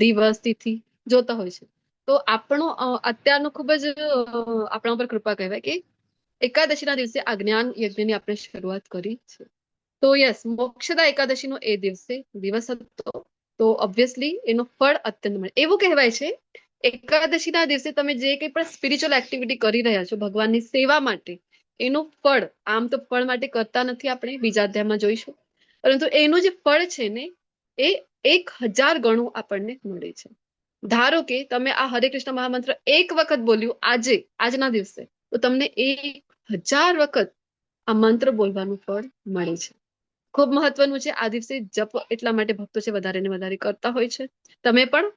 દિવસ, તિથિ જોતા હોય છે. તો આપણો અત્યારનો ખૂબ જ આપણા ઉપર કૃપા કહેવાય કે એકાદશીના દિવસે આ જ્ઞાન યજ્ઞની આપણે શરૂઆત કરી છે. તો યસ, મોક્ષદા એકાદશીનો એ દિવસ હતો. તો ઓબ્વિયસલી એનો ફળ અત્યંત મળે. એવું કહેવાય છે એકાદશીના દિવસે તમે જે કંઈ પણ સ્પિરિચ્યુઅલ એક્ટિવિટી કરી રહ્યા છો ભગવાનની સેવા માટે, એનું ફળ, આમ તો ફળ માટે કરતા નથી આપણે, બીજા અધ્યાયમાં જોઈશું, પરંતુ એનું જે ફળ છે ને એ 1000 ગણું આપણને મળે છે. ધારો કે તમે આ હરે કૃષ્ણ મહામંત્ર એક વખત બોલ્યું આજના દિવસે, તો તમને 1000 વખત આ મંત્ર બોલવાનું ફળ મળે છે. ખૂબ મહત્વનું છે. આ દિવસે જપ એટલા માટે ભક્તો છે વધારે ને વધારે કરતા હોય છે. તમે પણ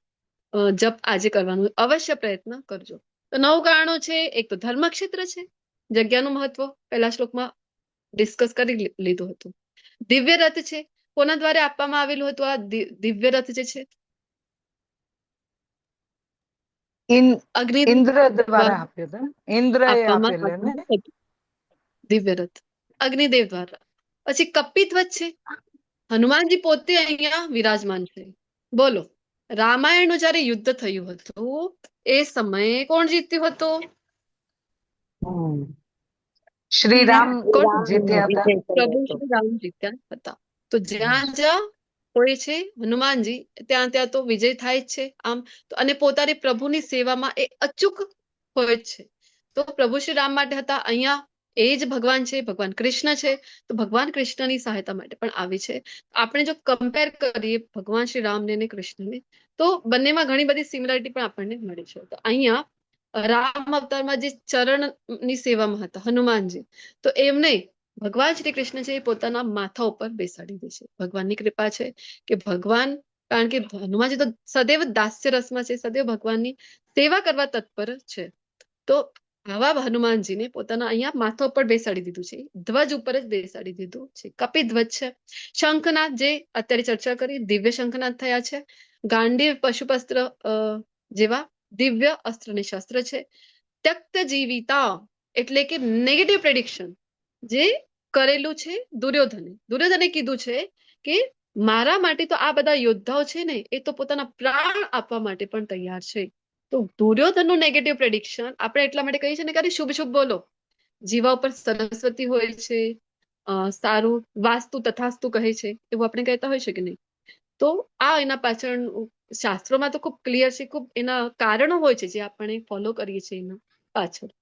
જપ આજે કરવાનું અવશ્ય પ્રયત્ન કરજો. તો 9 કારણો છે. એક તો ધર્મક્ષેત્ર છે, જગ્યાનું મહત્વ પહેલા શ્લોકમાં ડિસ્કસ કરી લીધું હતું. દિવ્ય રથ છે. કોના દ્વારા આપવામાં આવેલું હતું આ દિવ્ય રથ જે છે? ઇન્દ્ર દ્વારા આપ્યો હતો. ઇન્દ્રએ આપેલો ને દિવ્ય રથ, અગ્નિદેવ દ્વારા. પછી કપિધ્વજ છે. હનુમાનજી પોતે અહીંયા વિરાજમાન છે. બોલો, રામાયણનું જ્યારે યુદ્ધ થયું હતું એ સમયે કોણ જીત્યું હતું? શ્રી રામ જીત્યા હતા. પ્રભુ શ્રી રામ જીત્યા હતા. તો જ્યાં હોય છે હનુમાનજી, ત્યાં તો વિજય થાય જ છે. આમ તો અને પોતાની પ્રભુની સેવામાં એ અચૂક હોય છે. તો પ્રભુ શ્રી રામ માટે હતા. અહીંયા એ જ ભગવાન છે, ભગવાન કૃષ્ણ છે. તો ભગવાન કૃષ્ણની સહાયતા માટે પણ આવી છે. આપણે જો કમ્પેર કરીએ ભગવાન શ્રી રામને અને કૃષ્ણને, તો બંનેમાં ઘણી બધી સિમિલારિટી પણ આપણને મળે છે. તો અહીંયા રામ અવતારમાં જે ચરણની સેવામાં હતા હનુમાનજી, તો એમને ભગવાન શ્રી કૃષ્ણ છે એ પોતાના માથા ઉપર બેસાડી દે છે. ભગવાનની કૃપા છે કે ભગવાન, કારણ કે હનુમાનજી તો સદૈવ દાસ્ય રસમાં છે, સદૈવ ભગવાનની સેવા કરવા તત્પર છે. તો આવા હનુમાનજીને પોતાના અહીંયા માથા ઉપર બેસાડી દીધું છે, ધ્વજ ઉપર જ બેસાડી દીધું છે. કપિધ્વજ છે. શંખનાદ, જે અત્યારે ચર્ચા કરી, દિવ્ય શંખનાદ થયા છે. ગાંડીવ પશુપસ્ત્ર જેવા દિવ્ય અસ્ત્ર ને શસ્ત્ર છે. ત્યક્ત જીવિતા એટલે કે નેગેટિવ પ્રેડિક્શન જે કરેલું છે દુર્યોધને કીધું છે કે મારા માટે તો આ બધા યોદ્ધાઓ છે ને એ તો પોતાના પ્રાણ આપવા માટે પણ તૈયાર છે. તો દુર્યોધનનું નેગેટિવ પ્રેડિક્શન આપણે એટલા માટે કહીએ છીએ ને કે શુભ શુભ બોલો, જીવા ઉપર સરસ્વતી હોય છે, સારું વાસ્તુ તથાસ્તુ કહે છે, એવું આપણે કહેતા હોય છે કે નહીં? તો આ એના પાછળ શાસ્ત્રોમાં તો ખૂબ ક્લિયર છે, ખૂબ એના કારણો હોય છે જે આપણે ફોલો કરીએ છીએ એના પાછળ.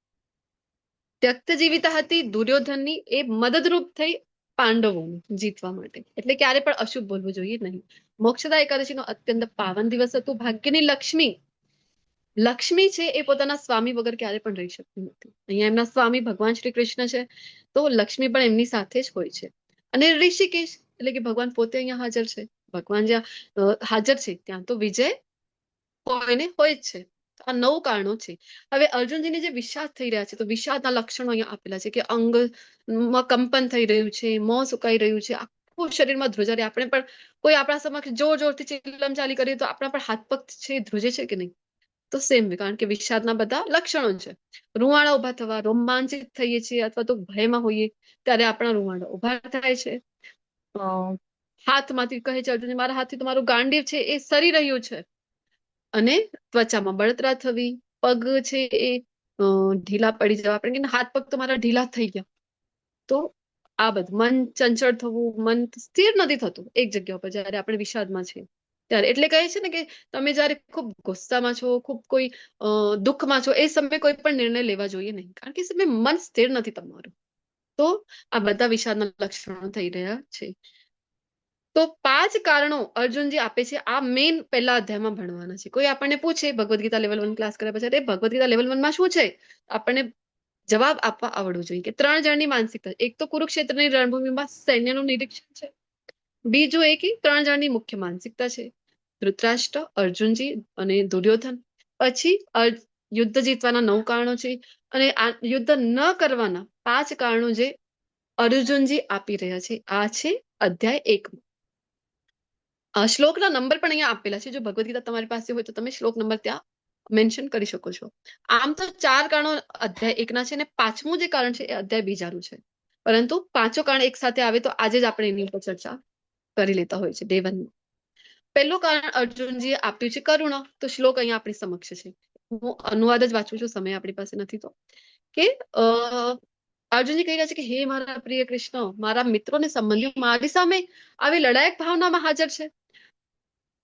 ત્યક્ત જીવિતા હતી દુર્યોધનની, એ મદદરૂપ થઈ પાંડવોને જીતવા માટે. એટલે ક્યારે પણ અશુભ બોલવું જોઈએ નહીં. મોક્ષદા એકાદશીનો અત્યંત પાવન દિવસ હતો. ભાગ્યની લક્ષ્મી છે એ પોતાના સ્વામી વગર ક્યારે પણ રહી શકતી નથી. અહીંયા એમના સ્વામી ભગવાન શ્રી કૃષ્ણ છે, તો લક્ષ્મી પણ એમની સાથે જ હોય છે. અને ઋષિકેશ એટલે કે ભગવાન પોતે અહીંયા હાજર છે. ભગવાન જ્યાં હાજર છે ત્યાં તો વિજય કોઈને હોય જ છે. આ 9 કારણો છે. હવે અર્જુનજીને જે વિષાદ થઈ રહ્યા છે, તો વિષાદના લક્ષણો અહીંયા આપેલા છે કે અંગમાં કંપન થઈ રહ્યું છે, મોં સુકાઈ રહ્યું છે, આખું શરીરમાં ધ્રુજારી. આપણે પણ કોઈ આપણા સમક્ષ જોર જોરથી ચિલ્લમ ચાલી કરીએ તો આપણા પણ હાથ પગ છે એ ધ્રુજે છે કે નહીં? તો સેમ, કારણ કે વિષાદના બધા લક્ષણો છે. રૂવાડા ઉભા થવા, રોમાંચિત થઈએ છીએ અથવા તો ભયમાં હોઈએ ત્યારે આપણા રૂવાડા ઉભા થાય છે. હાથમાંથી કહે છે અર્જુન, મારા હાથથી તો મારું ગાંડીવ છે એ સરી રહ્યું છે. અને ત્વચામાં બળતરા થવી, પગ છે એ ઢીલા પડી જવા. આપણે કહીએ હાથ પગ તો મારા ઢીલા થઈ ગયા. તો આ બધું મન ચંચળ થવું, મન સ્થિર નથી થતું એક જગ્યા પર જયારે આપણે વિષાદમાં છીએ ત્યારે. એટલે કહે છે ને કે તમે જયારે ખૂબ ગુસ્સામાં છો, ખૂબ કોઈ દુઃખમાં છો, એ સમયે કોઈ પણ નિર્ણય લેવા જોઈએ નહીં, કારણ કે એ સમયે મન સ્થિર નથી તમારું. તો આ બધા વિષાદના લક્ષણો થઈ રહ્યા છે. તો 5 કારણો અર્જુનજી આપે છે. આ મેઇન પહેલા અધ્યાયમાં ભણવાના છે. કોઈ આપણને પૂછે ભગવદ્ ગીતા લેવલ 1 ક્લાસ કર્યા પછી, અરે ભગવદ્ ગીતા લેવલ 1 માં શું છે, આપણને જવાબ આપવા આવડવું જોઈએ કે 3 જણની માનસિકતા. એક તો કુરુક્ષેત્રની રણભૂમિમાં સૈન્યનું નિરીક્ષણ છે. બીજું એ કે 3 જણની મુખ્ય માનસિકતા છે, ધૃતરાષ્ટ્ર, અર્જુનજી અને દુર્યોધન. પછી યુદ્ધ જીતવાના 9 કારણો છે, અને આ યુદ્ધ ન કરવાના 5 કારણો જે અર્જુનજી આપી રહ્યા છે. આ છે અધ્યાય 1. શ્લોકના નંબર પણ અહીંયા આપેલા છે. જો ભગવદ્ ગીતા તમારી પાસે હોય તો તમે શ્લોક નંબર ત્યાં મેન્શન કરી શકો છો. આમ તો 4 કારણો અધ્યાય 1 ના છે, અને 5મું જે કારણ છે એ અધ્યાય 2 નું છે. પરંતુ 5 કારણ એક સાથે આવે તો આજે જ આપણે એની ઉપર ચર્ચા કરી લેતા હોય છે ડે 1 માં. પહેલું કારણ અર્જુનજીએ આપ્યું છે કરુણા. તો શ્લોક અહીંયા આપણી સમક્ષ છે. હું અનુવાદ જ વાંચું છું, સમય આપણી પાસે નથી તો. કે અર્જુનજી કહી રહ્યા છે કે હે મારા પ્રિય કૃષ્ણ, મારા મિત્રો ને સંબંધીઓ મારી સામે આવી લડાયક ભાવનામાં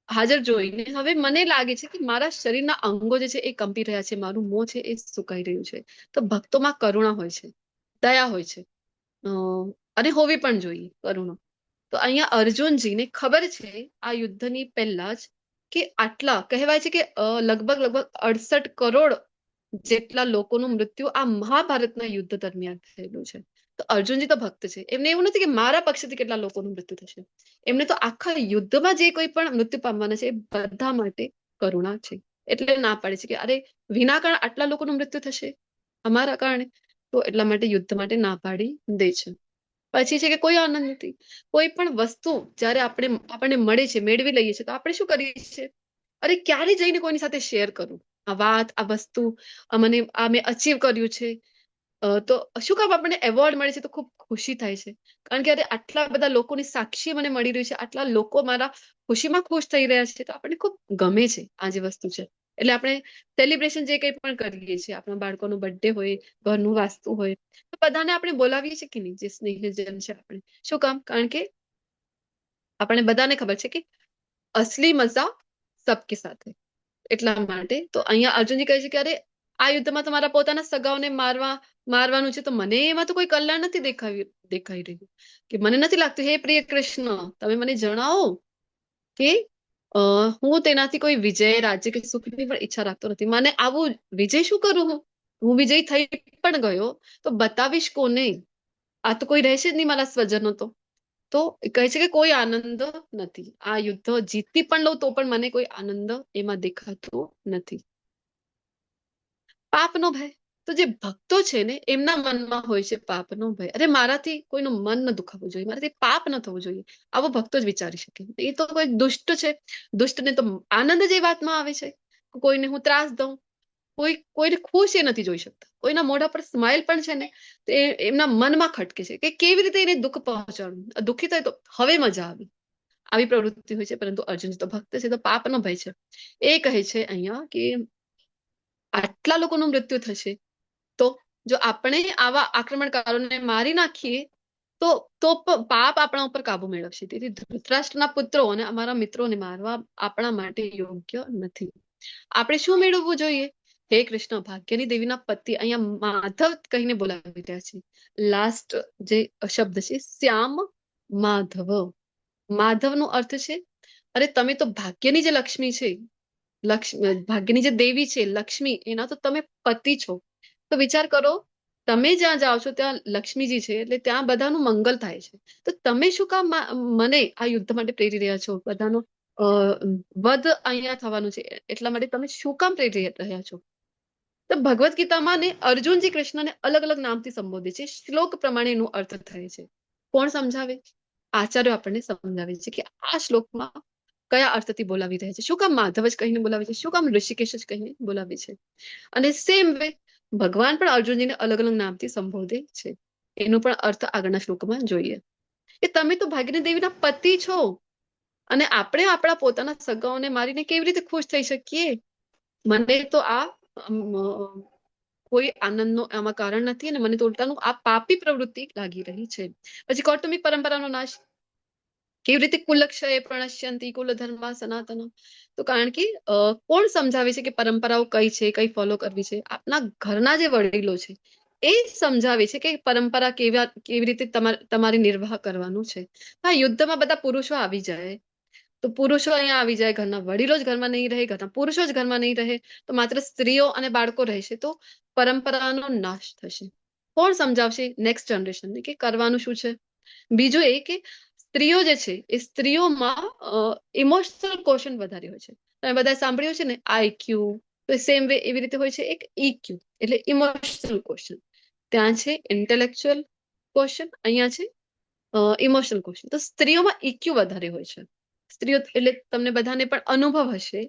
હાજર જોઈને હવે મને લાગે છે કે મારા શરીરના અંગો જે છે એ કંપી રહ્યા છે, મારું મોં છે એ સુકાઈ રહ્યું છે. તો ભક્તોમાં કરુણા હોય છે, દયા હોય છે, અને હોવી પણ જોઈએ કરુણા. તો અહીંયા અર્જુનજીને ખબર છે આ યુદ્ધની પહેલા જ કે આટલા કહેવાય છે કે લગભગ 68 કરોડ જેટલા લોકોનું મૃત્યુ આ મહાભારતના યુદ્ધ દરમિયાન થયેલું છે. તો અર્જુનજી તો ભક્ત છે. એમને એવું નથી કે મારા પક્ષથી કેટલા લોકોનું મૃત્યુ થશે. એમને તો આખા યુદ્ધમાં જે કોઈ પણ મૃત્યુ પામવાના છે એ બધા માટે કરુણા છે. એટલે ના પાડે છે કે અરે વિના કારણ આટલા લોકોનું મૃત્યુ થશે અમારા કારણે, તો એટલા માટે યુદ્ધ માટે ના પાડી દે છે. પછી છે કે કોઈ આનંદ નથી. કોઈ પણ વસ્તુ જયારે આપણને મળે છે, મેળવી લઈએ છીએ, તો આપણે શું કરીએ છીએ, અરે ક્યારે જઈને કોઈની સાથે શેર કરું આ વાત, આ વસ્તુ, મને આ મેં અચીવ કર્યું છે. તો શું કામ આપણને એવોર્ડ મળે છે તો ખૂબ ખુશી થાય છે, કારણ કે અરે આટલા બધા લોકોની સાક્ષી મને મળી રહ્યું છે, આટલા લોકો મારા ખુશીમાં ખુશ થઈ રહ્યા છે, તો આપણને ખૂબ ગમે છે આ જે વસ્તુ છે. એટલે આપણે સેલિબ્રેશન જે કંઈ પણ કરીએ છીએ, આપણા બાળકોનું બર્થડે હોય, ઘરનું વાસ્તુ હોય, તો બધાને આપણે બોલાવીએ છીએ કે નહીં, જે સ્નેહજન છે આપણે. શું કામ? કારણ કે આપણને બધાને ખબર છે કે અસલી મજા સબકે સાથે. એટલા માટે તો અહીંયા અર્જુનજી કહે છે કે અરે આ યુદ્ધમાં તો મારા પોતાના સગાઓને મારવાનું છે, તો મને એમાં તો કોઈ કલ્યાણ નથી દેખાઈ રહ્યું. કે મને નથી લાગતું, હે પ્રિય કૃષ્ણ તમે મને જણાવો કે હું તેનાથી કોઈ વિજય, રાજ્ય કે સુખની પણ ઈચ્છા રાખતો નથી. મને આવું વિજય શું કરું, હું વિજય થઈ પણ ગયો તો બતાવીશ કોને? આ તો કોઈ રહેશે જ નહીં મારા સ્વજનો. તો કહે છે કે કોઈ આનંદ નથી. આ યુદ્ધ જીતી પણ લઉં તો પણ મને કોઈ આનંદ એમાં દેખાતો નથી. પાપનો ભય. તો જે ભક્તો છે ને એમના મનમાં હોય છે પાપનો ભય. અરે મારાથી કોઈનું મન ન દુખાવવું જોઈએ, મારાથી પાપ ન થવું જોઈએ, આવો ભક્તો જ વિચારી શકે. એ તો કોઈ દુષ્ટ છે, દુષ્ટને તો આનંદ જ એ વાતમાં આવે છે. કોઈને હું ત્રાસ દઉં, કોઈને ખુશ એ નથી જોઈ શકતા, કોઈના મોઢા પર સ્માઇલ પણ છે ને તો એમના મનમાં ખટકે છે કે કેવી રીતે એને દુઃખ પહોંચાડવું. દુઃખી થાય તો હવે મજા આવી પ્રવૃત્તિ હોય છે. પરંતુ અર્જુન તો ભક્ત છે, તો પાપનો ભય છે. એ કહે છે અહીંયા કે આટલા લોકોનું મૃત્યુ થશે, તો જો આપણે આવા આક્રમણકારોને મારી નાખીએ પાપ આપણા ઉપર કાબુ મેળવશે. તેથી ધૃતરાષ્ટ્રના પુત્રો અને અમારા મિત્રોને મારવા આપણા માટે યોગ્ય નથી. આપણે શું મેળવવું જોઈએ? હે કૃષ્ણ, ભાગ્યની દેવીના પતિ અહીંયા માધવ કહીને બોલાવી રહ્યા છે. લાસ્ટ જે શબ્દ છે શ્યામ માધવ. માધવનો અર્થ છે અરે તમે તો ભાગ્યની જે લક્ષ્મી છે, ભાગ્યની જે દેવી છે લક્ષ્મી, એના તો તમે પતિ છો. તો વિચાર કરો, તમે જ્યાં જાઓ છો ત્યાં લક્ષ્મીજી છે, એટલે ત્યાં બધાનું મંગલ થાય છે. તો તમે શું કામ મને આ યુદ્ધ માટે પ્રેરી રહ્યા છો? બધાનો વધ અહીંયા થવાનું છે, એટલા માટે તમે શું કામ પ્રેરી રહ્યા છો? તો ભગવદ્ ગીતામાં ને અર્જુનજી કૃષ્ણને અલગ અલગ નામથી સંબોધે છે. શ્લોક પ્રમાણે એનો અર્થ થાય છે. કોણ સમજાવે? આચાર્યો આપણને સમજાવે છે કે આ શ્લોકમાં કયા અર્થથી બોલાવી રહ્યા છે, શું કામ માધવ જ કહીને બોલાવે છે, શું કામ ઋષિકેશ જ કહીને બોલાવે છે. અને સેમ વે ભગવાન પણ અર્જુનજીને અલગ અલગ નામથી સંબોધે છે. એનો પણ અર્થ આગળના શ્લોકમાં જોઈએ કે તમે તો ભાગ્યની દેવીના પતિ છો, અને આપણે આપણા પોતાના સગાઓને મારીને કેવી રીતે ખુશ થઈ શકીએ? મને તો આ કોઈ આનંદનો આમાં કારણ નથી, અને મને તો ઉલટાનું આ પાપી પ્રવૃત્તિ લાગી રહી છે. પછી કૌટુંબિક પરંપરાનો નાશ. કેવી રીતે કુલક્ષય પ્રણશ્યંતિ કુલ ધર્મ સનાતન? તો કારણ કે કોણ સમજાવે છે કે પરંપરાઓ કઈ છે, કઈ ફોલો કરવી છે? આપના ઘરના જે વડીલો છે એ સમજાવે છે કે પરંપરા કેવી રીતે તમારે નિર્વાહ કરવાનું છે. હા, યુદ્ધમાં બધા પુરુષો આવી જાય તો પુરુષો અહીંયા આવી જાય, ઘરના વડીલો જ ઘરમાં નહીં રહે, ઘરના પુરુષો જ ઘરમાં નહીં રહે, તો માત્ર સ્ત્રીઓ અને બાળકો રહેશે, તો પરંપરાનો નાશ થશે. કોણ સમજાવશે નેક્સ્ટ જનરેશનને કે કરવાનું શું છે? બીજું એ કે સ્ત્રીઓ જે છે એ સ્ત્રીઓમાં ઇમોશનલ ક્વેશ્ચન વધારે હોય છે. તમે બધા સાંભળ્યું છે ને IQ, તો સેમ વે એવી રીતે હોય છે એક EQ, એટલે ઇમોશનલ ક્વેશ્ચન. ત્યાં છે ઇન્ટેલેક્ચ્યુઅલ ક્વેશ્ચન, અહીંયા છે ઇમોશનલ ક્વેશ્ચન. તો સ્ત્રીઓમાં EQ વધારે હોય છે. સ્ત્રીઓ એટલે તમને બધાને પણ અનુભવ હશે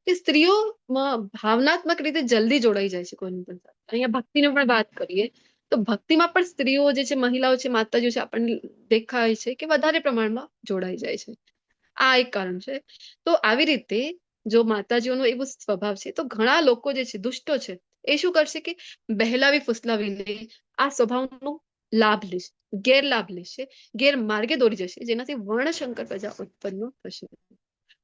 કે સ્ત્રીઓમાં ભાવનાત્મક રીતે જલ્દી જોડાઈ જાય છે કોઈની પણ સાથે. અહીંયા ભક્તિની પણ વાત કરીએ તો ભક્તિમાં પણ સ્ત્રીઓ જે છે, મહિલાઓ છે, માતાજીઓ છે, આપણને દેખાય છે કે વધારે પ્રમાણમાં જોડાઈ જાય છે. આ એક કારણ છે. તો આવી રીતે જો માતાજીઓનો એવો સ્વભાવ છે, તો ઘણા લોકો જે છે દુષ્ટો છે એ શું કરશે કે બહેલાવી ફુસલાવીને આ સ્વભાવનો લાભ લેશે, ગેરલાભ લેશે, ગેરમાર્ગે દોરી જશે, જેનાથી વર્ણશંકર પ્રજા ઉત્પન્ન થશે.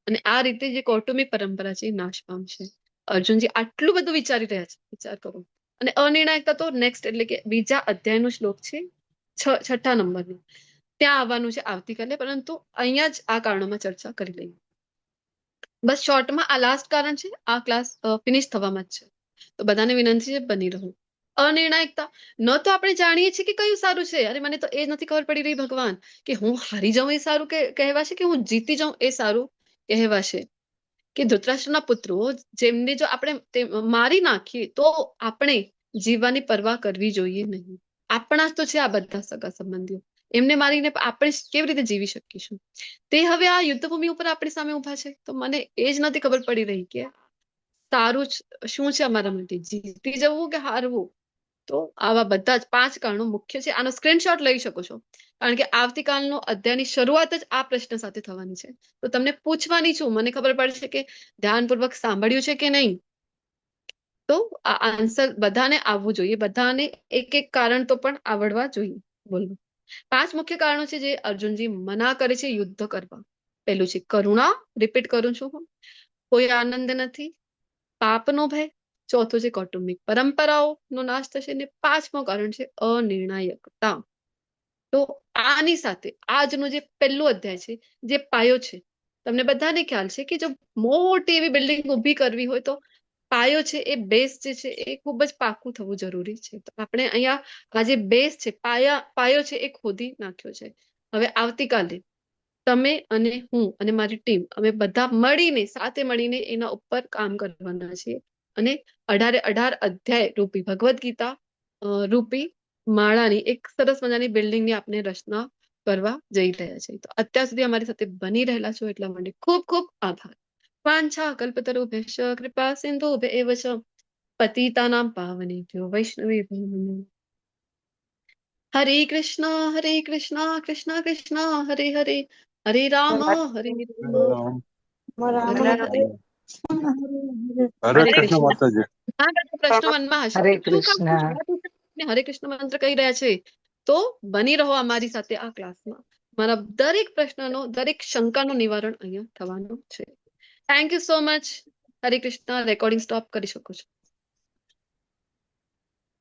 અને આ રીતે જે કૌટુંબિક પરંપરા છે એ નાશ પામશે. અર્જુનજી આટલું બધું વિચારી રહ્યા છે, વિચાર કરો. અને અનિર્ણાયકતા તો નેક્સ્ટ એટલે કે બીજા અધ્યાયનો શ્લોક છે, 6 નંબરનો. ત્યાં આવવાનું છે આવતીકાલે, પરંતુ અહીંયા જ આ કારણોમાં ચર્ચા કરી લઈએ. બસ શોર્ટમાં આ લાસ્ટ કારણ છે. આ ક્લાસ ફિનિશ થવામાં જ છે, તો બધાને વિનંતી છે બની રહો. અનિર્ણાયકતા, ન તો આપણે જાણીએ છીએ કે કયું સારું છે. અરે મને તો એ નથી ખબર પડી રહી ભગવાન, કે હું હારી જાઉં એ સારું કહેવાશે કે હું જીતી જાઉં એ સારું કહેવાશે? કે ધૃતરાષ્ટ્રના પુત્રો જેમને જો આપણે મારી નાખીએ તો આપણે જીવવાની પરવા કરવી જોઈએ નહીં. આપણા જ તો છે આ બધા સગા સંબંધીઓ, એમને મારીને આપણે કેવી રીતે જીવી શકીશું? તે હવે આ યુદ્ધભૂમિ ઉપર આપણી સામે ઉભા છે, તો મને એ જ નથી ખબર પડી રહી કે સારું શું છે અમારા માટે, જીતી જવું કે હારવું? તો આવા બધા જ 5 કારણો મુખ્ય છે. આનો સ્ક્રીનશોટ લઈ શકો છો, કારણ કે આવતીકાલનો અધ્યાયની શરૂઆત જ આ પ્રશ્ન સાથે થવાની છે. તો તમને પૂછવાની છું, મને ખબર પડશે કે ધ્યાનપૂર્વક સાંભળ્યું છે કે નહીં. તો આ આન્સર બધાને આવવું જોઈએ, બધાને એક એક કારણ તો પણ આવડવા જોઈએ. બોલો, 5 મુખ્ય કારણો છે જે અર્જુનજી મના કરે છે યુદ્ધ કરવા. પહેલું છે કરુણા, રિપીટ કરું છું હું, કોઈ આનંદ નથી. પાપનો ભય, ચોથું છે કૌટુંબિક પરંપરાઓનો નાશ થશે, અને 5મું કારણ છે અનિર્ણાયકતા. તો આની સાથે આજનો જે પહેલું અધ્યાય છે, જે પાયો છે, તમને બધાને ખ્યાલ છે કે જો મોટી એવી બિલ્ડિંગ ઊભી કરવી હોય તો પાયો છે એ બેઝ જે છે એ ખૂબ જ પાકું થવું જરૂરી છે. તો આપણે અહીંયા આ જે બેઝ છે, પાયો છે એ ખોદી નાખ્યો છે. હવે આવતીકાલે તમે અને હું અને મારી ટીમ, અમે બધા મળીને સાથે મળીને એના ઉપર કામ કરવાના છીએ, અને 18 અધ્યાય રૂપી ભગવદ્ ગીતા રૂપી માળાની એક સરસ મજાની બિલ્ડિંગની આપણે રચના કરવા જઈ રહ્યા છે. તો અત્યાર સુધી અમારી સાથે બની રહેલા છો એટલા માટે ખૂબ ખૂબ આભાર. વાંછા કલ્પતરુભ્યશ્ચ કૃપા સિંધુભ્યૈવ ચ પતિતાનાં પાવનેભ્યો વૈષ્ણવેભ્યો નમઃ. હરે કૃષ્ણ કૃષ્ણ કૃષ્ણ હરે હરે, હરે રામ હરે રામ, હરે કૃષ્ણ માતાજી. પ્રશ્ન મનમાં હશે, હરે શું કામ કૃષ્ણ. હરે કૃષ્ણ મંત્ર કહી રહ્યા છે? તો બની રહો અમારી સાથે આ ક્લાસમાં. મારા દરેક પ્રશ્નનો, દરેક શંકાનું નિવારણ અહીંયા થવાનું છે. Thank you so much. Hare Krishna. Recording stop કરી શકો છો.